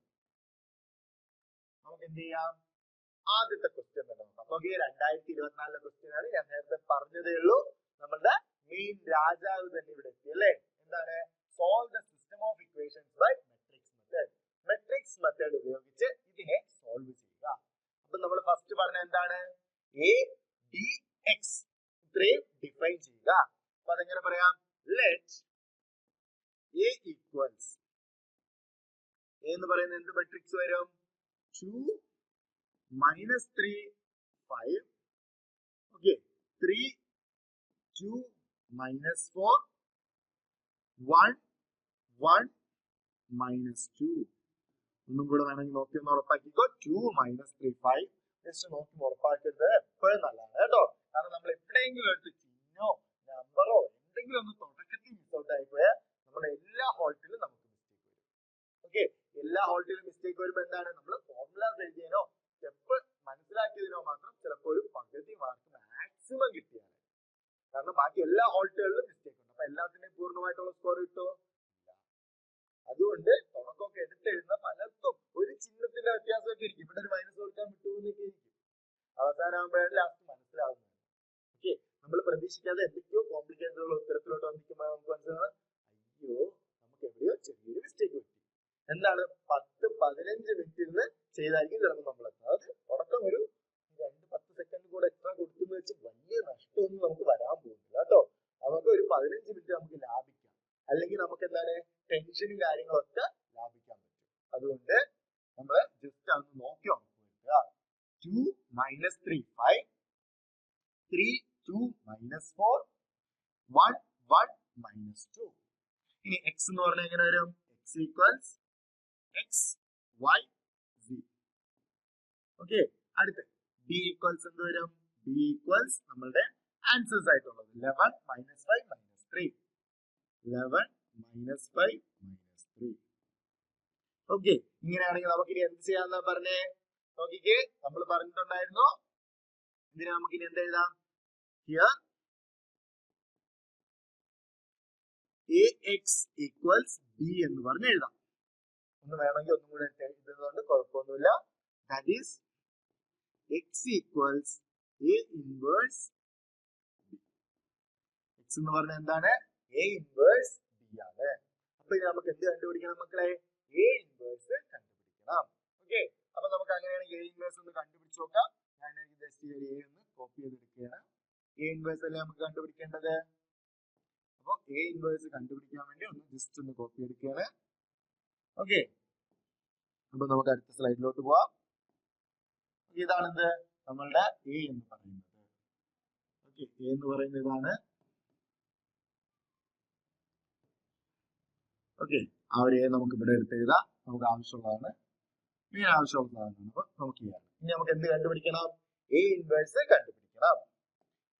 നമുക്ക് എന്ത് ചെയ്യാം, ആദ്യത്തെ ക്വസ്റ്റ്യൻ തന്നെ നോക്കാം. നോക്കിയേ, 2024 ക്വസ്റ്റ്യൻ ആണ്. ഞാൻ നേരത്തെ പറഞ്ഞതേ ഉള്ളൂ, നമ്മളുടെ മെയിൻ രാജാവ് തന്നെ ഇവിടെ എത്തി അല്ലേ. എന്താണ്, solve the system of equations by matrix method. Matrix method ഉപയോഗിച്ച് ഇതിനെ സോൾവ് ചെയ്യുക. അപ്പൊ നമ്മൾ ഫസ്റ്റ് പറഞ്ഞ എന്താണ്, a dx ഇത്രയും ഡിഫൈൻ ചെയ്യുക. അപ്പൊ അതെങ്ങനെ പറയാം, let a equals, a എന്ന് പറയുന്നത് എന്ത് മെട്രിക്സ് വരും, 2 minus 3 5. Okay, 3 2 minus 4 1 1 minus 2. ഒന്നും കൂടെ വേണമെങ്കിൽ നോക്കി ഒന്ന് ഉറപ്പാക്കിക്കോ. 2 minus 3 5. ജസ്റ്റ് നോക്കി ഉറപ്പാക്കരുത്, എപ്പോഴും നല്ലതാണ് കേട്ടോ. കാരണം നമ്മൾ എവിടെയെങ്കിലും എടുത്ത് ചിഹ്നോ നമ്പറോ എന്തെങ്കിലും ഒന്ന് തുടക്കത്തിൽ മിസ് ഔട്ട് ആയിപ്പോയാൽ നമ്മുടെ എല്ലാ ഹോൾട്ടിലും നമുക്ക് മിസ്റ്റേക്ക് വരും. ഓക്കെ, എല്ലാ ഹോൾട്ടിലും മിസ്റ്റേക്ക് വരുമ്പോൾ എന്താണ്, നമ്മൾ ഫോർമുലാസ് എഴുതിയതിനോ സ്റ്റെപ്പ് മനസ്സിലാക്കിയതിനോ മാത്രം ചിലപ്പോൾ ഒരു പകുതി മാർക്ക് മാക്സിമം കിട്ടിയാണ്. കാരണം ബാക്കി എല്ലാ ഹോൾട്ടുകളിലും മിസ്റ്റേക്ക് ഉണ്ട്. അപ്പൊ എല്ലാത്തിനെയും പൂർണ്ണമായിട്ടുള്ള സ്കോർ കിട്ടുമോ? ഇല്ല. അതുകൊണ്ട് തുടക്കമൊക്കെ എടുത്തെഴുതുന്ന പലർക്കും ഒരു ചിഹ്നത്തിന്റെ വ്യത്യാസമൊക്കെ ഇരിക്കും. ഇവിടെ ഒരു മൈനസ് കൊടുക്കാൻ വിട്ടുപോകുന്നൊക്കെ ഇരിക്കും. അവസാനമാകുമ്പോഴാണ് ലാസ്റ്റ് മനസ്സിലാവുന്നത്. ഓക്കെ, നമ്മൾ പ്രതീക്ഷിക്കാതെ എന്തൊക്കെയോ കോംപ്ലിക്കേഷനുള്ള ഉത്തരത്തിലോട്ട് വന്നിരിക്കുമ്പോൾ നമുക്ക് മനസ്സിലാവും, അയ്യോ നമുക്ക് എവിടെയോ ചെറിയൊരു മിസ്റ്റേക്ക് പറ്റി. എന്താണ്, 10-15 മിനിറ്റ് ഇരുന്ന് ചെയ്തായിരിക്കും ചിലപ്പോൾ നമ്മൾ എത്തുന്നത്. അത് തുടക്കം ഒരു 2-10 സെക്കൻഡ് കൂടെ എക്സ്ട്രാ കൊടുത്തെന്ന് വെച്ച് വലിയ നഷ്ടമൊന്നും നമുക്ക് വരാൻ പോകുന്നില്ല കേട്ടോ. നമുക്ക് ഒരു 15 മിനിറ്റ് നമുക്ക് ലാഭിക്കാം, അല്ലെങ്കിൽ നമുക്ക് എന്താണ് ടെൻഷനും കാര്യങ്ങളൊക്കെ ലാഭിക്കാൻ പറ്റും. അതുകൊണ്ട് നമ്മൾ ജസ്റ്റ് അതൊന്ന് നോക്കി ഉറപ്പുവരുത്തുക. 2 minus 3 5, 3 2 minus 4 1 1 minus 2. ഇനി x എന്ന് പറഞ്ഞാൽ എങ്ങനെ വരും, x equals x y z. Okay, അടുത്ത് b equals എന്ത് വരും, b equals നമ്മളുടെ ആൻസേഴ്സ് ആയിട്ടുള്ളത് 11 minus 5 minus 3. 11 minus 5 minus 3. Okay, ഇങ്ങനെയാണെങ്കിൽ നമുക്ക് ഇനി എന്ത് ചെയ്യാന്നാ പറഞ്ഞേ, നോക്കിക്കേ, നമ്മൾ പറഞ്ഞിട്ടുണ്ടായിരുന്നു ഇതിന് നമുക്ക് ഇനി എന്ത് എഴുതാം, ഹിയർ ax equals b എന്ന് പറഞ്ഞ് എഴുതാം. ഒന്ന് വേണമെങ്കിൽ ഒന്നും കൂടെ എഴുതുന്നതുകൊണ്ട് കുഴപ്പമൊന്നുമില്ല. That is x equals a inverse b. x എന്ന് പറഞ്ഞാൽ എന്താണ്, a inverse b ആണ്. അപ്പൊ ഇനി നമുക്ക് എന്ത് കണ്ടുപിടിക്കണം മക്കളെ, a inverse കണ്ടുപിടിക്കണം. ഓക്കെ, അപ്പൊ നമുക്ക് അങ്ങനെയാണെങ്കിൽ a inverse ഒന്ന് കണ്ടുപിടിച്ച് നോക്കാം. ഞാൻ ജസ്റ്റ് a ഒന്ന് കോപ്പി ചെയ്തെടുക്കുകയാണ്. a inverse അല്ലേ നമുക്ക് കണ്ടുപിടിക്കേണ്ടത്. അപ്പൊ a inverse കണ്ടുപിടിക്കാൻ വേണ്ടി ഒന്ന് ജസ്റ്റ് ഒന്ന് കോപ്പി എടുക്കുകയാണ്. ഓക്കെ, അപ്പൊ നമുക്ക് അടുത്ത സ്ലൈഡിലോട്ട് പോവാം. ഇതാണെന്ത്, നമ്മളുടെ a എന്ന് പറയുന്നത്. ഓക്കെ, a എന്ന് പറയുന്നത് ഇതാണ്. ഓക്കെ, ആ ഒരു എ നമുക്ക് ഇവിടെ എടുത്ത് എഴുതാം. നമുക്ക് ആവശ്യമുള്ളതാണ്, ഇങ്ങനെ ആവശ്യമുള്ളതാണ്. അപ്പൊ നമുക്ക് ചെയ്യാം. ഇനി നമുക്ക് എന്ത് കണ്ടുപിടിക്കണം? എ ഇൻവേഴ്സ് കണ്ടുപിടിക്കണം.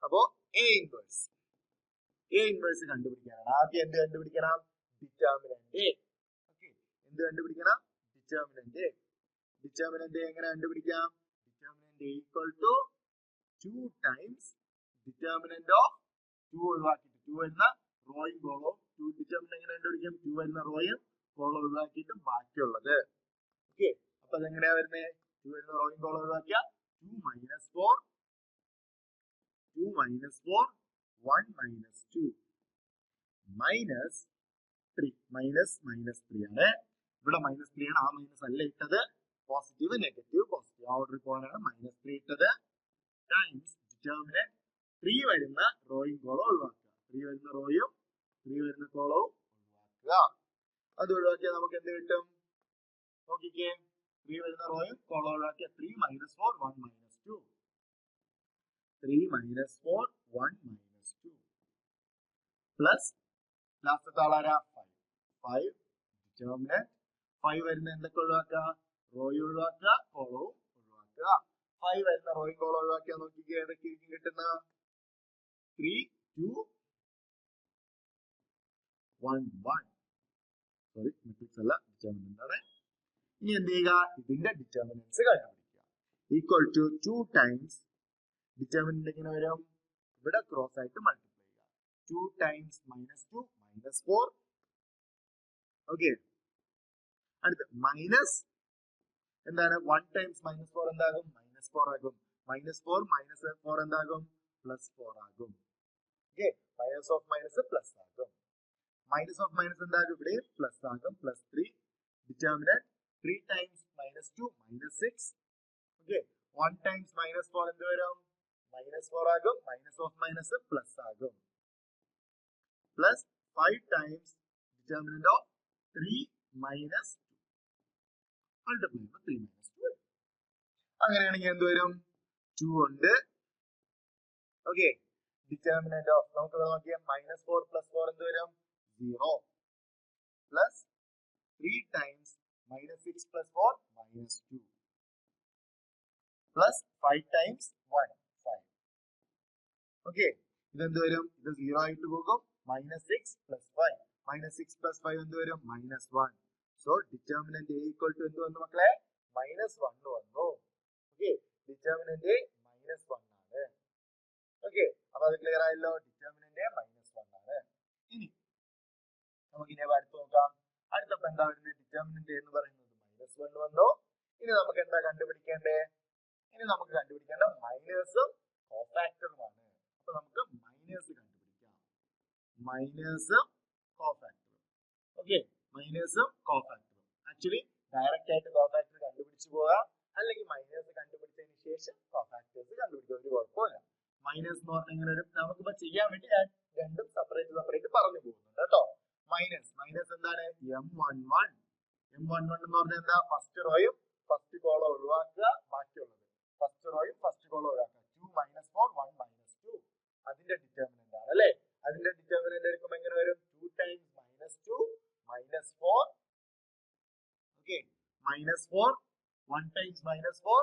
അപ്പോ എ ഇൻവേഴ്സ് കണ്ടുപിടിക്കാനാണ് ആദ്യം എന്ത് കണ്ടുപിടിക്കണം? ഡിറ്റർമിനന്റ്. ഓക്കെ, എന്ത് കണ്ടുപിടിക്കണം? ഡിറ്റർമിനന്റ് എങ്ങനെ കണ്ടുപിടിക്കാം? Determinant equal to 2 times determinant of 2 ഒഴിവാക്കിയിട്ട് 2 വരുന്ന റോയും കോളവും 2 ഡിറ്റർമിനന്റ് എങ്ങനെ കണ്ടുപിടിക്കും? 2 വരുന്ന റോയും കോളം ഒഴിവാക്കിയിട്ട് ബാക്കിയുള്ളത്. ഓക്കെ, അപ്പൊ അതെങ്ങനെയാ വരുന്നത്? 2 വരുന്ന റോയും കോളം ഒഴിവാക്കിയ 2 മൈനസ് 4 1 മൈനസ് 2 മൈനസ് 3 മൈനസ് 3 ആണ്. ഇവിടെ മൈനസ് 3 ആണ്, ആ മൈനസ് അല്ല ഇട്ടത്, പോസിറ്റീവ് നെഗറ്റീവ് പോസിറ്റീവ് ഓർഡർ പോകാനാണ് മൈനസ് 3 ഇട്ടത്. ടൈംസ് ഡിറ്റർമിനന്റ് 3 വരുന്ന റോയും കോളം ഒഴിവാക്കുക. 3 വരുന്ന റോയും 3 വരുന്ന കോളവും ഒഴിവാക്കുക. അത് ഒഴിവാക്കിയാൽ നമുക്ക് എന്ത് കിട്ടും? നോക്കിക്കേ, 3 വരുന്ന റോയും കോളം ഒഴിവാക്കിയ 3 minus 4 1 minus 2 3 minus 4 1 minus 2 plus ലാസ്റ്റത്തെ ആളാരാ? 5 ഡിറ്റർമിനന്റ് 5 വരുന്ന എന്തൊക്കെ ഒഴിവാക്കുക? റോയും ഒഴിവാക്കുക, കോളവും ഒഴിവാക്കുക. 5 വരുന്ന റോയും കോളം ഒഴിവാക്കിയാൽ നോക്കിക്കുക ഏതൊക്കെ കിട്ടുന്ന? 3 2 1 1 സോറി മെട്രിക്സ് അല്ല, ഡിറ്റർമിനന്റ് ആണ്. ഇനി എന്ത് ചെയ്യുക? ഇതിന്റെ ഡിറ്റർമിനൻസ് കണ്ടുപിടിക്കുക. ഈക്വൽ ടു 2 ടൈംസ് ഡിറ്റർമിനന്റ് എങ്ങനെ വരും? ഇവിടെ ക്രോസ് ആയിട്ട് മൾട്ടിപ്ലൈ ചെയ്യുക. 2 ടൈംസ് മൈനസ് 2 മൈനസ് 4. ഓക്കെ, അടുത്ത് മൈനസ് എന്താണ്? 1 ടൈംസ് മൈനസ് 4 എന്താകും? മൈനസ് 4 ആകും. മൈനസ് 4 മൈനസ് 4 എന്താകും? പ്ലസ് 4 ആകും. Okay, minus of minus plus ആകും. മൈനസ് ഓഫ് മൈനസ് എന്താകും? ഇവിടെ പ്ലസ് ആകും. Plus 3 determinant 3 times minus 2 minus 6. Okay, 1 times minus 4 എന്ത് വരും? മൈനസ് 4 ആകും. മൈനസ് ഓഫ് മൈനസ് പ്ലസ് ആകും. Plus 5 times determinant of 3 minus 2 multiply ചെയ്യുമ്പോൾ 3 മൈനസ് 2 വരും. അങ്ങനെയാണെങ്കിൽ എന്ത് വരും? 2 ഉണ്ട്. ഓക്കെ, ഡിറ്റർമിനന്റ് ഓഫ് നമുക്ക് നോക്കിയാൽ മൈനസ് 4 പ്ലസ് 4 എന്ത് വരും? 0 plus 3 times minus 6 plus 4 minus 2 plus 5 times 1 5. Okay, ഇതെന്ത് വരും? ഇത് 0 ആയിട്ട് പോകും. മൈനസ് 6 പ്ലസ് 5 മൈനസ് 6 പ്ലസ് 5 എന്ത് വരും? Minus 1. So determinant A equal to എന്ത് വന്നു മക്കളെ? മൈനസ് 1 വന്നു. ഓക്കെ, ഡിറ്റർമിനന്റ് മൈനസ് 1 ആണ്. ഓക്കെ, അപ്പൊ അത് ക്ലിയർ ആയല്ലോ. ഡിറ്റർമിനന്റ് മൈനസ് 1 ആണ്. ഇനി നമുക്ക് ഇനി അടുത്ത് നോക്കാം. അടുത്തപ്പോ എന്താ വരുന്നത്? ഡിറ്റർമിനന്റ് എന്ന് പറയുന്നത് മൈനസ് 1 വന്നു. ഇനി നമുക്ക് എന്താ കണ്ടുപിടിക്കേണ്ടത്? ഇനി നമുക്ക് കണ്ടുപിടിക്കേണ്ട മൈനസും കോഫാക്ടറുമാണ്. അപ്പൊ നമുക്ക് മൈനസ് കണ്ടുപിടിക്കാം. മൈനസും കോഫാക്ടറും. ഓക്കെ, മൈനസും കോഫാക്ടറും. ആക്ച്വലി ഡയറക്റ്റ് ആയിട്ട് കോഫാക്ടർ കണ്ടുപിടിച്ചു പോകാം, അല്ലെങ്കിൽ മൈനസ് കണ്ടുപിടിച്ചതിന് ശേഷം കോഫാക്ടേഴ്സ് കണ്ടുപിടിക്കാം, ഒരു കുഴപ്പമില്ല. മൈനസ് എന്ന് പറഞ്ഞാൽ എങ്ങനെ വരും? നമുക്കിപ്പോ ചെയ്യാൻ വേണ്ടി ഞാൻ രണ്ടും സെപ്പറേറ്റ് പറഞ്ഞു പോകുന്നുണ്ട് കേട്ടോ. മൈനസ് എന്താണ്? M11 എന്ന് പറഞ്ഞാൽ എന്താ? ഫസ്റ്റ് റോയും ഫസ്റ്റ് കോളം ഒഴിവാക്കുക, ബാക്കിയുള്ളത് ഫസ്റ്റ് റോയും ഫസ്റ്റ് കോളം ഒഴിവാക്കുക. 2 മൈനസ് 4 1 മൈനസ് 2 അതിന്റെ ഡിറ്റർമിനന്റ് ആണ് അല്ലെ. അതിന്റെ ഡിറ്റർമിനന്റ് എടുക്കുമ്പോൾ എങ്ങനെ വരും? 2 times minus 2 minus 4. Okay, minus 4 1 times minus 4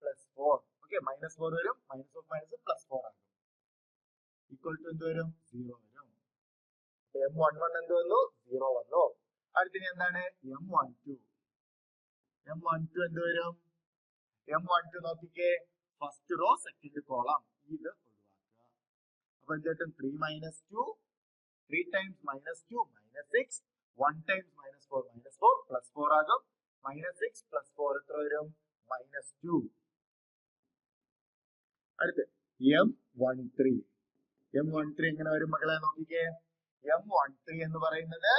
plus 4. Okay, minus 4 വരും. മൈനസ് ഓഫ് മൈനസ് പ്ലസ് 4 ആകും. ഈക്വൽ ടു എന്ത് വരും? 0 വരും. M11 എന്ത് വന്നു? 0 വന്നു. അടുത്തിന് എന്താണ്? M12 എന്ത് വരും? M12 നോക്കിക്കേ, ഫസ്റ്റ് റോ സെക്കൻഡ് കോളം ഇത് ഒഴിവാക്കുക. അപ്പൊ എന്ത് കിട്ടും? 3 minus 2 3 times minus 2 minus 6 1 times minus 4 minus 4 plus 4 ആകും. മൈനസ് 6 പ്ലസ് 4 എത്ര വരും? മൈനസ് 2. അടുത്ത് M13 എങ്ങനെ വരും മക്കളെ? നോക്കിക്കേ, M13 എന്ന് പറയുന്നത്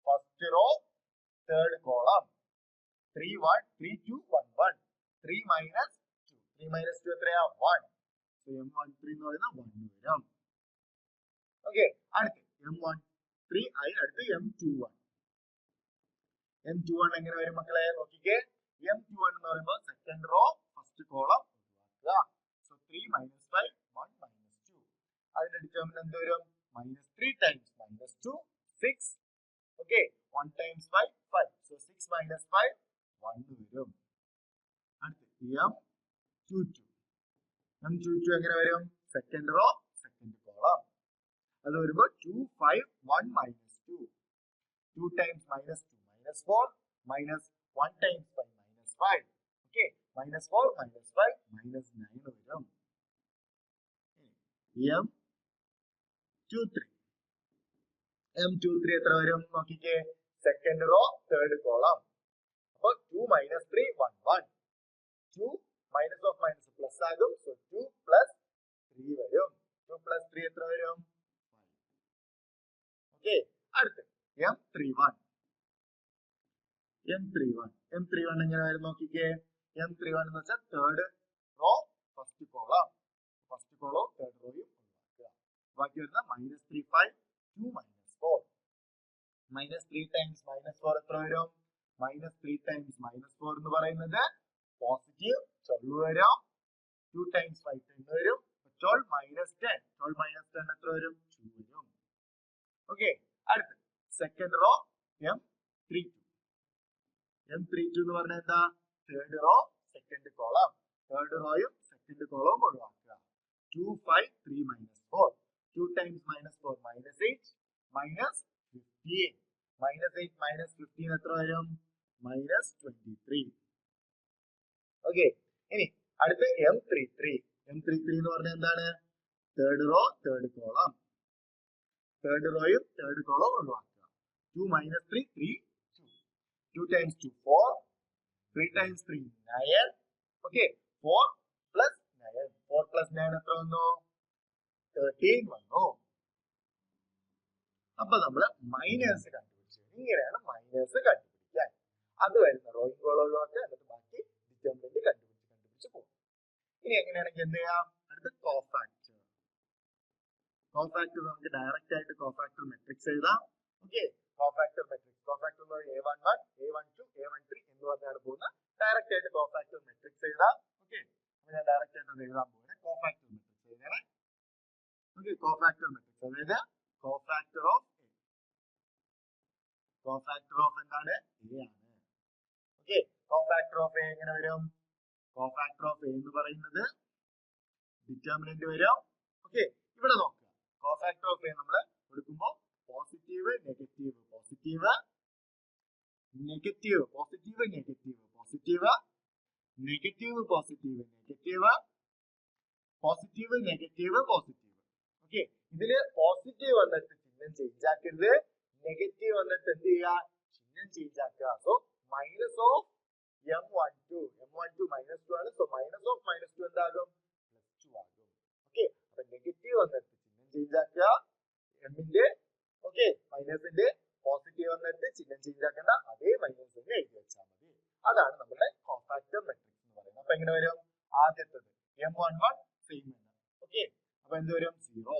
first row third column 3 1 3 2 1 1 3 minus 2 എത്രയാ? 1. സോ M13 എന്ന് പറയുന്നത് 1 വരും. ഓക്കെ, അടുത്ത് M13 ആയി. അടുത്ത് M21 എങ്ങനെ വരും മക്കളെ? നോക്കിക്കേ, M21 എന്ന് പറയുമ്പോൾ സെക്കൻഡ് റോ ഫസ്റ്റ് കോളം ഒഴിവാക്കുക. സോ 3 മൈനസ് 5 1 മൈനസ് 2 അതിന്റെ ഡിറ്റർമിനന്റ് എന്ത് വരും? -3 times -2 6. Okay, times 5 5. So 6 minus 5 1 വരും. അടുത്ത് M22. M22 എങ്ങനെ വരും? Second row second column. അത് വരുമ്പോൾ 2 5 1 minus 2. 2 times minus 2 minus 4 minus 1 times 5 minus 5. Okay, minus 4 minus 5 minus 9 വരും. M23. M23 എത്ര വരും നോക്കിക്കേ? Second row third column. അപ്പോൾ 2 minus 3 1 1. 2 minus of minus plus ആകും. So 2 plus 3 വരും. 2 plus 3 എത്ര വരും? 5. Okay, അടുത്ത് M31. M31 എങ്ങനെ വരും നോക്കിക്കേ? M31 എന്ന് വെച്ചാൽ third row first column. First കോളോ തേർഡ് റോയും ഒഴിവാക്കുക. ബാക്കി വരുന്ന minus 3 5 2 minus 4. minus 3 times minus 4 എത്ര വരും? minus 3 times minus 4 എന്ന് പറയുന്നത് പോസിറ്റീവ് 12 വരും. 2 times 5 10 വരും. 12 minus 10. 12 minus 10 എത്ര വരും? 2 വരും. ഓക്കെ, അടുത്ത് സെക്കൻഡ് റോ M32. M32 എന്ന് പറഞ്ഞാൽ എന്താ? Third row second column. Third റോയും സെക്കൻഡ് കോളവും ഒഴിവാക്കുക. 2 5 3 minus 4. 2 times minus 4 minus 8 minus 15. minus 8 minus 15 എത്ര വരും? minus 23. ഓക്കെ, ഇനി അടുത്ത് M33. M33 എന്ന് പറഞ്ഞാൽ എന്താണ്? Third row third column. Third റോയും തേർഡ് കോളവും ഒഴിവാക്കുക. 2 minus 3 3 2. 2 times 2 4. 3 times 3 9. Okay, 4 plus 9. 4 plus 9 എത്ര വന്നു? 13 വന്നു. അപ്പൊ നമ്മള് മൈനേഴ്സ് കണ്ടുപിടിച്ചു. ഇങ്ങനെയാണ് മൈനേഴ്സ് കണ്ടുപിടിക്കാൻ. അത് വരുന്ന റോയും കോളം ഒഴിവാക്കുക. എന്നിട്ട് ബാക്കി ഡിറ്റർമിനന്റ് കണ്ടുപിടിച്ച് പോകും. ഇനി എങ്ങനെയാണെങ്കിൽ എന്ത് ചെയ്യാം? അടുത്ത് കോഫാക്ടർ. കോഫാക്ടർ നമുക്ക് ഡയറക്റ്റ് ആയിട്ട് കോഫാക്ടർ മെട്രിക്സ് എഴുതാം. Okay, cofactor matrix. കോഫാക്ടർ എന്ന് പറയുന്നത് A11 A12 A13 എന്ന് പറഞ്ഞാണ് പോകുന്നത്. ഡയറക്റ്റ് ആയിട്ട് കോഫാക്ടർ മെട്രിക്സ് എഴുതാം. ഓക്കെ, അപ്പൊ ഞാൻ ഡയറക്റ്റ് ആയിട്ട് അത് എഴുതാൻ പോകുന്നത്. കോഫാക്ടർ മെട്രിക്സ് എഴുതണേ. ഓക്കെ, കോഫാക്ടർ മെട്രിക്സ് അതായത് cofactor of A. Cofactor of എന്താണ്? A ആണ്. ഓക്കെ, കോഫാക്ടർ ഓഫ് A എങ്ങനെ വരും? കോഫാക്ടർ ഓഫ് A എന്ന് പറയുന്നത് ഡിറ്റർമിനന്റ് വരും. ഓക്കെ, ഇവിടെ നോക്കുക. കോഫാക്ടർ ഓഫ് A നമ്മൾ കൊടുക്കുമ്പോൾ positive negative positive negative positive negative positive negative positive negative positive negative positive. Okay, ഇതില് പോസിറ്റീവ് വന്നിട്ട് ചിഹ്നം ചേഞ്ച് ആക്കരുത്. നെഗറ്റീവ് വന്നിട്ട് എന്ത് ചെയ്യുക? ചിഹ്നം ചേഞ്ച് ആക്കുക. So minus of M12 minus 2 ആണ്. സോ മൈനസ് ഓഫ് minus 2 എന്താകും? +2 ആകും. ഓക്കെ, അപ്പൊ നെഗറ്റീവ് വന്നിട്ട് ചിഹ്നം ചേഞ്ച് ആക്കുക എമ്മിന്റെ. ഓക്കെ, മൈനസിന്റെ പോസിറ്റീവ് വന്നിട്ട് ചിഹ്നം ചേഞ്ച് ആക്കേണ്ട. അതേ മൈനസ് തന്നെ എഴുതി വെച്ചാൽ മതി. അതാണ് നമ്മുടെ കോഫാക്ടർ മെട്രിക്സ് എന്ന് പറയുന്നത്. അപ്പൊ എങ്ങനെ വരും? ആദ്യത്തത് M11 സെയിം തന്നെ. ഓക്കെ, അപ്പൊ എന്ത് വരും? 0.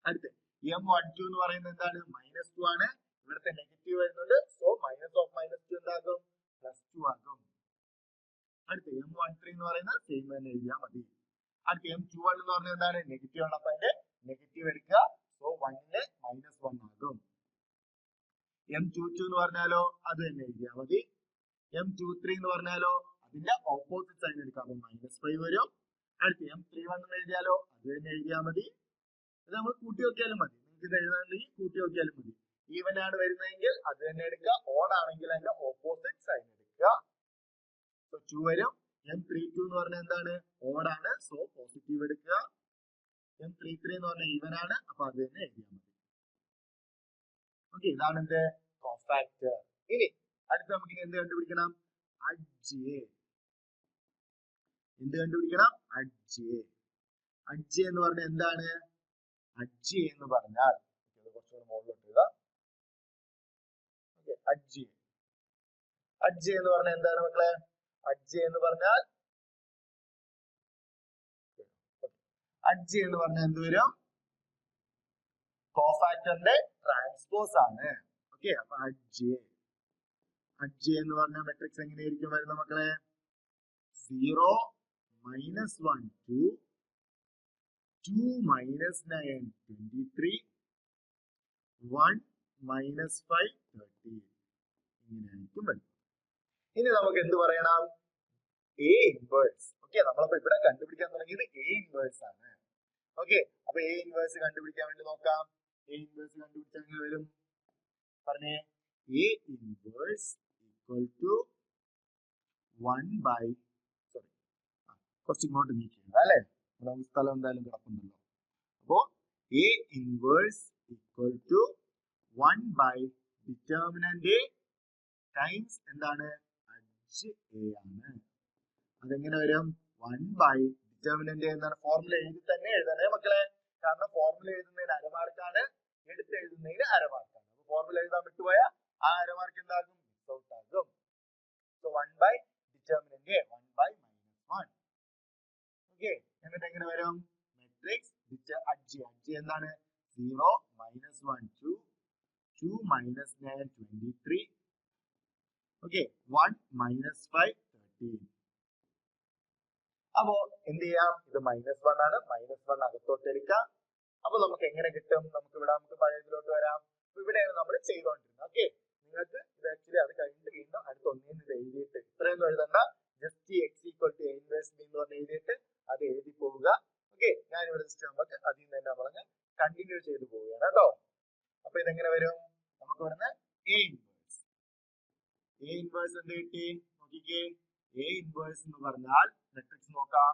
അടുത്ത് M12 എന്ന് പറയുന്നത് എന്താണ്? -2 ആണ്. ഇവിടുത്തെ നെഗറ്റീവ് വരുന്നുണ്ട്. സോ മൈനസ് ഓഫ് -2 എന്താകും? +2 ആകും. അടുത്ത് M13 എന്ന് പറയുന്നത് സെയിം തന്നെ എഴുതിയാൽ മതി. അടുത്ത് M21 എന്ന് പറഞ്ഞാൽ എന്താണ്? നെഗറ്റീവ് ആണ്. അപ്പൊ അതിന്റെ നെഗറ്റീവ് എടുക്കുക. സോ 1 -1 ആകും. M22 എന്ന് പറഞ്ഞാലോ അത് തന്നെ എഴുതിയാൽ മതി. M23 എന്ന് പറഞ്ഞാലോ അതിന്റെ ഓപ്പോസിറ്റ് സൈൻ എടുക്കാം. അപ്പൊ -5 വരും. അടുത്ത് M31 എന്ന് എഴുതിയാലോ അത് തന്നെ എഴുതിയാൽ മതി. ഇത് നമ്മൾ കൂട്ടി നോക്കിയാലും മതി. നിങ്ങൾക്ക് ഇത് എഴുതാനുണ്ടെങ്കിൽ കൂട്ടി നോക്കിയാലും മതി. ഈവൻ ആണ് വരുന്നതെങ്കിൽ അത് തന്നെ എടുക്കുക. ഓഡ് ആണെങ്കിൽ അതിന്റെ ഓപ്പോസിറ്റ് സൈൻ എടുക്കുക. സോ 2 വരും. M32 എന്ന് പറഞ്ഞാൽ എന്താണ്? ഓഡ് ആണ്. സോ പോസിറ്റീവ് എടുക്കുക. M33 എന്ന് പറഞ്ഞാൽ ഈവൻ ആണ്. അപ്പൊ അത് തന്നെ എഴുതിയാൽ മതി. ഓക്കെ, ഇതാണ് എന്ത്? കോഫാക്ടർ. ഇനി അടുത്ത് നമുക്ക് ഇനി എന്ത് കണ്ടുപിടിക്കണം? അഡ്ജ്. എന്ത് കണ്ടുപിടിക്കണം? അഡ്ജ്. അഡ്ജ് എന്ന് പറഞ്ഞാൽ എന്താണ്? അഡ്ജ് എന്ന് പറഞ്ഞാൽ കുറച്ചുകൂടി മുകളിലോട്ട് എഴുതാം. അഡ്ജ്. അഡ്ജ് എന്ന് പറഞ്ഞാൽ എന്താണ് മക്കളെ? അഡ്ജ് എന്ന് പറഞ്ഞാൽ എന്ത് വരും? കോഫാക്ടറിന്റെ ട്രാൻസ്പോസ് ആണ്. ഓക്കെ, അപ്പൊ അഡ്ജ് എന്ന് പറഞ്ഞ മെട്രിക്സ് എങ്ങനെയായിരിക്കും വരുന്ന മക്കളെ? 0 -1 2 2 -9 23 1 -5 30. ഇങ്ങനെയായിരിക്കും വരും. ഇനി നമുക്ക് എന്ത് പറയണം? A inverse. ഓക്കെ, നമ്മളിപ്പോ ഇവിടെ കണ്ടുപിടിക്കാൻ തുടങ്ങിയത് എ ഇൻവേഴ്സ് ആണ്. ഓക്കെ, അപ്പൊ എ ഇൻവേഴ്സ് കണ്ടുപിടിക്കാൻ വേണ്ടി നോക്കാം. എ ഇൻവേഴ്സ് കണ്ടുപിടിച്ചാൽ എങ്ങനെ വരും പറഞ്ഞേ? A inverse equal to 1 by, sorry കുറച്ച് ഇങ്ങോട്ട് നീക്കിയത് അല്ലെ, നമുക്ക് സ്ഥലം എന്തായാലും കിടക്കുന്നുണ്ടല്ലോ. അപ്പോ A inverse equal to 1 by determinant A times എന്താണ്? അഡ്ജ് എ ആണ്. അതെങ്ങനെ വരും? 1 ബൈ ഡിറ്റർമിനന്റ് എന്താണ്? ഫോർമുല എഴുതി തന്നെ എഴുതണേ മക്കളെ, കാരണം ഫോർമുല എഴുതുന്നതിന് അരമാർക്കാണ്, എടുത്ത് എഴുതുന്നതിന് അരമാർക്കാണ്. അപ്പൊ ഫോർമുല എഴുതാൻ വിട്ടുപോയ ആ അരമാർക്ക് എന്താകും? മിസ് ഔട്ട് ആകും. So 1 by determinant A 1 by -1. Okay, എന്നിട്ട് എങ്ങനെ വരും? Matrix adj. അഡ്ജ് എന്താണ്? 0 -1 2 2 -9 23. ഓക്കെ, 1 -5 13. അപ്പോ എന്ത് ചെയ്യാം? ഇത് -1 ആണ്, -1 അകത്തോട്ട് എടുക്കാം. അപ്പൊ നമുക്ക് എങ്ങനെ കിട്ടും? നമുക്ക് ഇവിടെ പഴയതിലോട്ട് വരാം. അപ്പൊ ഇവിടെയാണ് നമ്മൾ ചെയ്തുകൊണ്ടിരുന്നത്. ഓക്കെ, നിങ്ങൾക്ക് ഇത് ആക്ച്വലി അത് കഴിഞ്ഞിട്ട് വീണ്ടും അടുത്ത ഒന്നിൽ ഇത് എഴുതിയിട്ട് ഇത്രയൊന്നും എഴുതണ്ട, just x equal to a inverse b എന്ന് പറഞ്ഞ് എഴുതിയിട്ട് അത് എഴുതി പോവുക. ഓക്കെ, ഞാൻ ഇവിടെ ജസ്റ്റ് നമുക്ക് അതിൽ നിന്ന് തന്നെ നമ്മളങ്ങ് കണ്ടിന്യൂ ചെയ്ത് പോവുകയാണ് കേട്ടോ. അപ്പൊ ഇതെങ്ങനെ വരും? നമുക്ക് ഇവിടുന്ന് a ഇൻവേഴ്സ് എന്ത് കിട്ടി നോക്കിക്കേ. a ഇൻവേഴ്സ് എന്ന് പറഞ്ഞാൽ മെട്രിക്സ് നോക്കാം.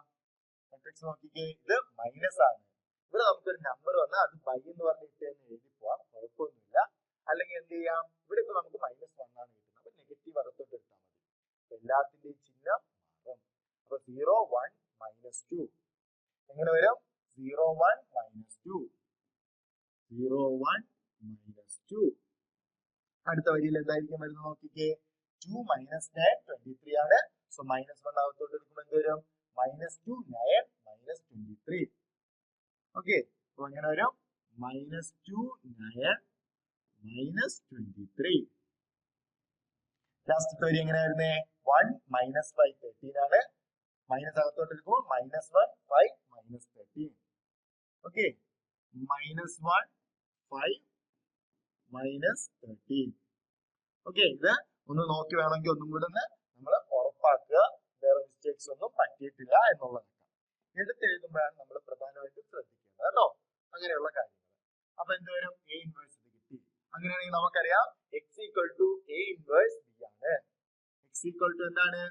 മെട്രിക്സ് നോക്കിക്കേ, ഇത് മൈനസ് ആണ്. ഇവിടെ നമുക്കൊരു നമ്പർ വന്നാൽ അത് ബൈ എന്ന് പറഞ്ഞിട്ട് തന്നെ എഴുതി പോവാം, കുഴപ്പമൊന്നുമില്ല. അല്ലെങ്കിൽ എന്ത് ചെയ്യാം? ഇവിടെ ഇപ്പൊ നമുക്ക് -1 ആണ് കിട്ടുന്നത്, അപ്പൊ നെഗറ്റീവ് അകത്തോട്ട് എടുത്താൽ മതി. എല്ലാത്തിന്റെയും ചിഹ്നം മാറും. അപ്പൊ 0 1 -2 എങ്ങനെ വരും? 0 1 -2 0 1 -2. അടുത്ത വരിയിൽ എന്തായിരിക്കും വരുന്നത് നോക്കിക്കേ. 2 - 9 23 ആണ്. സോ -1 അകത്തോട്ട് എടുക്കുമ്പോൾ എന്ത് വരും? -2 9 -23. ഓക്കെ, അപ്പൊ എങ്ങനെ വരും? -2 9 -23. ലാസ്റ്റ് വരി എങ്ങനെ വരുന്നേ? 1 -5 13 ആണ്. മൈനസ് അകത്തോട്ട് എടുക്കുമ്പോൾ -1 5 -13. ഓക്കെ, -1 5 -13. ഓക്കെ, ഇത് ഒന്ന് നോക്കി വേണമെങ്കിൽ ഒന്നും കൂടെ നമ്മൾ ഉറപ്പാക്കുക, വേറെ മിസ്റ്റേക്സ് ഒന്നും പറ്റിയിട്ടില്ല എന്നുള്ളതൊക്കെ. എടുത്തെഴുതുമ്പോഴാണ് നമ്മൾ പ്രധാനമായിട്ടും ശ്രദ്ധിക്കേണ്ടത് കേട്ടോ, അങ്ങനെയുള്ള കാര്യങ്ങൾ. അപ്പൊ എന്തുവരും? എ ഇൻവേഴ്സ് കിട്ടി. അങ്ങനെയാണെങ്കിൽ നമുക്കറിയാം x equal to A inverse B ആണ്. x ഈക്വൽ ടു എന്താണ്?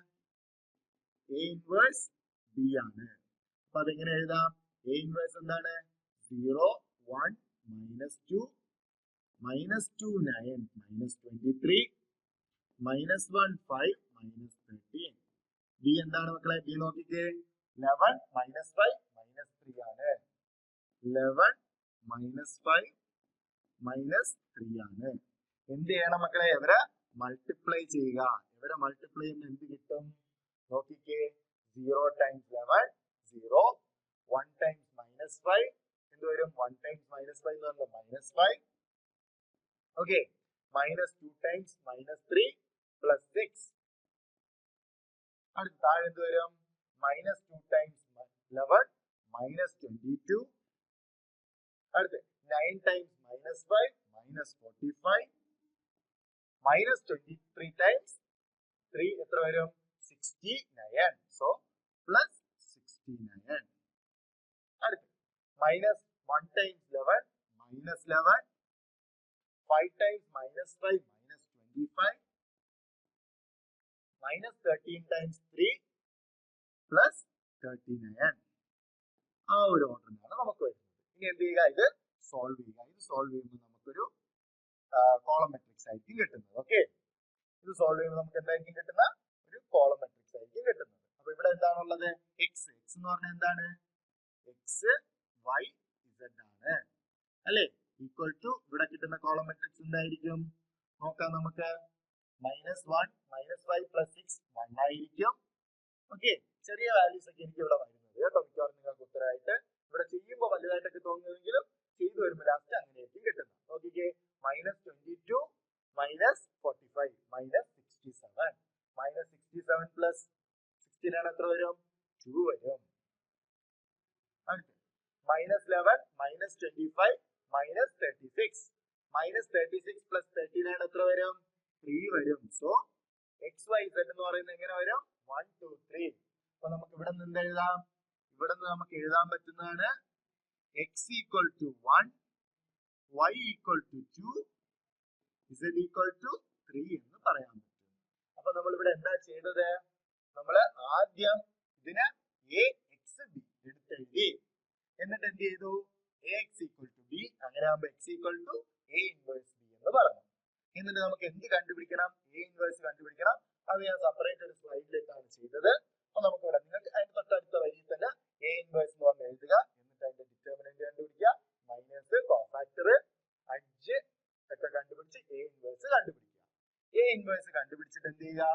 എ ഇൻവേഴ്സ് ബി ആണ്. അപ്പൊ അതെങ്ങനെ എഴുതാം? എ ഇൻവേഴ്സ് എന്താണ്? 0 1 -2 -2 9 -23 -1 5 -13. ബി എന്താണ് മക്കളെ? ബി നോക്കിക്കേ, 11 -5 -3 ആണ്. 11 -5 -3 ആണ്. എന്ത് ചെയ്യണം മക്കളെ? ഇവരെ മൾട്ടിപ്ലൈ ചെയ്യുക. ഇവരെ മൾട്ടിപ്ലൈ ചെയ്യുമ്പോൾ എന്ത് കിട്ടും നോക്കിക്കേ. 0 times 11 0, 1 times -5 എന്ത് വരും? 1 times -5 എന്ന് പറഞ്ഞാൽ -5. Okay, -2 times -3 +6. അടുത്ത താഴെ എന്ത് വരും? -2 times 11 -22. അടുത്ത് 9 times -5 -45. -23 times 3 എത്ര വരും? 69. സോ +69. അടുത്ത് -1 times 11 -11. 5 times -5 -25. -13 times 3 +39. ആ ഒരു ഓർഡറിനാണ് നമുക്ക് വരുന്നത്. ഇനി എന്ത് ചെയ്യുക? ഇത് സോൾവ് ചെയ്യുക. ഇത് സോൾവ് ചെയ്യുമ്പോൾ നമുക്കൊരു കോളം മെട്രിക്സ് ആയിരിക്കും കിട്ടുന്നത്. ഓക്കെ, ഇത് സോൾവ് ചെയ്യുമ്പോൾ നമുക്ക് എന്തായിരിക്കും കിട്ടുന്ന? ഒരു കോളം മെട്രിക്സ് ആയിരിക്കും കിട്ടുന്നത്. അപ്പൊ ഇവിടെ എന്താണുള്ളത്? എക്സ് എന്ന് പറഞ്ഞാൽ എന്താണ്? എക്സ് വൈ ഇസഡ് ആണ് അല്ലെ? ഈക്വൽ ടു ഇവിടെ കിട്ടുന്ന കോളം മെട്രിക്സ് എന്തായിരിക്കും നോക്കാം നമുക്ക്. -1 -5 +6 1 ആയിരിക്കും. ഓക്കെ, ചെറിയ വാല്യൂസ് ഒക്കെ എനിക്ക് ഇവിടെ വരുന്നത് കേട്ടോ, മിക്കവാറും നിങ്ങൾക്ക് ഉത്തരമായിട്ട്. ഇവിടെ ചെയ്യുമ്പോൾ വലുതായിട്ടൊക്കെ തോന്നുമെങ്കിലും ചെയ്തു വരുമ്പോൾ ലാസ്റ്റ് അങ്ങനെയായിരിക്കും കിട്ടുന്നത്. നോക്കിക്കേ, -22 -45 -67. -67 + 16 ആണ് എത്ര വരും? 2 വരും. അടുത്ത് -11 -25 -36. -36 + 39 എത്ര വരും? 3 വരും. സോ z എന്ന് പറയുന്നത് എങ്ങനെ വരും 1 2 3. അപ്പൊ നമുക്ക് ഇവിടെ നിന്ന് എന്ത് എഴുതാം? ഇവിടെ നിന്ന് നമുക്ക് എഴുതാൻ പറ്റുന്നതാണ് x equal to 1, y equal to 2, z equal to 3 എന്ന് പറയാൻ പറ്റും. അപ്പൊ നമ്മൾ ഇവിടെ എന്താ ചെയ്തത്? നമ്മൾ ആദ്യം ഇതിനെ a x b എടുത്തെഴുതി. എന്നിട്ട് എന്ത് ചെയ്തു? ax equal to b, അങ്ങനെ ആകുമ്പോൾ x equal to a inverse b എന്ന് പറഞ്ഞു. എന്നിട്ട് നമുക്ക് എന്ത് കണ്ടുപിടിക്കണം? a inverse കണ്ടുപിടിക്കണം. അത് ഞാൻ സെപ്പറേറ്റ് ഒരു സ്ലൈഡിലേക്കാണ് ചെയ്തത്. അപ്പൊ നമുക്ക് ഇവിടെ നിങ്ങൾക്ക് അതിന്റെ തൊട്ടടുത്ത വരിയിൽ തന്നെ a inverse എന്ന് പറഞ്ഞ് എഴുതുക. എന്നിട്ട് അതിന്റെ ഡിറ്റർമിനന്റ് കണ്ടുപിടിക്കുക. മൈനസ് കോഫാക്ടർ അഡ്ജ് ഒക്കെ കണ്ടുപിടിച്ച് a inverse കണ്ടുപിടിക്കുക. a inverse കണ്ടുപിടിച്ചിട്ട് എന്ത് ചെയ്യുക?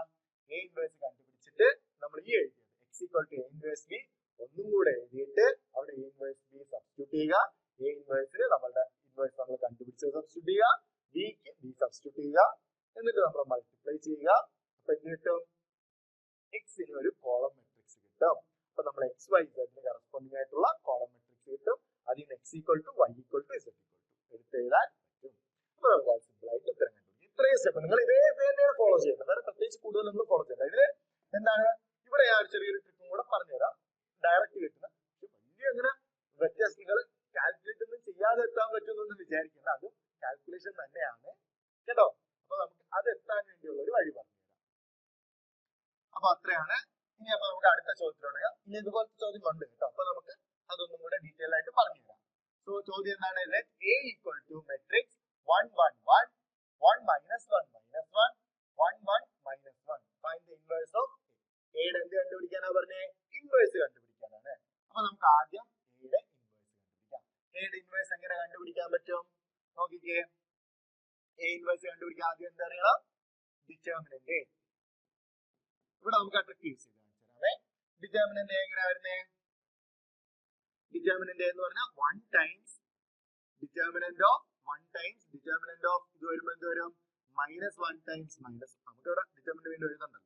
a inverse കണ്ടുപിടിച്ചിട്ട് നമ്മൾ ഈ എഴുതിയത് x equal to a inverse b ഒന്നും കൂടെ എഴുതിയിട്ട് അവിടെ a inverse b സബ്സ്റ്റിറ്റ്യൂട്ട് ചെയ്യുക. a inverse നമ്മളുടെ ഇൻവേഴ്സ് നമ്മൾ കണ്ടുപിടിച്ചത് സബ്സ്റ്റിറ്റ്യൂട്ട് ചെയ്യുക. b ക്ക് b സബ്സ്റ്റിറ്റ്യൂട്ട് ചെയ്യുക. എന്നിട്ട് നമ്മൾ മൾട്ടിപ്ലൈ ചെയ്യുക. അപ്പൊ എന്ത് കിട്ടും? x ന് ഒരു കോളം മെട്രിക്സ് കിട്ടും. അപ്പൊ നമ്മൾ x y z ന് കറസ്പോണ്ടിങ് ആയിട്ടുള്ള കോളം മെട്രിക്സ് കിട്ടും. അതിന് x equal to y equal to z equal to എടുത്തെഴുതാൻ പറ്റും. അപ്പൊ നമുക്ക് സിമ്പിൾ ആയിട്ട് ഉത്തരം കണ്ടുപിടിക്കും. ഇത്രയും സ്റ്റെപ്പ് നിങ്ങൾ ഇതേ തന്നെയാണ് ഫോളോ ചെയ്യുന്നത്. വേറെ പ്രത്യേകിച്ച് കൂടുതലൊന്നും ഫോളോ ചെയ്യണ്ട. ഇതില് എന്താണ്? ഇവിടെ ഞാൻ ചെറിയൊരു ട്രിക്കും കൂടെ പറഞ്ഞുതരാം. ഡയറക്റ്റ് കിട്ടുന്ന വലിയ അങ്ങനെ വ്യത്യാസങ്ങൾ കാൽക്കുലേറ്റ് ഒന്നും ചെയ്യാതെ എത്താൻ പറ്റുമെന്നൊന്നും വിചാരിക്കുന്നത്. അതും കാൽക്കുലേഷൻ തന്നെയാണ് കേട്ടോ. അപ്പൊ നമുക്ക് അത് എത്താൻ വേണ്ടിയുള്ള ഒരു വഴി പറഞ്ഞുതരാം. അപ്പൊ അത്രയാണ്. ഇനി അപ്പൊ നമുക്ക് അടുത്ത ചോദ്യത്തിലോട്ട് ഇനി ഇതുപോലത്തെ ചോദ്യം ഉണ്ട് കേട്ടോ. അപ്പൊ നമുക്ക് അതൊന്നും കൂടെ ഡീറ്റെയിൽ ആയിട്ട് പറഞ്ഞുതരാം. സോ ചോദ്യം എന്താണ്? Let a equal to matrix 1 1 1 1 minus 1 minus 1 1 1 minus 1. Find the inverse of a. യുടെ എന്ത് കണ്ടുപിടിക്കാനാ പറഞ്ഞേ? ഇൻവേഴ്സ് കണ്ടുപിടിക്കാനാണ്. അപ്പൊ നമുക്ക് ആദ്യം എയുടെ ഇൻവേഴ്സ് കണ്ടുപിടിക്കാം. എയുടെ ഇൻവേഴ്സ് എങ്ങനെ കണ്ടുപിടിക്കാൻ പറ്റും? നോക്കിക്കേ. എ ഇൻവേഴ്സ് കണ്ടുപിടിക്കാൻ ആദ്യം എന്താ അറിയണം? ഡിറ്റർമിനന്റ്. ഇവിടെ നമുക്ക് ആ ട്രിക്ക് യൂസ് ചെയ്ത് കാണിച്ചു തരാമേ. ഡിറ്റർമിനന്റ് എങ്ങനെയാ വരുന്നേ? ഡിറ്റർമിനന്റ് എന്ന് പറഞ്ഞാൽ 1 times determinant of 1 times determinant of ഇത് വരുമ്പോൾ എന്ത് വരും? -1 ടൈംസ് മൈനസ്. നമുക്ക് ഇവിടെ ഡിറ്റർമിനന്റ് വീണ്ടും എഴുതണ്ടല്ലോ,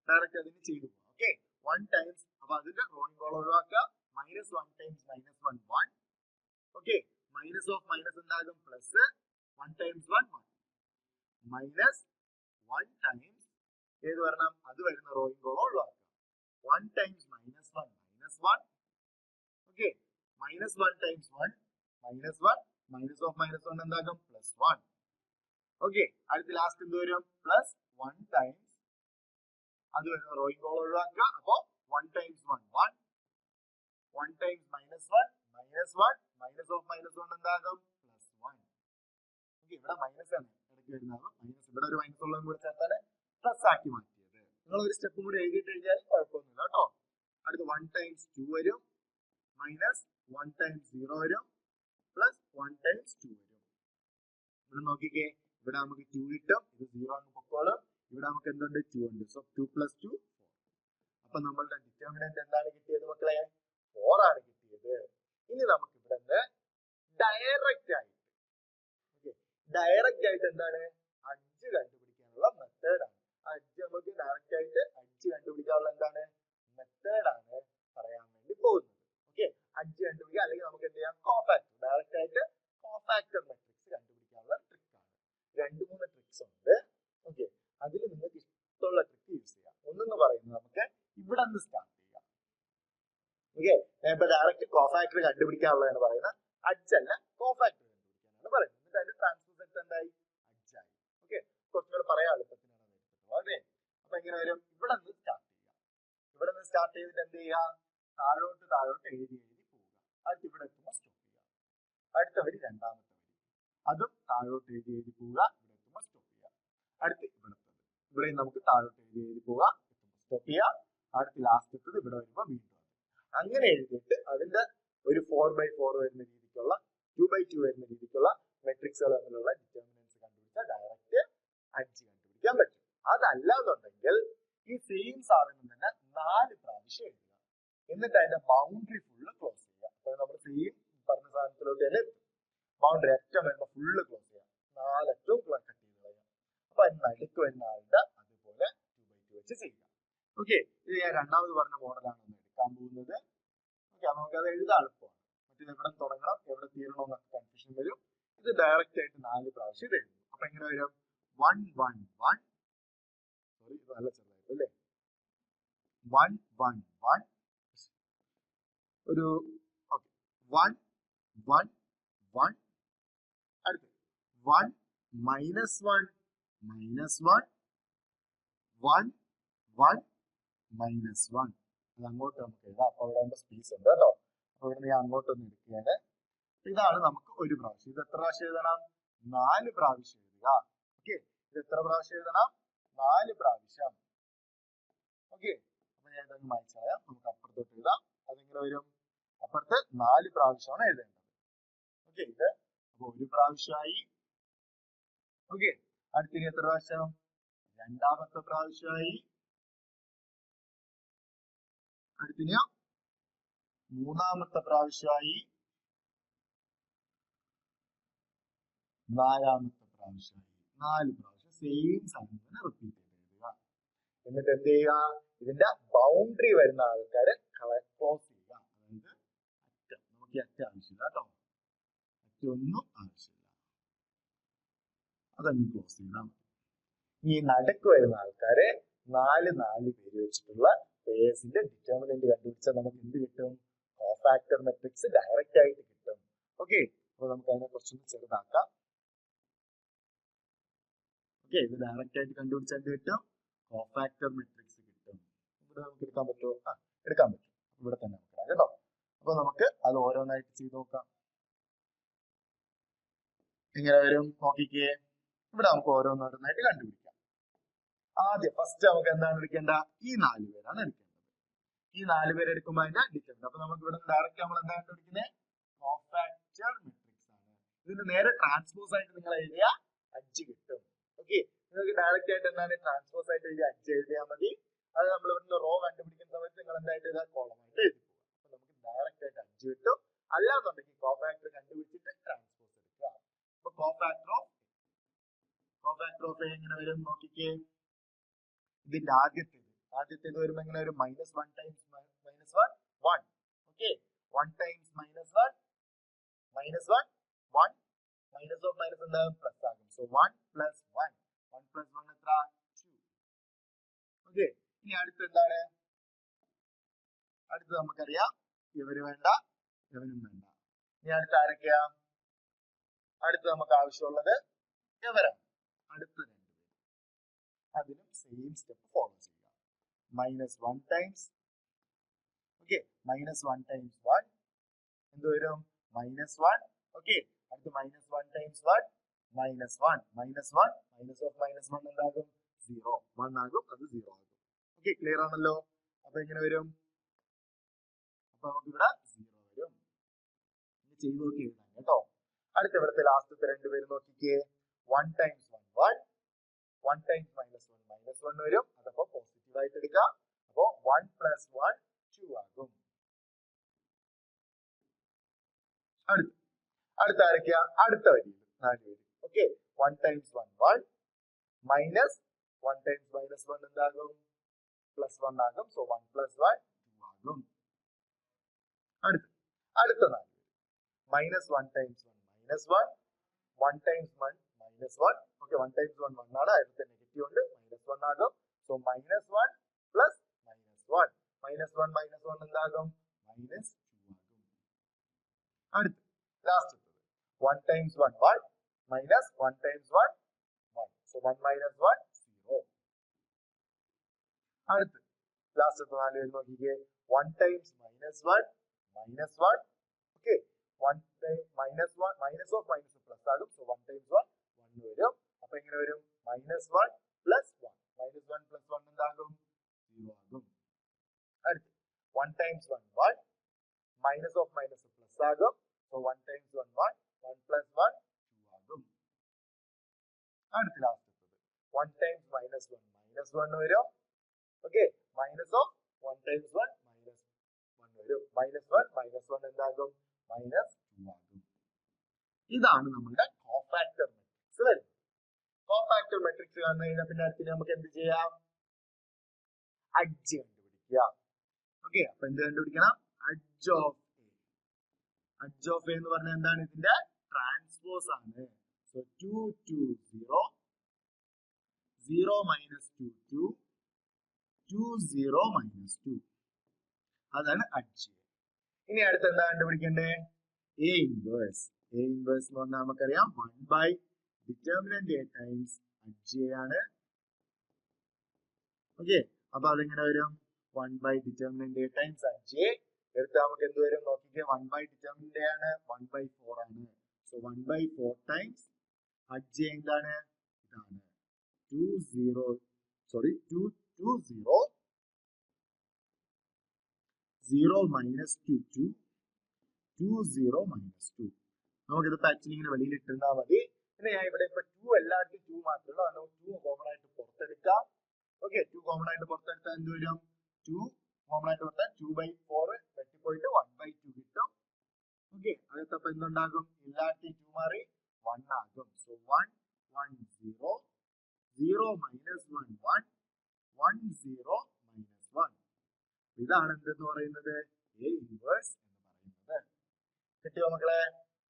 ഡയറക്റ്റ് അതിന് ചെയ്തു പോകാം. Okay, 1 times. അപ്പൊ അതിന്റെ റോയിങ് കോളം ഒഴിവാക്കുക. -1 times -1 1. Okay, minus of minus എന്താകും? പ്ലസ് 1 ടൈംസ് 1 1 മൈനസ് 1 ടൈംസ് ഏത് വരണം? അത് വരുന്ന റോയിങ് കോളം ഒഴിവാക്കുക. 1 times -1 -1. Okay, -1 times 1 -1 minus of -1 എന്താകും? +1. ഓക്കെ, അടുത്ത ലാസ്റ്റ് എന്ത് വരും? +1 ടൈംസ് അത് വരുന്ന റോയിങ് കോളം ഒഴിവാക്കുക. അപ്പോ 1 ടൈംസ് 1 1 1 ടൈംസ് -1 -1 മൈനസ് ഓഫ് -1 എന്താകും? +1. ഓക്കെ, ഇവിടെ മൈനസ് ആണ് ഇടയ്ക്ക് വരുന്നത്. മൈനസ് ഇവിടെ ഒരു മൈനസ് ഉള്ളതും കൂടെ ചേർത്താണ് പ്ലസ് ആക്കി മാറ്റിയത്. നിങ്ങൾ ഒരു സ്റ്റെപ്പും കൂടി എഴുതിയിട്ട് എഴുതിയാലും കുഴപ്പമൊന്നുമില്ല കേട്ടോ. അടുത്ത് 1 ടൈംസ് 2 വരും, മൈനസ് 1 ടൈംസ് 0 വരും, പ്ലസ് 1 ടൈംസ് 2 വരും. ഇവിടെ നോക്കിക്കേ, ഇവിടെ നമുക്ക് 2 കിട്ടും. ഇത് 0 അങ്ങ് പൊക്കോളും. ഇവിടെ നമുക്ക് എന്തുണ്ട്? 2 ഉണ്ട്. സോ 2 + 2 4. അപ്പൊ നമ്മളുടെ ഡിറ്റർമിനന്റ് എന്താണ് കിട്ടിയത് മക്കളെ? 4 ആണ് കിട്ടിയത്. ഇനി നമുക്ക് ഇവിടെ ഡയറക്റ്റ് ആയിട്ട് എന്താണ്? അഡ്ജ് കണ്ടുപിടിക്കാനുള്ള മെത്തേഡ് ആണ്. അഡ്ജ് നമുക്ക് ഡയറക്റ്റ് ആയിട്ട് അഡ്ജ് കണ്ടുപിടിക്കാനുള്ള എന്താണ്? മെത്തേഡ് ആണ് പറയാൻ വേണ്ടി പോകുന്നത്. ഓക്കെ, അഡ്ജ് കണ്ടുപിടിക്കുക, അല്ലെങ്കിൽ നമുക്ക് എന്ത് ചെയ്യാം? കോഫാക്ടർ, ഡയറക്റ്റ് ആയിട്ട് കോഫാക്ടർ മെട്രിക്സ് കണ്ടുപിടിക്കാനുള്ള ട്രിക്കാണ്. 2-3 ട്രിക്സ് ഉണ്ട്. ഓക്കെ, അതിൽ നിങ്ങൾക്ക് ഇഷ്ടമുള്ള ട്രിക്ക് യൂസ് ചെയ്യാം. ഒന്നെന്ന് പറയുന്നത് നമുക്ക് ഇവിടെ നിന്ന് സ്റ്റാർട്ട് ചെയ്യാം. ഓക്കെ, ഇപ്പൊ ഡയറക്റ്റ് കോഫാക്ടർ കണ്ടുപിടിക്കാനുള്ളതാണ് പറയുന്നത്. അഡ്ജ് അല്ല, കോഫാക്ടർ കണ്ടുപിടിക്കാനാണ് പറയുന്നത്. എന്നിട്ട് അതിന്റെ ട്രാൻസ്പോസെറ്റ് എന്തായി? അഡ്ജായി. ഓക്കെ, കുറച്ചുകൂടെ പറയാൻ എളുപ്പത്തിനാണ് അത് എടുത്തിട്ടുള്ളത്. ഓക്കെ, അപ്പൊ എങ്ങനെ വരും? ഇവിടെ നിന്ന് സ്റ്റാർട്ട് ചെയ്യാം. ഇവിടെ നിന്ന് സ്റ്റാർട്ട് ചെയ്തിട്ട് എന്ത് ചെയ്യുക? താഴോട്ട് എഴുതി പോവുക. അടുത്ത് ഇവിടെ എത്തുമ്പോൾ സ്റ്റോപ്പ് ചെയ്യുക. അടുത്ത വരി രണ്ടാമത്തെ വരി, അതും താഴോട്ട് എഴുതി പോവുക. ഇവിടെ എത്തുമ്പോൾ സ്റ്റോപ്പ് ചെയ്യുക. അടുത്ത് ഇവിടെയും നമുക്ക് താഴോട്ട് എഴുതി പോവുക, എത്തുമ്പോൾ സ്റ്റോപ്പ് ചെയ്യുക. അടുത്ത് ലാസ്റ്റ് എത്തത് ഇവിടെ വരുമ്പോൾ വീണ്ടും അങ്ങനെ എഴുതിയിട്ട് അതിന്റെ ഒരു 4/4 വരുന്ന രീതിക്കുള്ള 2/2 വരുന്ന രീതിക്കുള്ള മെട്രിക്സുകൾ തമ്മിലുള്ള ഡിറ്റർമിനൻസ് കണ്ടുപിടിച്ചാൽ ഡയറക്റ്റ് അഡ്ജ് കണ്ടുപിടിക്കാൻ പറ്റും. അതല്ല എന്നുണ്ടെങ്കിൽ ഈ സെയിം സാധനം തന്നെ 4 പ്രാവശ്യം എഴുതുക. എന്നിട്ട് അതിന്റെ ബൗണ്ടറി ഫുള്ള് ക്ലോസ് ചെയ്യുക. അപ്പോൾ നമ്മൾ സെയിം പറഞ്ഞ സാധനത്തിലോട്ട് തന്നെ എത്തും. ബൗണ്ടറി അറ്റം വരുമ്പോൾ ഫുള്ള് ക്ലോസ് ചെയ്യുക. 4 അറ്റവും കട്ട് ചെയ്ത് കളയുക. അപ്പൊ അതിന് നടുക്ക് വരുന്ന ആളുടെ അതുപോലെ 2/2 വെച്ച് ചെയ്യുക. ഓക്കെ, ഇത് ഞാൻ രണ്ടാമത് പറഞ്ഞ മോഡലാണ് എടുക്കാൻ പോകുന്നത്. ഓക്കെ, നമുക്ക് അത് എഴുതാൻ എളുപ്പമാണ്. മറ്റേത് എവിടെ തുടങ്ങണം എവിടെ തീരണം എന്നൊക്കെ കൺഫ്യൂഷൻ വരും. ഇത് ഡയറക്റ്റ് ആയിട്ട് 4 പ്രാവശ്യം ഇത് എഴുതും. അപ്പൊ എങ്ങനെ വരും? 1 1 1 സോറി, ഇത് നല്ല ചെറുതായിട്ട് അല്ലേ? 1 1 1 ഒരു 1 1 1 അടുത്ത് 1 -1 -1 1 1 -1 അത് അങ്ങോട്ട് നമുക്ക് എഴുതാം. അപ്പൊ അവിടെ ആകുമ്പോൾ സ്പേസ് ഉണ്ട് കേട്ടോ. അപ്പൊ ഇവിടെ ഞാൻ അങ്ങോട്ടൊന്ന് എടുക്കുകയാണ്. ഇതാണ് നമുക്ക് ഒരു പ്രാവശ്യം. ഇത് എത്ര പ്രാവശ്യം എഴുതണം? 4 പ്രാവശ്യം എഴുതുക. ഓക്കെ, ഇത് എത്ര പ്രാവശ്യം എഴുതണം? 4 പ്രാവശ്യം. ഓക്കെ, അപ്പൊ ഞാൻ ഇതങ്ങ് മായ്ച്ചു കളയാം. നമുക്ക് അപ്പുറത്തോട്ട് എഴുതാം. അതെങ്ങനെ വരും? അപ്പുറത്ത് 4 പ്രാവശ്യമാണ് എഴുതേണ്ടത്. ഓക്കെ, ഇത് അപ്പൊ ഒരു പ്രാവശ്യമായി. ഓക്കെ, അടുത്തിനി എത്ര പ്രാവശ്യം? രണ്ടാമത്തെ പ്രാവശ്യമായി. അടുത്തിനി മൂന്നാമത്തെ പ്രാവശ്യമായി. നാലാമത്തെ പ്രാവശ്യമായി. 4 പ്രാവശ്യം സെയിം സാധനം തന്നെ റിപ്പീറ്റ് ചെയ്ത് എഴുതുക. എന്നിട്ട് എന്ത് ചെയ്യുക? ഇതിന്റെ ബൗണ്ടറി വരുന്ന ആൾക്കാരെ ക്ലോസ് ചെയ്യുക. അതായത് അറ്റം, നമുക്ക് ഈ അറ്റം ആവശ്യമില്ല കേട്ടോ. അറ്റൊന്നും ആവശ്യമില്ല, അതങ്ങ് ക്ലോസ് ചെയ്താൽ മതി. ഈ നടുക്ക് വരുന്ന ആൾക്കാരെ 4 പേര് വെച്ചിട്ടുള്ള പേഴ്സിന്റെ ഡിറ്റർമിനന്റ് കണ്ടുപിടിച്ചാൽ നമുക്ക് എന്ത് കിട്ടും? കോഫാക്ടർ മെട്രിക്സ് ഡയറക്റ്റ് ആയിട്ട് കിട്ടും. ഓക്കെ, അപ്പൊ നമുക്ക് അതിനെ കുറച്ചൊന്ന് ചെറുതാക്കാം. ഓക്കെ, ഇത് ഡയറക്റ്റ് ആയിട്ട് കണ്ടുപിടിച്ചാൽ എന്ത് കിട്ടും? കോഫാക്ടർ മെട്രിക്സ് കിട്ടും. ഇവിടെ നമുക്ക് എടുക്കാൻ പറ്റുമോ? എടുക്കാൻ പറ്റും. ഇവിടെ തന്നെ നമുക്ക് ഇടാം കേട്ടോ. അപ്പൊ നമുക്ക് അത് ഓരോന്നായിട്ട് ചെയ്ത് നോക്കാം. എങ്ങനെ വരും നോക്കിക്കേ. ഇവിടെ നമുക്ക് ഓരോന്നോരോന്നായിട്ട് കണ്ടുപിടിക്കാം. ആദ്യം ഫസ്റ്റ് നമുക്ക് എന്താണ് എടുക്കേണ്ട? ഈ 4 പേരാണ് എടുക്കേണ്ടത്. ഈ 4 പേര് എടുക്കുമ്പോൾ അതിന്റെ ഡിറ്റർമിനന്റ്. അപ്പൊ നമുക്ക് ഇവിടെ ഡയറക്റ്റ് നമ്മൾ എന്താ കണ്ടുപിടിക്കുന്നത്? കോഫാക്ടർ മെട്രിക്സ് ആണ്. ഇതിന് നേരെ ട്രാൻസ്പോസ് ആയിട്ട് നിങ്ങൾ എഴുതിയ അഞ്ച് കിട്ടും. ഓക്കെ, നിങ്ങൾക്ക് ഡയറക്റ്റ് ആയിട്ട് എന്താണ് ട്രാൻസ്പോസ് ആയിട്ട് എഴുതിയ അഞ്ച് എഴുതിയാൽ മതി. അത് നമ്മൾ ഇവിടുന്ന് റോ കണ്ടുപിടിക്കുന്ന സമയത്ത് നിങ്ങൾ എന്തായിട്ട് എഴുതാ? കോളം ആയിട്ട് എഴുതി പോകുക. അപ്പൊ നമുക്ക് ഡയറക്റ്റ് ആയിട്ട് 5 കിട്ടും. അല്ലാന്നുണ്ടെങ്കിൽ കോഫാക്ടർ കണ്ടുപിടിച്ചിട്ട് ട്രാൻസ്പോസ് എടുക്കുക. അപ്പൊ കോഫാക്ടർ ഓഫ് എങ്ങനെ വരും നോക്കിക്കേ. ഇതിന്റെ ആദ്യത്തേത് വരുമ്പോ എങ്ങനെ ഒരു -1 times -1 1. Okay, 1 times -1 -1 1 minus of minus എന്താ? പ്ലസ് ആകും. സോ 1 + 1 1 + 1 എത്ര? 2. ഓക്കെ, ഇനി അടുത്ത് എന്താണ്? അടുത്ത് നമുക്കറിയാം ഇവര് വേണ്ട, ഇവനും വേണ്ട. ഇനി അടുത്ത് ആരൊക്കെയാ? അടുത്ത് നമുക്ക് ആവശ്യമുള്ളത് ഇവരാണ്. അടുത്ത 2 പേര്. അതിനും സെയിം സ്റ്റെപ്പ് ഫോളോ ചെയ്യുക. -1 ടൈംസ് ഓക്കെ -1 ടൈംസ് 1 എന്ത് വരും? -1. ഓക്കെ, അടുത്ത് -1 ടൈംസ് 1 -1 -1 മൈനസ് ഓഫ് -1 എന്താകും? 0 1 ആകും, അത് 0 ആകും. ഓക്കെ, ക്ലിയർ ആണല്ലോ. അപ്പൊ എങ്ങനെ വരും? അപ്പൊ നമുക്ക് ഇവിടെ 0 വരും. ചെയ്ത് നോക്കി എഴുതാം കേട്ടോ. അടുത്ത ഇവിടുത്തെ ലാസ്റ്റത്തെ 2 പേര് നോക്കിക്കേ. 1 ടൈംസ് 1 1 1 ടൈംസ് -1 -1 വരും. അതപ്പോ പോസിറ്റീവ് ആയിട്ട് എടുക്കാം. അപ്പോ 1 + 1 2 ആകും. അടുത്ത ആരൊക്കെയാ? അടുത്ത വരിയിൽ 4 പേര്. ഓക്കെ, 1 ടൈംസ് 1 1 മൈനസ് 1 ടൈംസ് -1 എന്താകും? +1 ആകും. സോ 1 + 1 2 ആകും. അടുത്ത 4 -1 ടൈംസ് 1 -1 1 ടൈംസ് 1 -1 ഓക്കെ 1 ടൈംസ് 1 1 ആണ്. അതിന്റെ നെഗറ്റീവ് ഉണ്ട്, -1 ആകും. സോ -1 + -1 -1 -1 എന്താകും? -2 ആകും. Last 1 times 1 1 minus 1 times 1 1 so 1 - 1 0. അടുത്ത് ലാസ്റ്റ് 4 പേര് നോക്കിക്കേ. 1 times -1 -1 okay 1 times -1 minus of minus plus ആകും. സോ 1 ടൈംസ് 1 1 വരും. അപ്പൊ എങ്ങനെ വരും? -1 + 1 -1 + 1 എന്താകും? 0 ആകും. അടുത്ത് 1 times 1 1 minus of minus plus ആകും. സോ 1 ടൈംസ് 1 1 1 + 1 2 ആകും. അടുത്ത ലാസ്റ്റ് 1 ടൈംസ് -1 -1 വരും. ഓക്കെ മൈനസ് ഓഫ് 1 ടൈംസ് 1 -1 വരും. -1 -1 എന്താകും? -2 ആകും. ഇതാണ് നമ്മുടെ കോഫാക്ടർ മെട്രിക്സ് വരുന്നത്. കോഫാക്ടർ മെട്രിക്സ് വന്നു കഴിഞ്ഞാൽ പിന്നെ അടുത്ത് നമുക്ക് എന്ത് ചെയ്യാം? അഡ്ജ് കണ്ടുപിടിക്കുക. ഓക്കെ, അപ്പൊ എന്ത് കണ്ടുപിടിക്കണം? അഡ്ജ് ഓഫ് എ എന്ന് പറഞ്ഞാൽ എന്താണ്? ഇതിന്റെ ട്രാൻസ്പോസ് ആണ്. So 2 2 0 0 - 2 2 20 minus 2. അതാണ് അഡ്ജ്. ഇനി അടുത്ത് എന്താ കണ്ടുപിടിക്കണ്ടേ? A inverse. എ ഇൻവേഴ്സ് എന്ന് പറഞ്ഞാൽ നമുക്കറിയാം 1 by determinant A times adj A ആണ്. ഓക്കെ, അപ്പൊ അതെങ്ങനെ വരും? 1 by determinant A times adj A എടുത്താൽ നമുക്ക് എന്ത് വരും നോക്കിക്കേ. 1 by ഡിറ്റർമിനന്റ് എ ആണ്, 1 by 4 ആണ്. So 1 by 4 times adj A എന്താണ്? ഇതാണ് 0 minus 2 20 minus 2. നമുക്കിത് ആക്ച്വലി ഇങ്ങനെ വെളിയിൽ ഇട്ടിരുന്നാൽ മതി. പിന്നെ ഞാൻ ഇവിടെ ഇപ്പൊ 2 എല്ലാവർക്കും 2 മാത്രമേ ഉള്ളൂ. അതുകൊണ്ട് 2 കോമൺ ആയിട്ട് പുറത്തെടുക്കാം. ഓക്കെ, 2 കോമൺ ആയിട്ട് പുറത്തെടുത്താൽ എന്ത് വരും? 2 കോമൺ ആയിട്ട് പുറത്താൽ 2 by 4 വെട്ടിപ്പോയിട്ട് 1 by 2 കിട്ടും. ഓക്കെ, അടുത്തപ്പോ എന്തുണ്ടാകും? എല്ലാവർക്കും 2 മാറി 1 ആകും. So 1 1 0 0 minus 1 1 1 0 minus 1. ഇതാണ് എന്തെന്ന് പറയുന്നത്? എ ഇൻവേഴ്സ് എന്ന് പറയുന്നത്. കിട്ടിയോ മക്കളെ?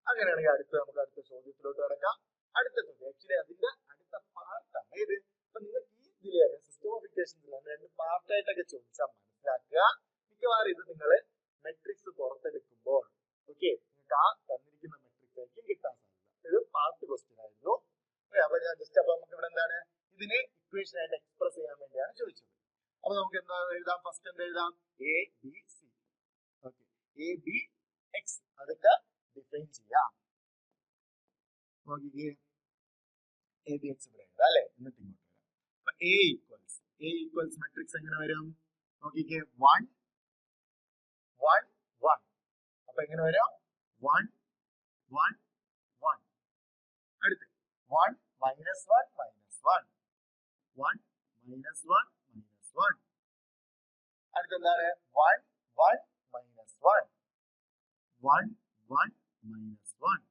അങ്ങനെയാണെങ്കിൽ നമുക്ക് അടുത്ത ചോദ്യത്തിലോട്ട് കിടക്കാം. അടുത്ത ചോദ്യം ആക്ച്വലി അതിന്റെ അടുത്ത പാർട്ടാണ് ഇത്. അപ്പൊ നിങ്ങൾക്ക് ഈ ഇതിലെ സിസ്റ്റം ഓഫ് ഇക്വേഷൻസിലാണ് 2 പാർട്ടായിട്ടൊക്കെ ചോദിച്ചാൽ മനസ്സിലാക്കുക. മിക്കവാറും ഇത് നിങ്ങൾ മെട്രിക്സ് പുറത്തെടുക്കുമ്പോൾ ഓക്കെ നിങ്ങൾക്ക് ആ തന്നിരിക്കുന്ന മെട്രിക്സ് ആയിരിക്കും കിട്ടാൻ സാധ്യത. ഇത് പാർട്ട് ക്വസ്റ്റ്യൻ ആയിരുന്നു. അപ്പൊ ഞാൻ ജസ്റ്റ് അപ്പൊ നമുക്ക് ഇവിടെ എന്താണ് ഇതിനെ ഇക്വേഷൻ ആയിട്ട് എക്സ്പ്രസ് ചെയ്യാൻ വേണ്ടിയാണ് ചോദിച്ചത്. അപ്പൊ നമുക്ക് എന്താ എഴുതാം? ഫസ്റ്റ് എന്താ എഴുതാം? A B C. Okay, A B X അതൊക്കെ ഡിഫൈൻ ചെയ്യാം. നോക്കിക്കേ, എ ബി എക്സ് ഇവിടെ എഴുതാം അല്ലെ. എന്നിട്ട് ഇങ്ങോട്ട് വരാം. അപ്പൊ എ ഈക്വൽസ് മെട്രിക്സ് എങ്ങനെ വരും? നോക്കിക്കേ, 1 1 1. അപ്പൊ എങ്ങനെ വരും? 1 1 1. അടുത്ത് 1 minus 1 minus 1 1 minus 1 minus 1. അടുത്ത എന്താണ്? 1 1 minus 1 1 1 minus 1.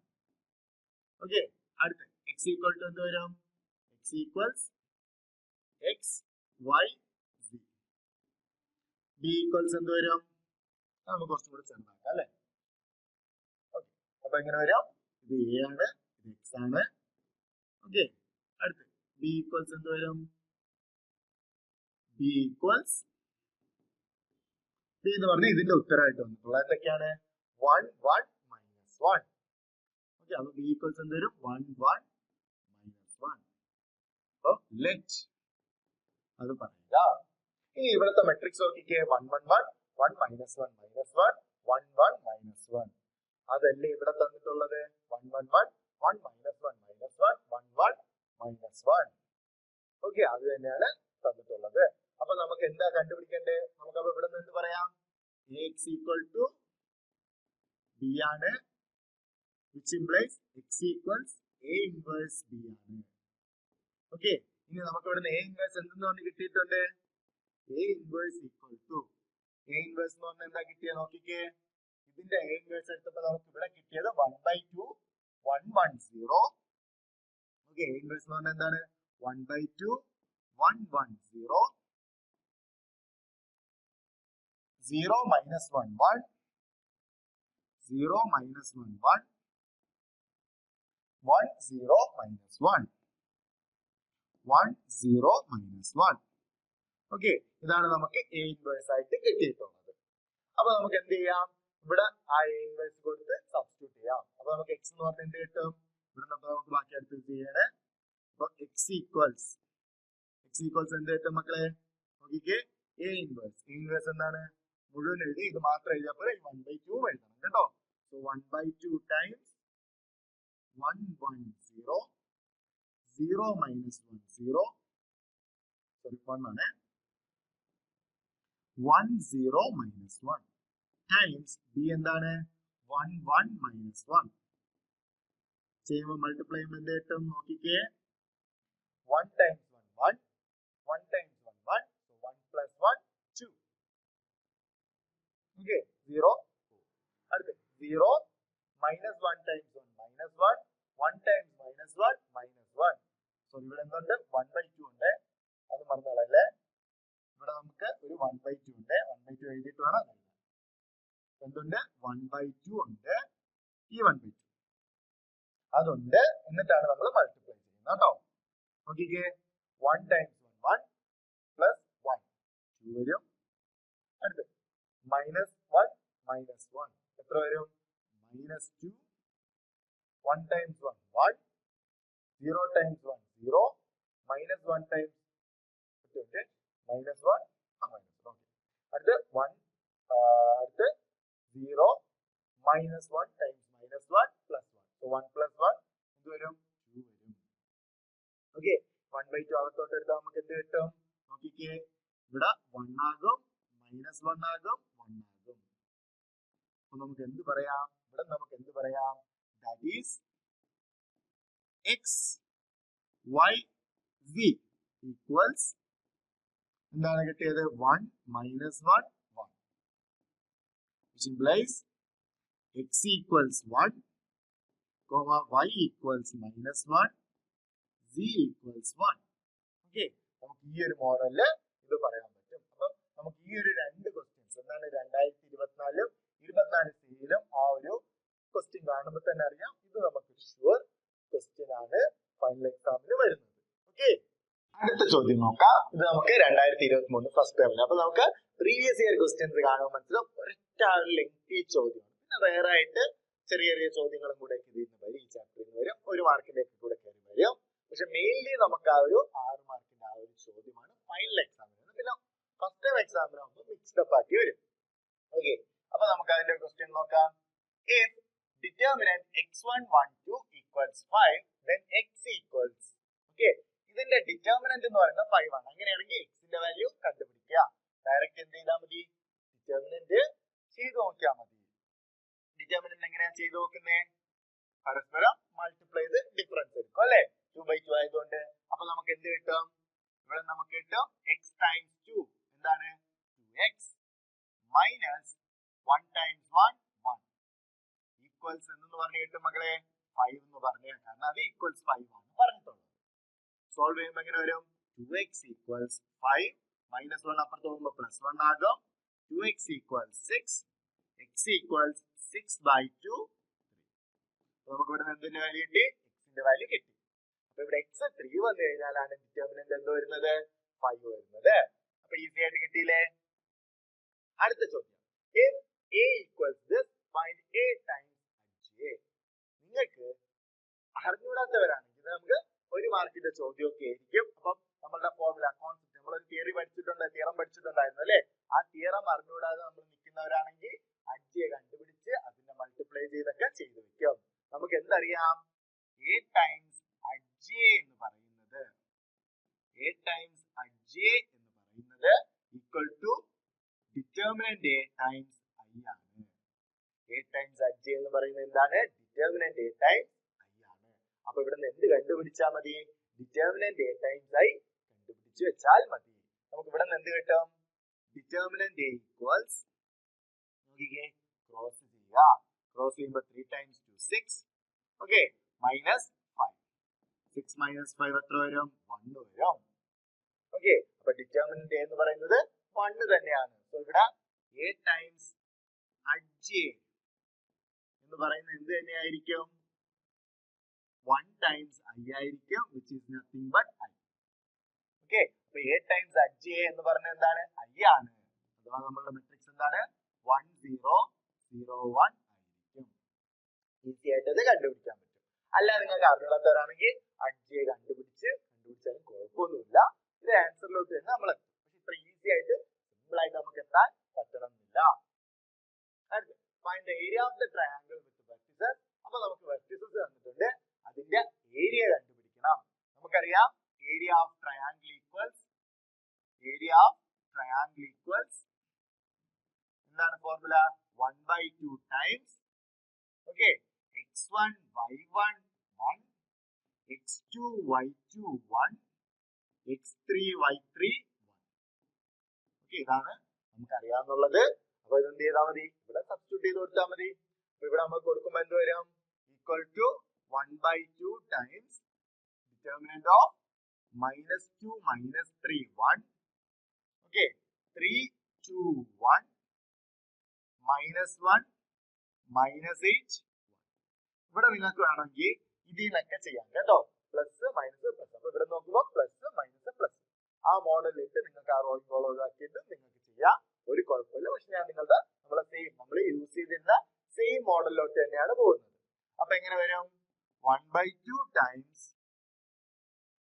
ഓക്കെ, അടുത്ത x equal to എന്ത് വരും? x equals x y z. b equals എന്ത് വരും? നമുക്ക് കുറച്ചും കൂടെ ചെറുതാക്കാം അല്ലെ. ഓക്കെ, അപ്പൊ എങ്ങനെ വരും? ഇത് a ആണ്, ഇത് x ആണ്. ഓക്കെ, അടുത്ത് b equals എന്ത് വരും? b equals b എന്ന് പറഞ്ഞാൽ ഇതിന്റെ ഉത്തരമായിട്ട് വന്നിട്ടുള്ളത് എന്തൊക്കെയാണ്? 1 1 minus 1. ഓക്കെ, അപ്പൊ b equals എന്ത് വരും? 1 1 minus 1. അപ്പൊ ലെറ്റ് അത് പറയുക. ഇനി ഇവിടുത്തെ മെട്രിക്സ് നോക്കിക്കേ. 1 1 1 1 minus 1 minus 1 1 1 minus 1. അതല്ലേ ഇവിടെ തന്നിട്ടുള്ളത്? 1 1 1 1 minus 1 minus 1 1 1 minus 1. ഓക്കെ, അത് തന്നെയാണ് തന്നിട്ടുള്ളത്. അപ്പൊ നമുക്ക് എന്താ കണ്ടുപിടിക്കേണ്ടത്? നമുക്ക് അപ്പൊ ഇവിടെ നിന്ന് എന്ത് പറയാം? x equal to b ആണ്, which implies x equals a inverse b ആണ്. ഓക്കെ, ഇനി നമുക്ക് ഇവിടുന്ന് a inverse എന്തെന്ന് പറഞ്ഞ് കിട്ടിയിട്ടുണ്ട്? a inverse equal to a inverse എന്ന് പറഞ്ഞാൽ എന്താ കിട്ടിയത് നോക്കിക്കേ. ഇതിന്റെ a inverse എടുത്തപ്പോ നമുക്ക് ഇവിടെ കിട്ടിയത് 1 by 2 1 1 0. ഓക്കെ, a inverse എന്ന് പറഞ്ഞാൽ എന്താണ്? 1 by 2 1 1 0 0 minus 1 1 0 minus 1 1 1 0 minus 1 1 0 minus 1. Okay, ഇതാണ് നമുക്ക് a ഇൻവേഴ്സ് ആയിട്ട് കിട്ടിയിട്ടുള്ളത്. അപ്പൊ നമുക്ക് എന്ത് ചെയ്യാം? ഇവിടെ ആ a ഇൻവേഴ്സ് കൊടുത്ത് സബ്സ്റ്റിറ്റ്യൂട്ട് ചെയ്യാം. അപ്പൊ നമുക്ക് x എന്ന് പറഞ്ഞാൽ എന്ത് കിട്ടും? ഇവിടെ നമുക്ക് ബാക്കി അടുത്ത് ചെയ്യണേ. അപ്പൊ x equals എന്ത് കിട്ടും മക്കളെ? നോക്കിക്കേ, a ഇൻവേഴ്സ് എന്താണ്? മുഴുവൻ എഴുതി, ഇത് മാത്രം എഴുതിയപ്പോൾ 1 by 2 എഴുതണം കേട്ടോ. So 1 by 2 times 1 1 0 0 minus 1 0 sorry 1 ആണ് 1 0 minus 1 times b എന്താണ്? 1 1 minus 1 ചെയ്യുമ്പോൾ മൾട്ടിപ്ലൈ ചെയ്യുമ്പോൾ എന്ത് കിട്ടും? നോക്കിക്കേ, 1 times 1 1 1 times 1 1 so 1 plus 1 2. Okay, 0 അടുത്ത 0 minus 1 times 1 minus 1 1 times minus 1 minus 1. So ഇവിടെ എന്തുണ്ട്? 1 by 2 ഉണ്ട്, അത് മറന്നോളല്ലേ. ഇവിടെ നമുക്ക് ഒരു 1 by 2 ഉണ്ട്, 1 by 2 എഴുതിയിട്ട് വേണം എഴുതാൻ. എന്തുണ്ട്? 1 by 2 ഉണ്ട്, ഈ 1 by 2 അതുണ്ട്, എന്നിട്ടാണ് നമ്മൾ മൾട്ടിപ്ലൈ ചെയ്യുന്നത് കേട്ടോ. നോക്കിക്കേ, 1 times 1 1 plus 1 2 വരും. അടുത്ത് -1 എത്ര വരും? -2. 1 times 1 1, 0 times 1 0, -1 times -1 -1. അടുത്ത് 1 അടുത്ത് 0 -1 times -1 plus 1. So 1 plus 1 എന്ത് വരും? 2 വരും. ഓക്കെ, 1/2 അകത്തോട്ട് എടുത്താൽ നമുക്ക് എന്ത് കിട്ടും? നോക്കിക്കേ, ഇവിടെ 1 ആകും, -1 ആകും, 1 ആകും. അപ്പൊ നമുക്ക് എന്ത് പറയാം? ഇവിടെ നമുക്ക് എന്ത് പറയാം? That is x y z equals എന്താണ് കിട്ടിയത്? 1 -1 1, which implies x equals 1, y equals -1, z equals 1. Okay, നമുക്ക് ഈ ഒരു മോഡലില് ഇത് പറയാൻ പറ്റും. അപ്പൊ നമുക്ക് ഈ ഒരു രണ്ട് ക്വസ്റ്റ്യൻസ് എന്താണ് 2024 24 ആ ഒരു ക്വസ്റ്റ്യൻ കാണുമ്പോൾ തന്നെ അറിയാം ഇത് നമുക്ക് ഷുവർ ക്വസ്റ്റ്യൻ ആണ് ഫൈനൽ എക്സാമിന് വരുന്നത്. ഓക്കെ, അടുത്ത ചോദ്യം നോക്കാം. ഇത് നമുക്ക് 2023 ഫസ്റ്റ് ടൈമിൽ. അപ്പൊ നമുക്ക് പ്രീവിയസ് ഇയർ ക്വസ്റ്റ്യൻസ് കാണുമ്പോൾ മനസ്സിലാവും ഒരൊറ്റ ലെങ്തി ചോദ്യമാണ്. പിന്നെ റെയർ ആയിട്ട് ചെറിയ ചെറിയ ചോദ്യങ്ങളും കൂടെ ഇതിൽ നിന്ന് വരും, ഈ ചാപ്റ്ററിൽ വരും, 1 മാർക്കിന്റെ കൂടെ കയറി വരും. പക്ഷെ മെയിൻലി നമുക്ക് ആ ഒരു 6 മാർക്കിന്റെ ആ ഒരു ചോദ്യമാണ് ഫൈനൽ എക്സാമിന്. പിന്നെ ഫസ്റ്റ് ടൈം എക്സാമിനാകുമ്പോൾ മിക്സ്ഡ് അപ്പ് ആക്കി വരും. ഓക്കെ, അപ്പൊ നമുക്ക് അതിന്റെ ക്വസ്റ്റ്യൻ നോക്കാം. If determinant x112 equals 5, then x equals, okay, ഇതിന്റെ ഡിറ്റർമിനന്റ് എന്ന് പറയുന്നത് 5 ആണ്. അങ്ങനെയാണെങ്കിൽ എക്സിന്റെ വാല്യൂ കണ്ടുപിടിക്കുക. ഡയറക്റ്റ് എന്ത് ചെയ്താൽ മതി? ഡിറ്റർമിനന്റ് ചെയ്ത് നോക്കിയാൽ മതി. ഡിറ്റർമിനന്റ് എങ്ങനെയാ ചെയ്ത് നോക്കുന്നത്? പരസ്പരം മൾട്ടിപ്ലൈ ചെയ്ത് ഡിഫറൻസ് എടുക്കും അല്ലെ, 2/2 ആയതുകൊണ്ട്. അപ്പൊ നമുക്ക് എന്ത് കിട്ടും? ഇവിടെ നമുക്ക് കിട്ടും x times 2 എന്താണ്? 2x minus 1 times 1 1 equals എന്ന് പറഞ്ഞു കിട്ടും മക്കളെ 5 എന്ന് പറഞ്ഞു. കാരണം അത് equals 5 ആണ് പറഞ്ഞിട്ടുള്ളത്. സോൾവ് ചെയ്യുമ്പോൾ എങ്ങനെ വരും? 2x equals 5 -1 അപ്പുറത്ത് പോകുമ്പോൾ +1 ആകും. 2x equals 6, x equals 6/2. നമുക്ക് ഇവിടെ എന്തിന്റെ വാല്യൂ കിട്ടി? എക്സിന്റെ വാല്യൂ കിട്ടി. അപ്പൊ ഇവിടെ x 3 വന്നു കഴിഞ്ഞാലാണ് ഡിറ്റർമിനന്റ് എന്ത് വരുന്നത്? 5 വരുന്നത്. അപ്പൊ ഈസി ആയിട്ട് കിട്ടിയില്ലേ? അടുത്ത ചോദ്യം, if a equals this, find a times aj. നിങ്ങൾക്ക് അറിഞ്ഞൂടാത്തവരാണെങ്കിൽ നമുക്ക് 1 മാർക്കിന്റെ ചോദ്യമൊക്കെ ആയിരിക്കും. അപ്പം നമ്മളുടെ ഫോർമുല കോൺസെപ്റ്റ് നമ്മളൊരു തിയറി തിയറം പഠിച്ചിട്ടുണ്ടായിരുന്നു അല്ലെ. ആ തിയറം അറിഞ്ഞൂടാതെ നമ്മൾ നിൽക്കുന്നവരാണെങ്കിൽ അജ്ജയെ കണ്ടുപിടിച്ച് അതിന്റെ മൾട്ടിപ്ലൈ ചെയ്തൊക്കെ ചെയ്ത് വെക്കും. നമുക്ക് എന്തറിയാം? a times aj എന്ന് പറയുന്നത് equal to determinant a times I ആണ്. a times aj എന്ന് പറയുന്നത് എന്താണ്? ഡിറ്റർമിനന്റ് a times I ആണ്. അപ്പൊ ഇവിടെ നിന്ന് എന്ത് കണ്ടുപിടിച്ചാൽ മതി? ഡിറ്റർമിനന്റ് a times I കണ്ടുപിടിച്ച് വെച്ചാൽ മതി. നമുക്ക് ഇവിടെ നിന്ന് എന്ത് കിട്ടും? ഡിറ്റർമിനന്റ് a equals, നോക്കിക്കേ, ക്രോസ് ചെയ്യുക. ക്രോസ് ചെയ്യുമ്പോൾ 3 times 2 6, ഓക്കെ, -5. 6 - 5 എത്ര വരും? 1 വരും. ഓക്കെ, അപ്പൊ ഡിറ്റർമിനന്റ് എന്ന് പറയുന്നത് 1 തന്നെയാണ്. സോ ഇവിടെ a times aj എന്ന് പറയുന്നത് എന്ത് തന്നെയായിരിക്കും? 1 times I ആയിരിക്കും, which is nothing but I. Okay, അപ്പൊ a times aj എന്ന് പറഞ്ഞത് എന്താണ്? I ആണ്. അഥവാ നമ്മളുടെ മെട്രിക്സ് എന്താണ്? 1 0 0 1 ആയിരിക്കും. ഈസി ആയിട്ട് അത് കണ്ടുപിടിക്കാൻ പറ്റും. അല്ല നിങ്ങൾക്ക് അറിയാത്തവരാണെങ്കിൽ അജ്ജയെ കണ്ടുപിടിച്ചാലും കുഴപ്പമൊന്നുമില്ല. ഇത് ആൻസറിലോട്ട് തന്നെ നമ്മൾ എത്തും. പക്ഷെ ഇത്ര ഈസി ആയിട്ട് സിമ്പിൾ ആയിട്ട് നമുക്ക് എത്താൻ പറ്റണമെന്നില്ല. അടുത്ത find the area of the triangle with vertices. അപ്പൊ നമുക്ക് വെർട്ടിസസ് തന്നിട്ടുണ്ട്, അതിന്റെ ഏരിയ കണ്ടുപിടിക്കണം. നമുക്കറിയാം ഏരിയ ഓഫ് ട്രയാങ്കിൾ ഈക്വൽസ് എന്താണ് formula? 1/2 times, okay, x1 y1 1, x2 y2 1, x3 y3 1. Okay, ഇതാണ് നമുക്ക് അറിയാവുന്നുള്ളത്. അപ്പൊ ഇതെന്ത് ചെയ്താൽ മതി? ഇവിടെ സബ്സ്റ്റിറ്റ്യൂട്ട് ചെയ്ത് കൊടുത്താൽ മതി. അപ്പൊ ഇവിടെ നമുക്ക് കൊടുക്കുമ്പോൾ എന്ത് വരും? Equal to 1/2 times determinant of -2 -3 1, okay, 3 2 1 -1 -8. ഇവിടെ നിങ്ങൾക്ക് വേണമെങ്കിൽ ഇതിനൊക്കെ ചെയ്യാം കേട്ടോ, പ്ലസ് മൈനസ് പ്ലസ്. അപ്പൊ ഇവിടെ നോക്കുമ്പോൾ പ്ലസ് മൈനസ് പ്ലസ് ആ മോഡലിട്ട് നിങ്ങൾക്ക് ആ റോയിങ് കോളം ഒഴിവാക്കിയിട്ട് നിങ്ങൾക്ക് 1/2 ടൈംസ്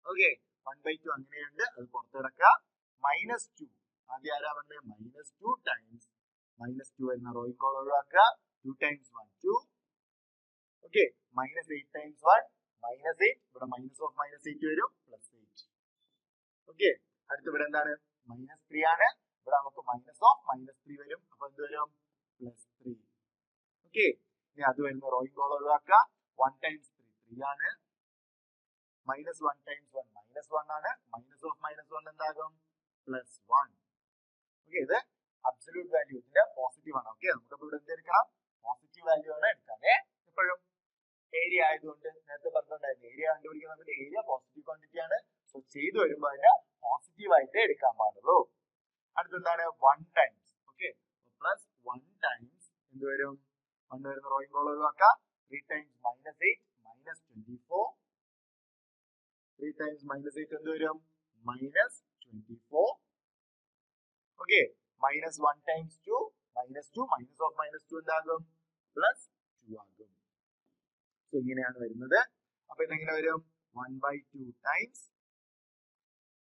ഓക്കെ 1/2 അങ്ങനെയുണ്ട്, അത് പുറത്ത് കിടക്കുക. -2 ആദ്യം ആരാ വന്നത്? -2 ടൈംസ് -2 വരുന്ന റോയിങ് കോളം ഒഴിവാക്കുക. 2 ടൈംസ് 1 2 ഓക്കെ -8 ടൈംസ് 1 -8 ഇവിടെ -8 വരും +8 ഓക്കെ. അടുത്ത ഇവിടെ എന്താണ്? -3 ആണ്, ഇവിടെ നമുക്ക് -3 വരും. അപ്പൊ എന്ത് വരും? +3 ഓക്കെ. ഇനി അത് വരുന്ന റോയിങ് കോളം ഒഴിവാക്കുക. 1 ടൈംസ് 3 3 ആണ്. -1 ടൈംസ് 1 -1 ആണ്. -1 എന്താകും? +1 ഓക്കെ. ഇത് അബ്സല്യൂട്ട് വാല്യൂ ഇതിന്റെ പോസിറ്റീവ് ആണ്. ഓക്കെ, നമുക്കപ്പോ ഇവിടെ എന്ത് എടുക്കണം? പോസിറ്റീവ് വാല്യൂ ആണ് എടുക്കാനേ. എപ്പോഴും ഏരിയ ആയതുകൊണ്ട് നേരത്തെ പറഞ്ഞിട്ടുണ്ടായിരുന്നു, ഏരിയ കണ്ടുപിടിക്കാൻ വേണ്ടി ഏരിയ പോസിറ്റീവ് ക്വാണ്ടിറ്റി ആണ്. സോ ചെയ്തു വരുമ്പോ അതിനെ പോസിറ്റീവ് ആയിട്ട് എടുക്കാൻ പാടുള്ളൂ. അടുത്തെന്താണ്? 1 ടൈംസ് ഓക്കെ +1 ടൈംസ് എന്ത് വരും? 1 വരുന്ന റോയിങ് കോളം ഒഴിവാക്കുക. 3 ടൈംസ് -8 -24 3 ടൈംസ് -8 എന്ത് വരും? -24 ഓക്കെ. -1 ടൈംസ് 2 -2 -2 എന്താകും? +2 ആകും. സോ ഇങ്ങനെയാണ് വരുന്നത്. അപ്പൊ ഇതെങ്ങനെ വരും? 1/2 times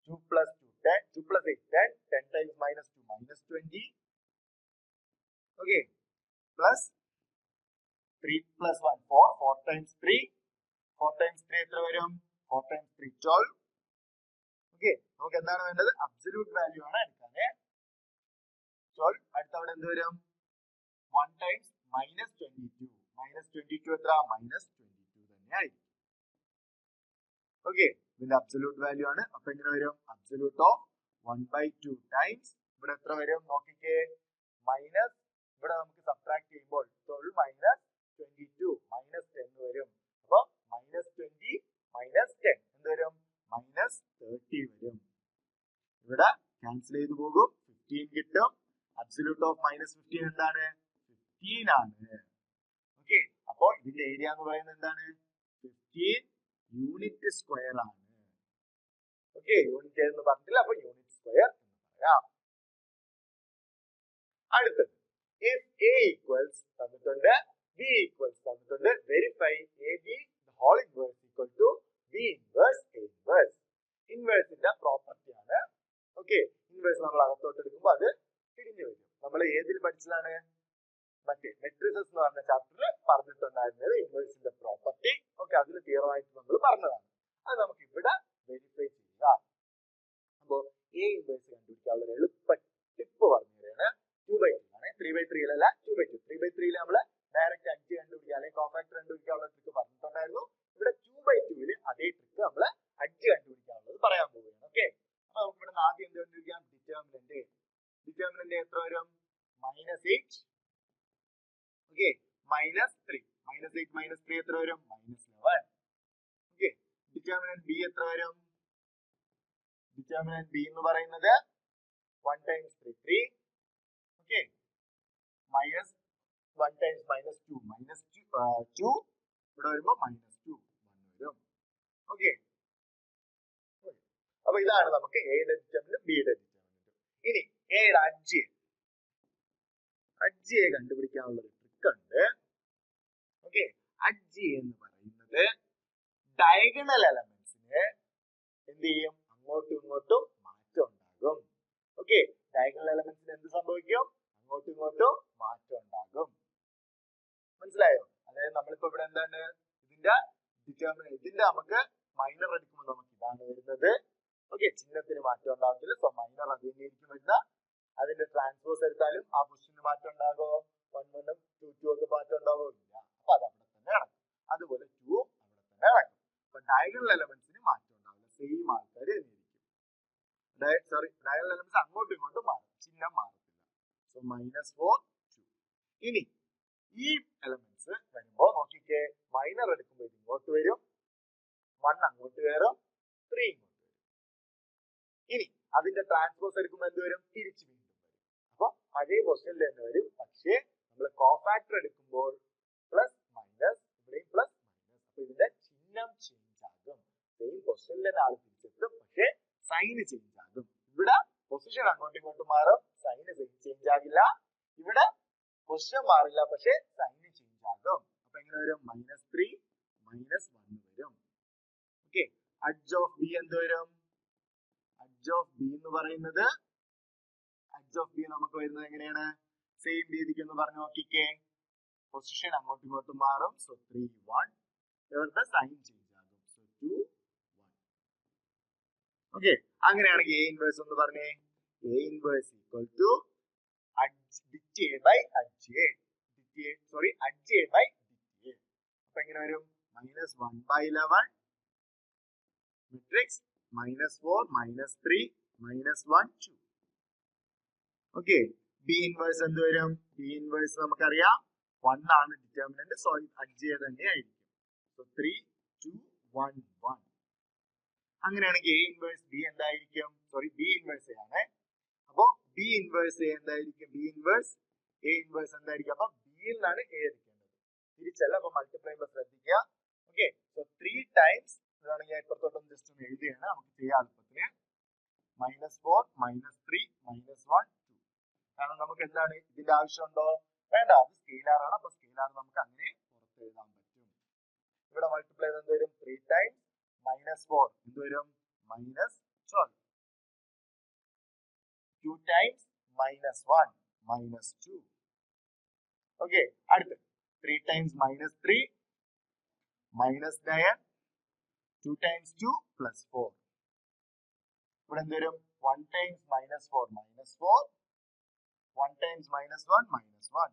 2 + 2 10 2 + 8 10 10 times -2 -20 okay plus 3 + 1 4 4 times 3 4 times 3 എത്ര വരും? 4 ടൈംസ് 3 12 ഓക്കെ. നമുക്ക് എന്താണ് വേണ്ടത്? അബ്സല്യൂട്ട് വാല്യൂ ആണ് എടുക്കാനേ. 12 അടുത്ത അവിടെ എന്ത് വരും? 1 ടൈംസ് -22 -22 എത്ര? -22 തന്നെ ആയിരിക്കും ഓക്കെ. ഇതിന്റെ അബ്സല്യൂട്ട് വാല്യൂ ആണ്. അപ്പൊ എങ്ങനെ വരും? അബ്സല്യൂട്ട് ഓഫ് 1/2 ടൈംസ് ഇവിടെ എത്ര വരും? നോക്കിക്കേ, മൈനസ് ഇവിടെ നമുക്ക് സബ്ട്രാക്ട് ചെയ്യുമ്പോൾ 12 - 22 -10 വരും. അപ്പൊ -20 -10 എന്ത് വരും? -30 വരും. ഇവിടെ ക്യാൻസൽ ചെയ്തു പോകും, 15 കിട്ടും. അബ്സല്യൂട്ട് ഓഫ് -15 എന്താണ്? 15 ആണ് ഓക്കെ. അപ്പൊ ഇതിന്റെ ഏരിയ എന്ന് പറയുന്നത് എന്താണ്? 15 യൂണിറ്റ് സ്ക്വയർ ആണ് ഓക്കെ. യൂണിറ്റ് എന്ന് പറഞ്ഞില്ല, അപ്പൊ യൂണിറ്റ് സ്ക്വയർ എന്ന് പറയാം. അടുത്തത് if a equals തന്നിട്ടുണ്ട്, b equals തന്നിട്ടുണ്ട്, verify ab the whole inverse equal to b inverse a inverse. ഇൻവേഴ്സിന്റെ പ്രോപ്പർട്ടി ആണ് ഓക്കെ. ഇൻവേഴ്സ് നമ്മൾ അകത്തോട്ട് എടുക്കുമ്പോൾ അത് തിരിഞ്ഞു വരും. നമ്മൾ ഏതിൽ പഠിച്ചതാണ്? മറ്റേ മെട്രിസസ് എന്ന് പറഞ്ഞ ചാപ്റ്ററിൽ പറഞ്ഞിട്ടുണ്ടായിരുന്നത് ഇൻവേഴ്സിന്റെ പ്രോപ്പർട്ടി ഓക്കെ. അതിൽ തീവ്രമായിട്ട് നമ്മൾ പറഞ്ഞതാണ്. അത് നമുക്ക് ഇവിടെ വെരിഫൈ ചെയ്യുക. അപ്പോ എ ഇൻവേഴ്സ് കണ്ടുപിടിക്കാനുള്ള എളുപ്പ ടിപ്പ് പറഞ്ഞു തരാണ്. 2/3 ആണ്, 3/3 അല്ല 2/2. 3/3 നമ്മള് ഡയറക്റ്റ് 5 കണ്ടുപിടിക്കുക അല്ലെങ്കിൽ കോഫാക്ടർ കണ്ടുപിടിക്കാനുള്ള ട്രിക്ക് പറഞ്ഞിട്ടുണ്ടായിരുന്നു. ഇവിടെ 2/2 അതേ ട്രിക്ക് നമ്മള് 5 കണ്ടുപിടിക്കാനുള്ളത് പറയാൻ പോവുകയാണ് ഓക്കെ. അപ്പൊ നമുക്ക് ഇവിടെ ആദ്യം എന്ത് കണ്ടുപിടിക്കാം? ഡിറ്റർമിനന്റ്. ഡിറ്റർമിനന്റ് എത്ര വരും? -8 ഓക്കെ -3 -8 -3 എത്ര വരും? -11 ഓക്കെ. ഡിറ്റർമിനന്റ് ബി എത്ര വരും? ഡിറ്റർമിനന്റ് ബി എന്ന് പറയുന്നത് 1 ടൈംസ് 3 3 ഓക്കെ -1 ടൈംസ് -2 -2 ഇവിടെ വരുമ്പോ -2 1 വരും ഓക്കെ. അപ്പൊ ഇതാണ് നമുക്ക് എയുടെ ഡിറ്റർമിനന്റ് ബിയുടെ ഡിറ്റർമിനന്റ്. ഇനി എയുടെ അഡ്ജിയെ കണ്ടുപിടിക്കാനുള്ള ഒരു ട്രിക്ക് ഉണ്ട് ഓക്കെ. അഡ്ജി എന്ന് പറയുന്നത് ഡയഗണൽ എലമെന്റ്സിന് എന്ത് ചെയ്യും? അങ്ങോട്ടും ഇങ്ങോട്ടും മാറ്റം ഉണ്ടാകും ഓക്കെ. ഡയഗണൽ എലമെന്റ്സിന് എന്ത് സംഭവിക്കും? അങ്ങോട്ടും ഇങ്ങോട്ടും മാറ്റം ഉണ്ടാകും. മനസ്സിലായോ? അതായത് നമ്മളിപ്പോ ഇവിടെ എന്താണ് ഇതിന്റെ ഡിറ്റർമിനന്റ്, ഇതിന്റെ നമുക്ക് മൈനർ എടുക്കുമ്പോൾ നമുക്ക് ഇതാണ് വരുന്നത് ഓക്കെ. ചിഹ്നത്തിന് മാറ്റം ഉണ്ടാകത്തില്ല. സോ മൈനർ അത് തന്നെയായിരിക്കും വരുന്ന. അതിന്റെ ട്രാൻസ്പോസ് എടുത്താലും ആ പൊസിഷന് മാറ്റം ഉണ്ടാകോ? 1 1 2 2 ഒക്കെ മാറ്റം ഉണ്ടാവോ? ഇല്ല. അപ്പൊ അത് അവിടെ തന്നെ കിടക്കും. അതുപോലെ 2 അവിടെ തന്നെ കിടക്കും. അപ്പൊ ഡയഗണൽ എലമെന്റ്സിന് മാറ്റം ഉണ്ടാവില്ല, സെയിം ആൾക്കാർ തന്നെയായിരിക്കും. ഡയഗണൽ എലമെന്റ്സ് അങ്ങോട്ടും ഇങ്ങോട്ടും മാറും, ചിഹ്നം മാറത്തില്ല. സോ -4 2. ഇനി ഈ എലമെന്റ്സ് വരുമ്പോ നോക്കിക്കേ, മൈനർ എടുക്കുമ്പോൾ ഇത് ഇങ്ങോട്ട് വരും, 1 അങ്ങോട്ട് കയറും, 3 ഇങ്ങോട്ട് വരും. ഇനി അതിന്റെ ട്രാൻസ്പോസ് എടുക്കുമ്പോൾ എന്ത് വരും? തിരിച്ചു വീണ്ടും വരും. അപ്പൊ പഴയ പൊസിഷനിൽ തന്നെ വരും. പക്ഷേ നമ്മൾ കോഫാക്ടർ എടുക്കുമ്പോൾ പ്ലസ് മൈനസ്, ഇവിടെയും പ്ലസ് മൈനസ്. അപ്പൊ ഇതിന്റെ ചിഹ്നം ചേഞ്ച് ആകും. സെയിം പൊസിഷനിൽ തന്നെ ആൾ തിരിച്ചെത്തും, പക്ഷേ സൈന് ചേഞ്ച് ആകും. ഇവിടെ പൊസിഷൻ അങ്ങോട്ടും ഇങ്ങോട്ടും മാറും, സൈന് ചേഞ്ച് ആകില്ല. ഇവിടെ പൊസിഷൻ മാറില്ല, പക്ഷെ സൈന് ചേഞ്ച് ആകും. അപ്പൊ എങ്ങനെ വരും? -3 -1 വരും. അഡ്ജ് ഓഫ് ബി എന്ത് വരും? അഡ്ജ് ഓഫ് ബി എന്ന് പറയുന്നത് അഡ്ജ് ഓഫ് ബി നമുക്ക് വരുന്നത് എങ്ങനെയാണ്? സെയിം രീതിക്ക് ഒന്ന് പറഞ്ഞു നോക്കിക്കേ. പൊസിഷൻ അങ്ങോട്ടും ഇങ്ങോട്ടും മാറും. സോ 3 1 ഇവരുടെ സൈൻ ചേഞ്ച് ആകും. സോ 2 1. ഓക്കെ, അങ്ങനെയാണെങ്കിൽ എ ഇൻവേഴ്സ് ഒന്ന് പറഞ്ഞേ. A inverse equal to det A by adj A. Adj A by det A. അപ്പൊ എങ്ങനെ വരും? -1/11 മെട്രിക്സ് -4 -3 -1 2. ഓക്കെ, ബി ഇൻവേഴ്സ് എന്ത് വരും? ബി ഇൻവേഴ്സ് നമുക്കറിയാം 1 ആണ് ഡിറ്റർമിനന്റ്. സോ അഡ്ജ് എ തന്നെ ആയിരിക്കും. സോ 3 2 1 1. അങ്ങനെയാണെങ്കിൽ എ ഇൻവേഴ്സ് ബി എന്തായിരിക്കും? ബി ഇൻവേഴ്സ് എ ആണ്. അപ്പോ ബി ഇൻവേഴ്സ് എ എന്തായിരിക്കും? ബി ഇൻവേഴ്സ് എ ഇൻവേഴ്സ് എന്തായിരിക്കും? അപ്പൊ ബിയിൽ നിന്നാണ് എ എടുക്കേണ്ടത്, തിരിച്ചല്ല. അപ്പൊ മൾട്ടിപ്ലൈ ശ്രദ്ധിക്കുക. ഓക്കെ, സോ 3 ടൈംസ് ഇതാണെങ്കിൽ ഇപ്പുറത്തോട്ടൊന്ന് ജസ്റ്റ് ഒന്ന് എഴുതിയാണ് നമുക്ക് ചെയ്യാൻ എളുപ്പത്തിന്. -4 -3 -1 2. കാരണം നമുക്ക് എന്താണ് ഇതിന്റെ ആവശ്യമുണ്ടോ? വേണ്ട, അത് സ്കെയിലാർ ആണ്. അപ്പൊ സ്കെയിലാർ നമുക്ക് അങ്ങനെ പുറത്ത് എഴുതാൻ പറ്റും. ഇവിടെ മൾട്ടിപ്ലൈ എന്ത് വരും? 3 ടൈംസ് -4 എന്ത് വരും? -12. 2 ടൈംസ് -1 -2. ഓക്കെ, അടുത്ത് 3 ടൈംസ് -3 -9. 2 ടൈംസ് 2 +4. ഇവിടെ എന്ത് വരും? 1 ടൈംസ് -4 -4. 1 ടൈംസ് -1 -1.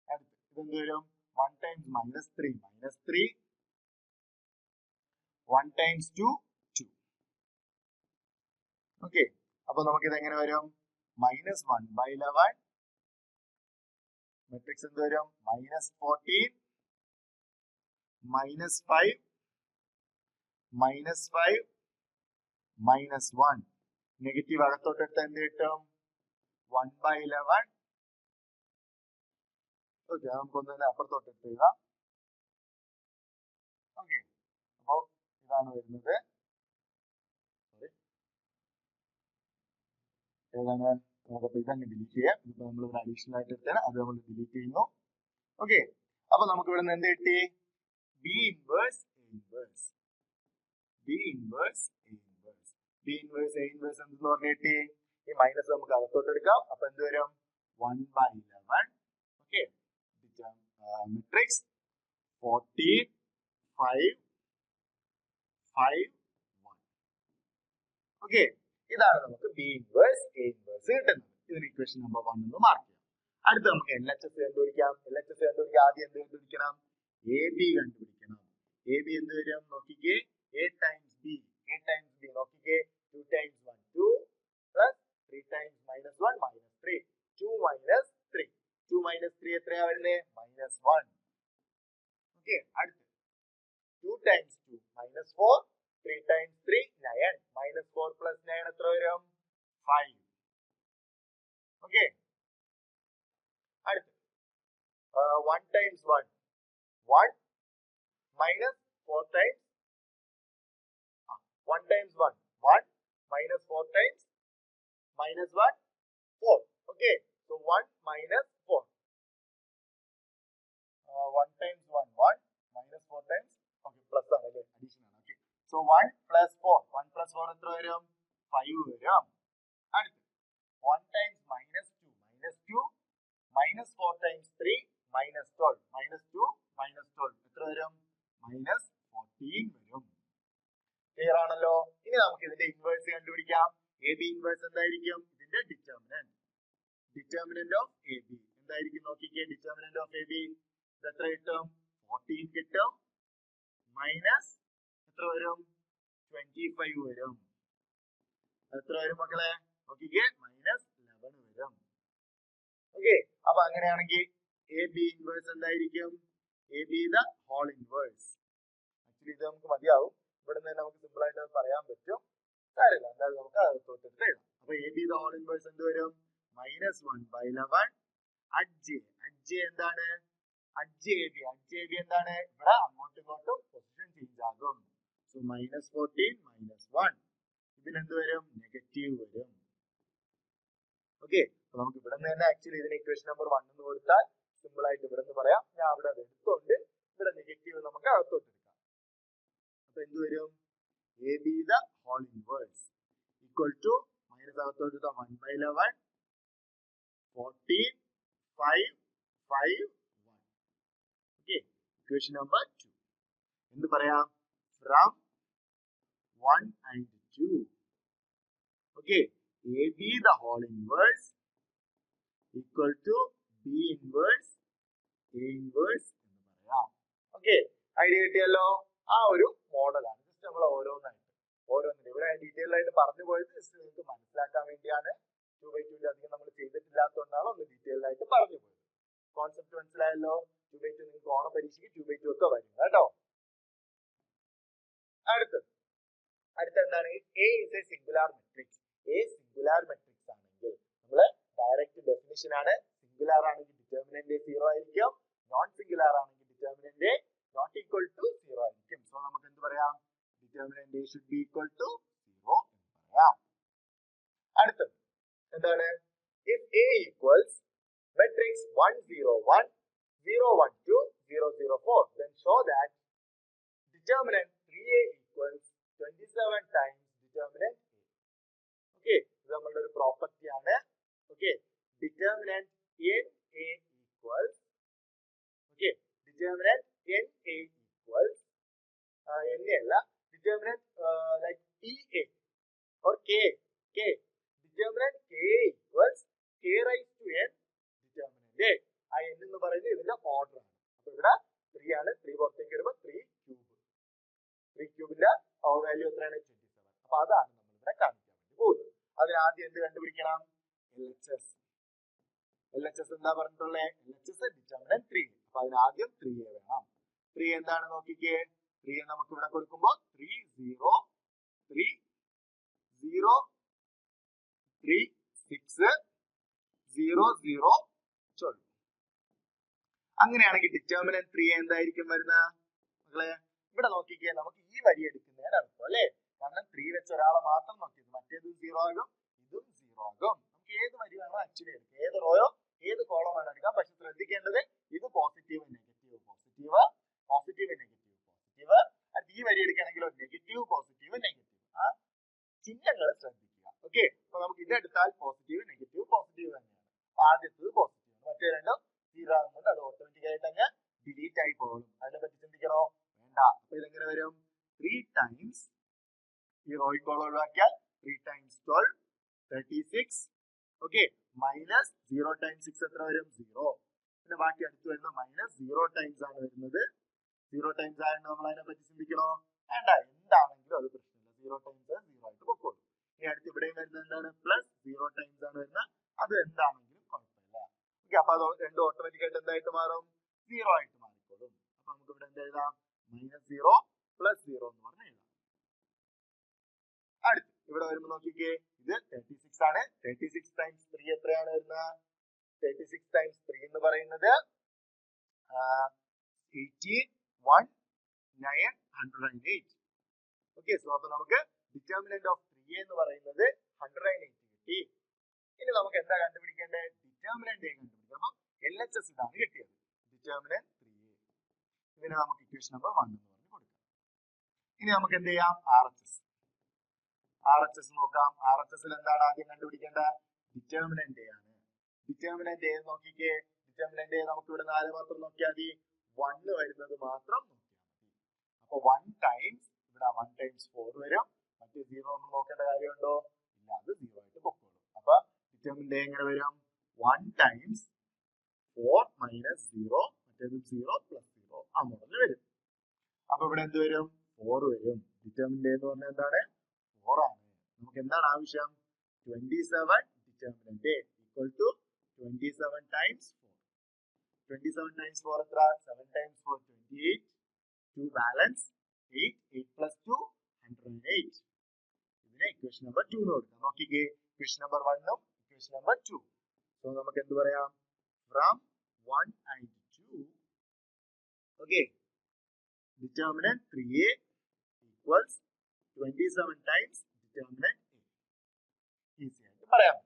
അടുത്ത് ഇതെന്ത് വരും? 1 ടൈംസ് -3 -3. 1 ടൈംസ് 2 2. ഓക്കെ, അപ്പൊ നമുക്ക് ഇത് എങ്ങനെ വരും? -1/11 മെട്രിക്സ് എന്ത് വരും? -14 -5 -5 -1. നെഗറ്റീവ് അകത്തോട്ട് എടുത്താൽ എന്ത് കിട്ടും? 1/11. ഓക്കെ, നമുക്കൊന്ന് അപ്പുറത്തോട്ട് എടുത്ത് എഴുതാം. ഓക്കെ, അപ്പോ ഇതാണ് വരുന്നത്. ഏതാണ്? നമുക്കപ്പോ ഇതങ്ങ് ഡിലീറ്റ് ചെയ്യാം. ഇതിപ്പോ നമ്മൾ ഇവിടെ അഡീഷണൽ ആയിട്ട് എടുത്താണ്, അത് നമ്മൾ ഡിലീറ്റ് ചെയ്യുന്നു. ഓക്കെ, അപ്പൊ നമുക്ക് ഇവിടെ നിന്ന് എന്ത് കിട്ടി? B inverse A inverse. B inverse A inverse. B inverse A inverse എന്തെന്ന് പറഞ്ഞിട്ട് ഈ മൈനസ് നമുക്ക് അകത്തോട്ട് എടുക്കാം. അപ്പൊ എന്ത് വരും? 1/11. Okay, matrix 14 5 5 1. ഓക്കെ, ഇതാണ് നമുക്ക് ബി ഇൻവേഴ്സ് എ ഇൻവേഴ്സ് കിട്ടുന്നത്. ഇതിന് ഇക്വേഷൻ നമ്പർ 1 എന്ന് മാർക്ക് ചെയ്യാം. അടുത്ത നമുക്ക് LHS കണ്ടുപിടിക്കാം. LHS കണ്ടുപിടിക്കാൻ ആദ്യം എന്ത് കണ്ടുപിടിക്കണം? എ ബി കണ്ടുപിടിക്കണം. എ ബി എന്ത് വരും? നോക്കിക്കേ, A times B. A times B നോക്കിക്കേ, 2 ടൈംസ് 1 2 പ്ലസ് 3 ടൈംസ് -1 -3. 2 - 3. 2 - 3 എത്രയാ വരുന്നത്? -1. ഓക്കെ, അടുത്ത് 2 ടൈംസ് 2 -4. 3 ടൈംസ് 3 9. -4 + 9 എത്ര വരും? 5. ഓക്കെ, അടുത്ത് 1 times 1 1 -4 times 1 times 1 1 -4 times -1 4. Okay, so 1 - 4. 1 times 1 1 -4 times okay plus ആണ് അല്ലേ, അഡീഷൻ ആണ്. ഓക്കെ, സോ 1 + 4 1 + 4 എത്ര വരും? 5 വരും. അടുത്ത് 1 ടൈംസ് -2 -4 ടൈംസ് 3 -12 -2 -12 എത്ര വരും? -14 വരും. ക്ലിയർ ആണല്ലോ? ഇനി നമുക്ക് ഇതിന്റെ ഇൻവേഴ്സ് കണ്ടുപിടിക്കാം. എ ബി ഇൻവേഴ്സ് എന്തായിരിക്കും? ഇതിന്റെ determinant. Determinant of A B എന്തായിരിക്കും? നോക്കിക്കേ, ഡിറ്റർമിനന്റ് ഓഫ് എ ബി എത്ര കിട്ടും? 14 കിട്ടും. മൈനസ് എത്ര വരും? 25 വരും. എത്ര വരും മക്കളെ? നോക്കിക്കേ, -11 വരും. ഓക്കെ, അപ്പൊ അങ്ങനെയാണെങ്കിൽ എ ബി ഇൻവേഴ്സ് എന്തായിരിക്കും? A B the whole inverse. Actually ഇത് നമുക്ക് മതിയാവും. ഇവിടെ നിന്ന് നമുക്ക് സിമ്പിൾ ആയിട്ട് അത് പറയാൻ പറ്റും. കാര്യമില്ല, എന്തായാലും നമുക്ക് അകത്തോട്ട് എഴുതാം. അപ്പൊ A B the whole inverse എന്ത് വരും? -1/11 അഡ്ജ് എന്താണ്? അഡ്ജ് എ ബി എന്താണ്? ഇവിടെ അങ്ങോട്ടും ഇങ്ങോട്ടും പൊസിഷൻ ചേഞ്ച് ആകും. സോ -14 -1 ഇതിനെന്ത് വരും? നെഗറ്റീവ് വരും. ഓക്കെ, അപ്പൊ നമുക്ക് ഇവിടെ നിന്ന് തന്നെ ആക്ച്വലി ഇതിന് ഇക്വേഷൻ നമ്പർ 1 എന്ന് കൊടുത്താൽ സിമ്പിൾ ആയിട്ട് ഇവിടെ നിന്ന് പറയാം. ഞാൻ അവിടെ അത് എടുത്തോണ്ട് ഇവിടെ നെഗറ്റീവ് നമുക്ക് അകത്തോട്ട് എടുക്കാം. അപ്പൊ അപ്പൊ എന്ത് വരും? A B the whole inverse equal to minus അകത്തോട്ട് 1/11 14 5 5 1. Okay, equation number 2. എന്ത് പറയാം? From 1 and 2. Okay, AB the whole inverse equal to B inverse A inverse എന്ന് പറയാം. ഓക്കെ, ഐഡിയ കിട്ടിയല്ലോ. ആ ഒരു മോഡലാണ്. ജസ്റ്റ് നമ്മൾ ഓരോന്നിനും ഇവിടെ ഡീറ്റെയിൽ ആയിട്ട് പറഞ്ഞു പോയത് ജസ്റ്റ് നിങ്ങൾക്ക് മനസ്സിലാക്കാൻ വേണ്ടിയാണ്. 2/2 അധികം നമ്മൾ ചെയ്തിട്ടില്ലാത്തതുകൊണ്ടാണ് ഒന്ന് ഡീറ്റെയിൽ ആയിട്ട് പറഞ്ഞു പോയത്. കോൺസെപ്റ്റ് മനസ്സിലായല്ലോ. 2/2 നിങ്ങൾക്ക് ഓണ പരീക്ഷയ്ക്ക് 2/2 ഒക്കെ വരും കേട്ടോ. അടുത്ത എന്താണ്? A is a singular matrix. A singular matrix ആണെങ്കിൽ നമ്മള് ഡയറക്റ്റ് ഡെഫിനിഷൻ ആണ്. സിംഗുലാർ ആണെങ്കിൽ ഡിറ്റർമിനന്റ് 0 ആയിരിക്കും, നോൺ സിംഗുലാർ ആണെങ്കിൽ ഡിറ്റർമിനന്റ് നോട്ട് ഈക്വൽ ടു 0 ആയിരിക്കും. സോ നമുക്ക് എന്ത് പറയാം? Determinant should be equal to 0 എന്ന് പറയാം. അടുത്തത് എന്താണ്? if A equals matrix 1 0 1 0 1 2 0 0 4 then show that determinant 3A equals 27 times determinant A. Okay, ഇത് നമ്മളുടെ ഒരു പ്രോപ്പർട്ടി ആണ്. Okay, determinant NA equals determinant NA equals NA അല്ല, determinant like TA or K determinant K equals K raised to n determinant A. ആ n എന്ന് പറയുന്നത് ഇതിന്റെ order ആണ്. അപ്പൊ ഇവിടെ 3 ആണ്. 3 പുറത്തേക്ക് വരുമ്പോൾ 3 ക്യൂബിന്റെ വാല്യൂ എത്രയാണ്? 27. അപ്പൊ അതാണ് നമ്മൾ ഇവിടെ കാണിക്കാൻ വേണ്ടി പോകുന്നത്. അതിന് ആദ്യം എന്ത് കണ്ടുപിടിക്കണം? LHS എന്താ പറഞ്ഞിട്ടുള്ളത്? LHS determinant 3. അപ്പൊ അതിന് ആദ്യം 3A വേണം. 3 എന്താണ് നോക്കിക്കേ. 3 നമുക്ക് ഇവിടെ കൊടുക്കുമ്പോൾ 3 0 3 0 3 6 0 0 12. അങ്ങനെയാണെങ്കിൽ ഡിറ്റർമിനന്റ് 3 എന്തായിരിക്കും വരുന്നത് മക്കളെ? ഇവിടെ നോക്കിക്കേ, നമുക്ക് ഈ വരി എടുക്കുന്നതാണ് എളുപ്പം അല്ലേ? കാരണം 3 വെച്ച് ഒരാളെ മാത്രം നോക്കിയത്, മറ്റേതും 0 ആകും, ഇതും 0 ആകും. നമുക്ക് ഏത് വരി വേണോ ആക്ച്വലി എടുക്കാം, ഏത് റോയോ ഏത് കോളം വേണോ എടുക്കാം. പക്ഷെ ശ്രദ്ധിക്കേണ്ടത് ഇത് positive negative positive positive negative positive. ഈ വരി എടുക്കുകയാണെങ്കിലോ നെഗറ്റീവ് പോസിറ്റീവ് നെഗറ്റീവ്. ആ ചിഹ്നങ്ങൾ ശ്രദ്ധിക്കുക. ഓക്കെ, അപ്പൊ നമുക്ക് ഇതെടുത്താൽ പോസിറ്റീവ് നെഗറ്റീവ് പോസിറ്റീവ് തന്നെയാണ്. ആദ്യത്തത് പോസിറ്റീവ്, മറ്റേ രണ്ടും 0 ആകുന്നുണ്ട്. അത് ഓട്ടോമാറ്റിക് ആയിട്ട് അങ്ങ് ഡിലീറ്റ് ആയി പോകും. അതിനെ പറ്റി ചിന്തിക്കണോ? വേണ്ട. അപ്പൊ ഇതെങ്ങനെ വരും? 3 ടൈംസ് ഈ റോയ്ക്കോളം ഒഴിവാക്കിയാൽ 3 times 12 36. ഓക്കെ, മൈനസ് 0 times 6 എത്ര വരും? 0. പിന്നെ ബാക്കി അടുത്ത് വരുന്ന മൈനസ് 0 ടൈംസ് ആണ് വരുന്നത്. 0 ടൈംസ് ആയതുകൊണ്ട് നമ്മൾ അതിനെ പറ്റി ചിന്തിക്കണോ? വേണ്ട. എന്താണെങ്കിലും അത് പ്രശ്നമില്ല. 0 ടൈംസ് 0 ആയിട്ട് പൊക്കോളൂ. ഇനി അടുത്ത് ഇവിടെയും വരുന്നത് എന്താണ്? പ്ലസ് 0 ടൈംസ് ആണ് വരുന്നത്. അത് എന്താണെങ്കിലും കുഴപ്പമില്ല. ഓക്കെ, അപ്പൊ അത് രണ്ടും ഓട്ടോമാറ്റിക് ആയിട്ട് എന്തായിട്ട് മാറും? 0 ആയിട്ട് മാറിക്കോളും. അപ്പൊ നമുക്ക് ഇവിടെ എന്ത് എഴുതാം? -0 + 0 എന്ന് പറഞ്ഞ് എഴുതാം. അടുത്ത് ഇവിടെ വരുമ്പോൾ നോക്കിക്കേ, ഇത് 36 ആണ്. 36 times 3 എത്രയാണ് വരുന്നത്? 36 times 3 എന്ന് പറയുന്നത് 18 1 9 108. ഓക്കെ, സോ അപ്പൊ നമുക്ക് ഡിറ്റർമിനന്റ് ഓഫ് 3A എന്ന് പറയുന്നത് 108 കിട്ടി. ഇനി നമുക്ക് എന്താ കണ്ടുപിടിക്കേണ്ടത്? ഡിറ്റർമിനന്റ് A കണ്ടുപിടിക്കാം. അപ്പൊ LHS ഇതാണ് കിട്ടിയത്, ഡിറ്റർമിനന്റ് 3A. ഇതിനെ നമുക്ക് ഇക്വേഷൻ നമ്പർ 1 എന്ന് പറഞ്ഞ് കൊടുക്കാം. ഇനി നമുക്ക് എന്ത് ചെയ്യാം? RHS നോക്കാം. RHS ൽ എന്താണ് ആദ്യം കണ്ടുപിടിക്കേണ്ടത്? ഡിറ്റർമിനന്റ് A ആണ്. ഡിറ്റർമിനന്റ് A നോക്കിക്കേ. ഡിറ്റർമിനന്റ് A നമുക്ക് ഇവിടെ 4 മാത്രം നോക്കിയാൽ മതി. 1 വരുന്നത് മാത്രം നോക്കിയാൽ മതി. അപ്പൊ 1 ടൈംസ് ഇവിടെ 1 times 4 വരും. മറ്റേ 0 നമ്മൾ നോക്കേണ്ട കാര്യമുണ്ടോ? ഇല്ല, അത് 0 ആയിട്ട് പൊക്കോളും. അപ്പൊ ഡിറ്റർമിനന്റ് A എങ്ങനെ വരും? 1 times 4 minus 0, മറ്റേതും 0 plus 0 ആ മോഡൽ വരും. അപ്പൊ ഇവിടെ എന്ത് വരും? 4 വരും. ഡിറ്റർമിനന്റ് A എന്ന് പറഞ്ഞാൽ എന്താണ്? 4 ആണ്. നമുക്ക് എന്താണ് ആവശ്യം? 27 determinant A equal to 27 times 4. 27 times 4 എത്ര? 7 times 4 28. 2 balance 8. 8 plus 2 108. ഇതിനെ ഇക്വേഷൻ നമ്പർ 2 എന്ന് കൊടുക്കാം. നോക്കിക്കേ, ഇക്വേഷൻ നമ്പർ 1 ഉം ഇക്വേഷൻ നമ്പർ 2. സോ നമുക്ക് എന്ത് പറയാം? From 1 and 2, okay, determinant 3A equals 27 times determinant A. Easy ആയിട്ട് പറയാം.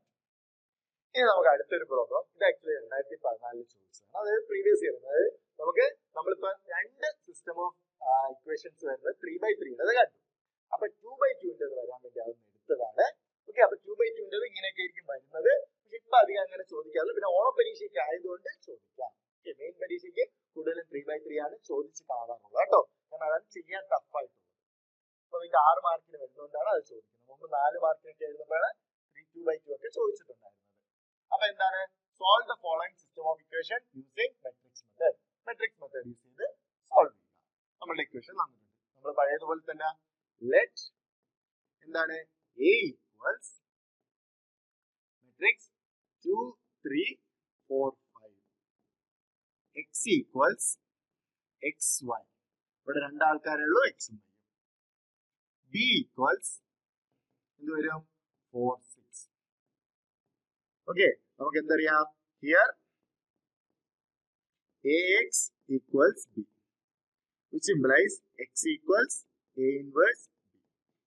ഇനി നമുക്ക് അടുത്തൊരു പ്രോബ്ലം. ഇത് ആക്ച്വലി 2014 ചോദിച്ചതാണ്. അതായത് പ്രീവിയസ് ഇയർ. അതായത് നമ്മളിപ്പോ 2 സിസ്റ്റം ഓഫ് ഇക്വേഷൻസ് വരുന്നത് 3/3 കണ്ടു. അപ്പൊ 2/2 വരാൻ വേണ്ടി അതൊന്ന് എടുത്തതാണ്. ഓക്കെ, അപ്പൊ 2/2 ഇങ്ങനെയൊക്കെ ആയിരിക്കും വരുന്നത്. പക്ഷെ ഇപ്പൊ അധികം അങ്ങനെ ചോദിക്കാറില്ല. പിന്നെ ഓണ പരീക്ഷയ്ക്ക് ആയതുകൊണ്ട് ചോദിക്കാം. മെയിൻ പരീക്ഷയ്ക്ക് കൂടുതലും 3/3 ആണ് ചോദിച്ച് കാണാറുള്ളത് കേട്ടോ. കാരണം അതാണ് ചെയ്യാൻ ടഫ് ആയിട്ടുള്ളത്. അപ്പൊ നിങ്ങൾക്ക് 6 മാർക്കിന് വരുന്നതുകൊണ്ടാണ് അത് ചോദിക്കുന്നത്. മുമ്പ് 4 മാർക്കിനൊക്കെ എഴുതുമ്പോഴാണ് 2/2 ഒക്കെ ചോദിച്ചിട്ടുണ്ടായിരുന്നത്. അപ്പൊ എന്താണ്? Solve the following system of equation using matrix method. Matrix method use ചെയ്ത് സോൾവ് ചെയ്യുക. നമ്മളുടെ ഇക്വേഷൻ തന്നിട്ടുണ്ട്. നമ്മൾ പഴയതുപോലെ തന്നെ ലെറ്റ് എന്താണ് A equals matrix 2 3 4 5, x equals xy. ഇവിടെ രണ്ടാൾക്കാരേ ഉള്ളൂ, x ഉം y. B equals എന്ത് വരും? 4 6. ഓക്കെ, നമുക്ക് എന്തറിയാം? Here ax equals b, which implies x equals a inverse b.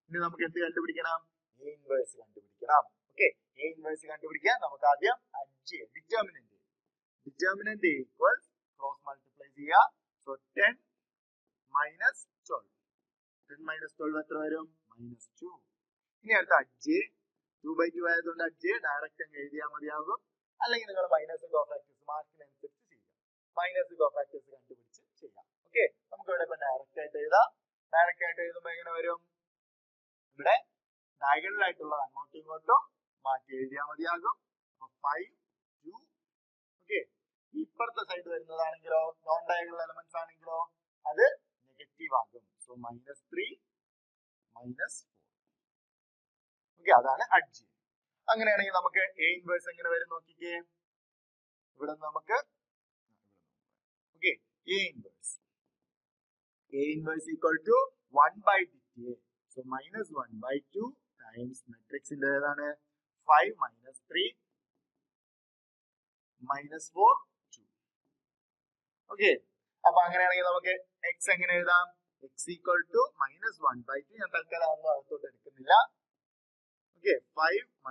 ഇനി നമുക്ക് എന്ത് കണ്ടുപിടിക്കണം? a inverse കണ്ടുപിടിക്കണം. ഓക്കെ, a inverse കണ്ടുപിടിക്കാൻ നമുക്ക് ആദ്യം ഡിറ്റർമിനന്റ് ഈക്വൽസ് ക്രോസ് മൾട്ടിപ്ലൈ ചെയ്യുക. So 10 minus 12. 10 minus 12 എത്ര വരും? -2. ഇനി അടുത്ത അഡ്ജ് 2/2 ആയതുകൊണ്ട് അഡ്ജ് ഡയറക്റ്റ് അങ്ങ് എഴുതിയാൽ മതിയാകും. അല്ലെങ്കിൽ നിങ്ങൾ മൈനസ് കോഫാക്ടേഴ്സ് മാർക്കിനനുസരിച്ച് ചെയ്യുക. മൈനസ് കോഫാക്ടേഴ്സ് കണ്ടുപിടിച്ച് ചെയ്യാം. ഓക്കെ, നമുക്ക് ഇവിടെ ഇപ്പൊ ഡയറക്റ്റ് ആയിട്ട് എഴുതാം. ഡയറക്റ്റ് ആയിട്ട് എഴുതുമ്പോൾ എങ്ങനെ വരും? ഇവിടെ ഡയഗണൽ ആയിട്ടുള്ളത് അങ്ങോട്ടും ഇങ്ങോട്ടും മാറ്റി എഴുതിയാൽ മതിയാകും. 5 2. ഓക്കെ, ഇപ്പുറത്തെ സൈഡ് വരുന്നതാണെങ്കിലോ നോൺ ഡയഗണൽ എലമെന്റ്സ് ആണെങ്കിലോ അത് നെഗറ്റീവ് ആകും. സോ -3 -4. ഓക്കെ, അതാണ് അഡ്ജ്. അങ്ങനെയാണെങ്കിൽ നമുക്ക് A ഇൻവേഴ്സ് എങ്ങനെ വരും നോക്കിക്കേ. ഇവിടെ നമുക്ക് okay A inverse equal to 1/dA. So -1/2 times മെട്രിക്സിന്റെ ഏതാണ് 5 - 3 -4 2. ഓക്കെ, അപ്പൊ അങ്ങനെയാണെങ്കിൽ നമുക്ക് x എങ്ങനെ എഴുതാം? x equal to -1/2. ഞാൻ തൽക്കാലം ഒന്നും അകത്തോട്ട് എടുക്കുന്നില്ല. ഓക്കെ, 5 -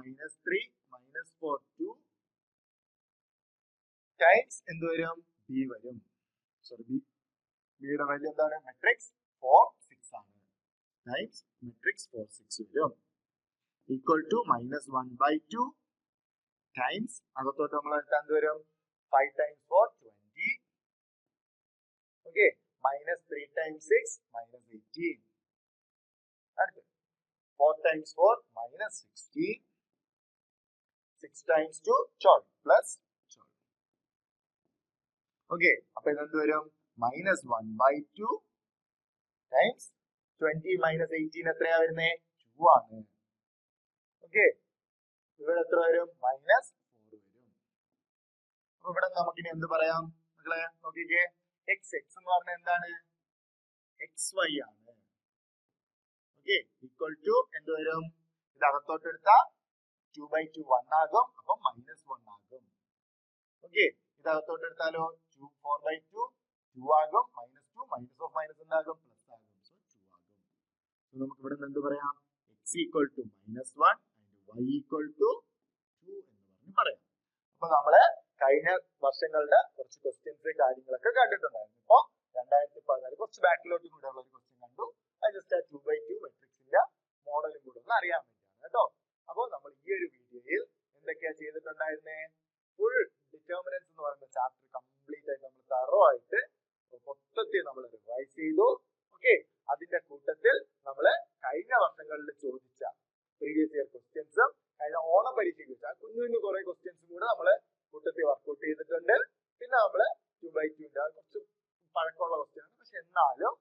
3 -4 2 ടൈംസ് എന്ത് വരും? b വരും. സോറി, ബിയുടെ വാല്യൂ എന്താണ്? മെട്രിക്സ് 4 6 ആണ്. ടൈംസ് മെട്രിക്സ് 4 6 വരും. ഈക്വൽ ടു -1/2 ടൈംസ് അകത്തോട്ട് നമ്മൾ എടുത്താൽ എന്ത് വരും? 5 times 4 20. Okay, -3 times 6 -18. അടുത്ത് 4 times 4 -16. 6 times 2 12 plus 12. ഓക്കെ, അപ്പൊ ഇതെന്ത് വരും? -1/2 ടൈംസ് 20 - 18 എത്രയാ വരുന്നേ? 2 ആണ്. ഓക്കെ, ഇവിടെ എത്ര വരും? -4 വരും. അപ്പൊ ഇവിടെ നമുക്കിനി എന്ത് പറയാം മക്കളെ? നോക്കിക്കേ, x എന്ന് പറഞ്ഞ എന്താണ്? xy ആണ്. ഓക്കെ, ഈക്വൽ ടു എന്ത് വരും? ഇത് അകത്തോട്ട് എടുത്താൽ 2/2 1 ആകും. അപ്പൊ -1 ആകും. ഓക്കെ, ഇത് അകത്തോട്ട് എടുത്താലോ 4/2 2 ആകും. -2 മൈനസ് ഓഫ് മൈനസ് എന്താകും? പ്ലസ് ആകും. സോ 2 ആകും. നമുക്ക് ഇവിടെ എന്ത് പറയാം? x equal to -1 y equal to 2 എന്ന് പറഞ്ഞ് പറയാം. അപ്പൊ നമ്മള് കഴിഞ്ഞ വർഷങ്ങളുടെ കുറച്ച് ക്വസ്റ്റ്യൻസ് കാര്യങ്ങളൊക്കെ കണ്ടിട്ടുണ്ടായിരുന്നു. ഇപ്പൊ 2014 കുറച്ച് ബാക്കിലോട്ട് കൂടെ ഉള്ള ഒരു ക്വസ്റ്റ്യൻ കണ്ടു. അത് ജസ്റ്റ് ആ 2/2 മെട്രിക്സിന്റെ മോഡലും കൂടെ ഒന്ന് അറിയാൻ വേണ്ടിയാണ് കേട്ടോ. അപ്പൊ നമ്മൾ ഈ ഒരു വീഡിയോയിൽ എന്തൊക്കെയാ ചെയ്തിട്ടുണ്ടായിരുന്നേ? ഫുൾ ഡിറ്റർമിനൻസ് എന്ന് പറയുന്ന ചാപ്റ്റർ കംപ്ലീറ്റ് ആയിട്ട് നമ്മൾ തറോ ആയിട്ട് മൊത്തത്തിൽ നമ്മൾ റിവൈസ് ചെയ്തു. ഓക്കെ, അതിന്റെ കൂട്ടത്തിൽ നമ്മള് കഴിഞ്ഞ വർഷങ്ങളിൽ ചോദിച്ച പ്രീവിയസ് ഇയർ ക്വസ്റ്റ്യൻസും കഴിഞ്ഞ ഓണ പരീക്ഷയ്ക്ക് വെച്ചാൽ കുഞ്ഞു കുഞ്ഞു കുറെ ക്വസ്റ്റ്യൻസും കൂടെ നമ്മള് കൂട്ടത്തിൽ വർക്ക്ഔട്ട് ചെയ്തിട്ടുണ്ട്. പിന്നെ നമ്മള് 2/2 കുറച്ച് പഴക്കമുള്ള ക്വസ്റ്റ്യൻ ആണ്, പക്ഷെ എന്നാലും